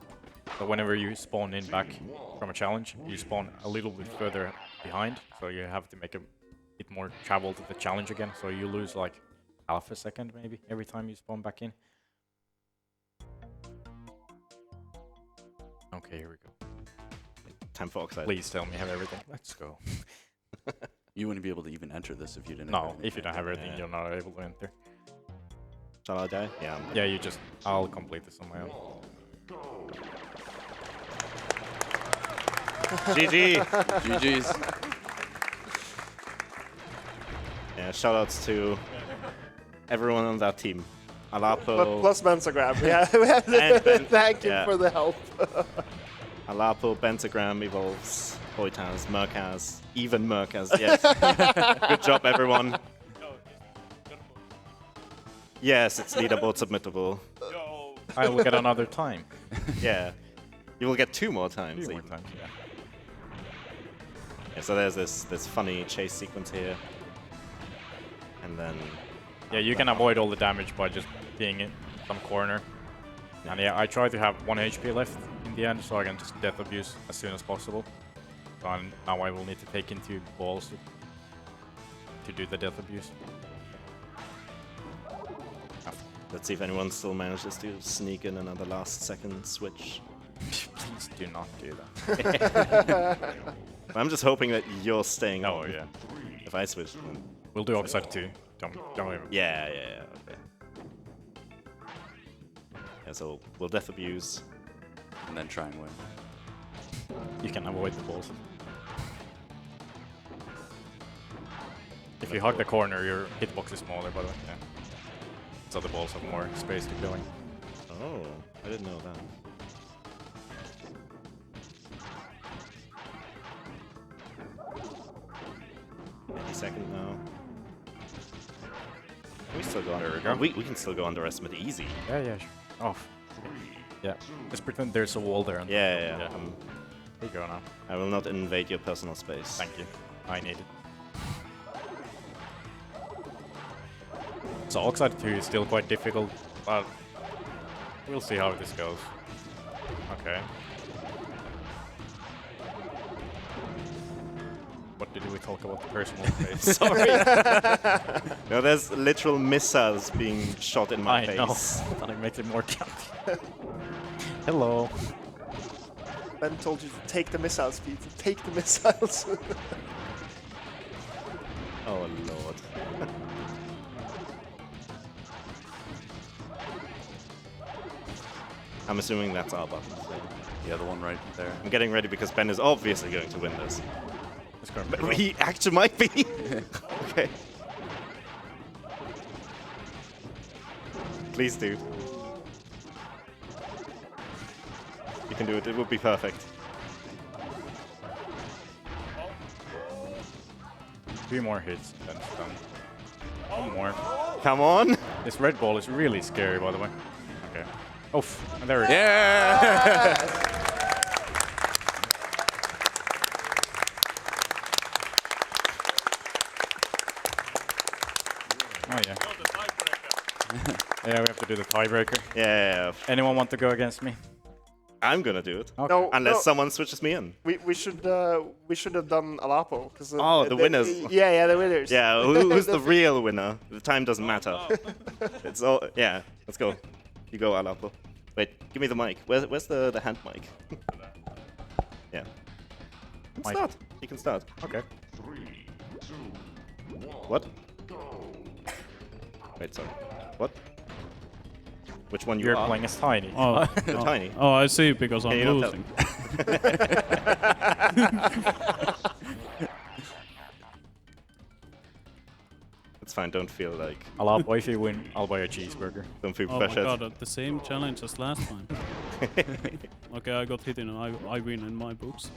So whenever you spawn in back from a challenge, you spawn a little bit further behind, so you have to make a bit more travel to the challenge again, so you lose like half a second maybe every time you spawn back in. Okay, here we go. Time for Oxide. Please tell me you have everything. Let's go. You wouldn't be able to even enter this if you didn't. No, if you don't have everything, you're not able to enter. Shall I die? Yeah. Yeah, you just... I'll complete this on my own. GG! GG's. Yeah, shoutouts to everyone on that team. Alaapo. Plus Bensagram. Yeah, thank you for the help. Alaapo, Bensagram, EvolvesZ, PeteThePlayer, Murcaz, even Murcaz, yes. Good job, everyone. Yes, it's leaderboard submittable. I will get another time. Yeah. You will get 2 more times. 2 more times, yeah. Yeah, so there's this funny chase sequence here. And then... Yeah, you can avoid all the damage by just being in some corner. And yeah, I try to have 1 HP left in the end, so I can just death abuse as soon as possible. So now I will need to take into balls to do the death abuse. Let's see if anyone still manages to sneak in another last second switch. Please do not do that. I'm just hoping that you're staying Oh, on. yeah. If I switch, then... We'll do Oxide 2. Don't even. Yeah, okay. Yeah, so we'll death abuse. And then try and win. You can avoid the balls. If you hug the corner, your hitbox is smaller, by the way. Yeah. So the balls have more space to go in. Oh, I didn't know that. Any second now. Can we still go under? There we go. We can still go underestimate easy. Yeah, sure. Oh. Yeah. Just pretend there's a wall there. Yeah. Here you go now. I will not invade your personal space. Thank you. I need it. So Oxide 2 is still quite difficult, but we'll see how this goes. Okay. What did we talk about the personal space? Sorry. No, there's literal missiles being shot in my face. I know. That makes it more county. Hello. Ben told you to take the missiles, Pete. Take the missiles. Oh lord. I'm assuming that's our button. So. Yeah, the one right there. I'm getting ready because Ben is obviously going to win this. But Well. he actually might be. Okay. Please do. You can do it. It would be perfect. 3 more hits, then it's done. 1 more. Come on. This red ball is really scary, by the way. Okay. Oh, and there it is. Yeah! Oh, yeah. Yeah, we have to do the tiebreaker. Yeah. Anyone want to go against me? I'm gonna do it. Okay. No, Unless no. someone switches me in. We should have done Alaapo because The winners. Yeah, the winners. Yeah, who's the real winner? The time doesn't matter. It's all. Yeah, let's go. You go, Alaapo. Wait, give me the mic. Where's the hand mic? Yeah. You can Mic. start. You can start. Okay. 3, 2, 1. What? Wait, sorry. What? Which one You're are? playing as Tiny. Oh, You're tiny. Oh, I see, because I'm you don't tell- losing. It's fine. Don't feel like. Alaapo, if you win, I'll buy a cheeseburger. Don't feel Oh my pressured. god, the same challenge as last time. Okay, I got hit and I win in my books.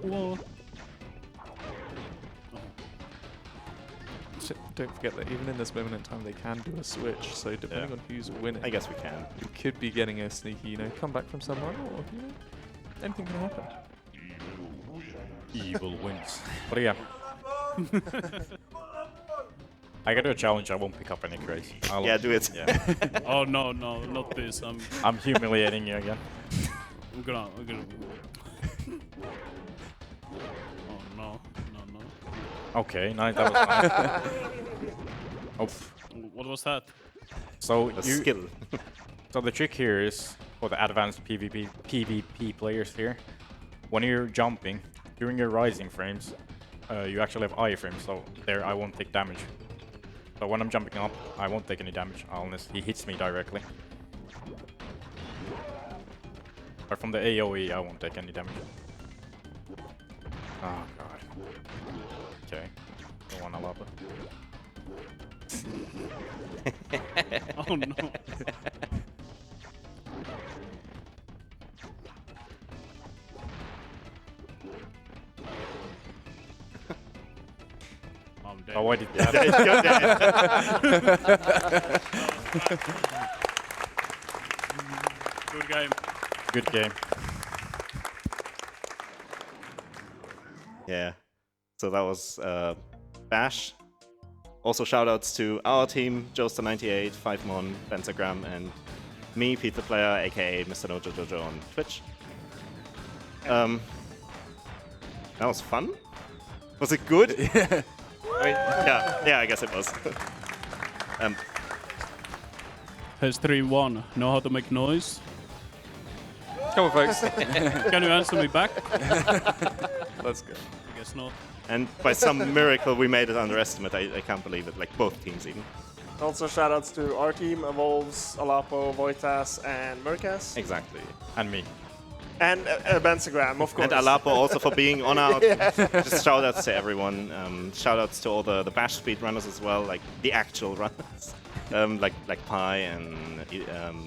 Whoa. don't forget that even in this moment in time, they can do a switch. So depending on who's winning, I guess we can. we could be getting a sneaky, comeback from someone, or anything can happen. Evil wins. But yeah. I gotta do a challenge. I won't pick up any crates. Yeah, do it. Yeah. Oh no, not this. I'm humiliating you again. I'm gonna. Oh no. Okay, nice. That was nice. Oh. What was that? So A skill. So the trick here is for the advanced PvP players here. When you're jumping during your rising frames, you actually have iframes. So there, I won't take damage. So when I'm jumping up, I won't take any damage unless he hits me directly. But from the AoE, I won't take any damage. Oh god. Okay. Go on, Alaapo. Oh no. I'm dead. Oh, why did Yeah, that? Good game. Good game. Yeah. So that was Bash. Also shoutouts to our team, Joester98, 5mon, Bensagram, and me, PeteThePlayer, aka Mr. No Jojo on Twitch. That was fun? Was it good? Yeah. Yeah, I guess it was. Has 3-1 know how to make noise? Come on, folks. Can you answer me back? Let's go. I guess not. And by some miracle, we made it underestimate. I can't believe it. Like both teams, even. Also, shoutouts to our team, EvolvesZ, Alaapo, EvolvesZ, and Murcaz. Exactly. And me. And Bensagram, of course. And Alaapo also for being on our. Just shoutouts to everyone. Shoutouts to all the Bash speedrunners as well, like the actual runners, like Pi and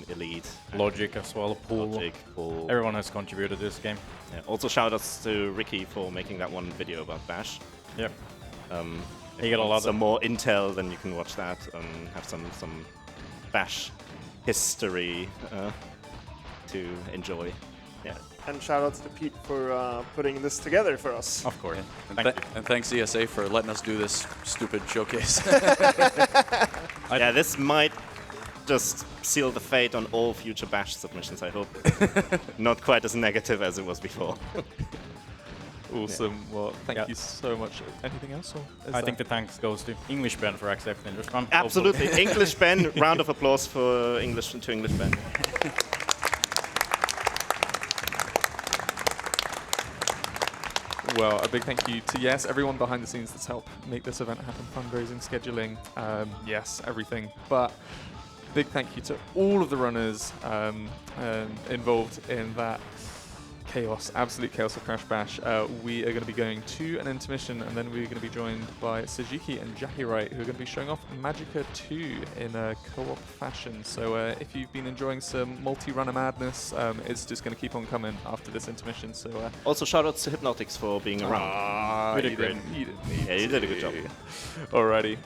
Elite, Logic as well. Pool. Logic, Pool. Everyone has contributed to this game. Yeah. Also shoutouts to Ricky for making that one video about Bash. Yep. If You get you a want lot some of more intel, then you can watch that and have some Bash history to enjoy. Yeah. And shoutouts to Pete for putting this together for us. Of course. And thanks ESA for letting us do this stupid showcase. Yeah, this might just seal the fate on all future Bash submissions, I hope. Not quite as negative as it was before. Awesome. Well, thank Yeah. you so much. Anything else? Or is I think the thanks goes to English Ben for accepting this one. Absolutely. English Ben, round of applause for English Ben. Well, a big thank you to, everyone behind the scenes that's helped make this event happen, fundraising, scheduling, everything. But big thank you to all of the runners involved in that chaos, absolute chaos of Crash Bash. We are going to be going to an intermission, and then we're going to be joined by Suzuki and Jackie Wright, who are going to be showing off Magica 2 in a co-op fashion. So if you've been enjoying some multi-runner madness, it's just going to keep on coming after this intermission. So Also shoutouts to Hypnotics for being around. you did great. Yeah, you did a good job. Alrighty.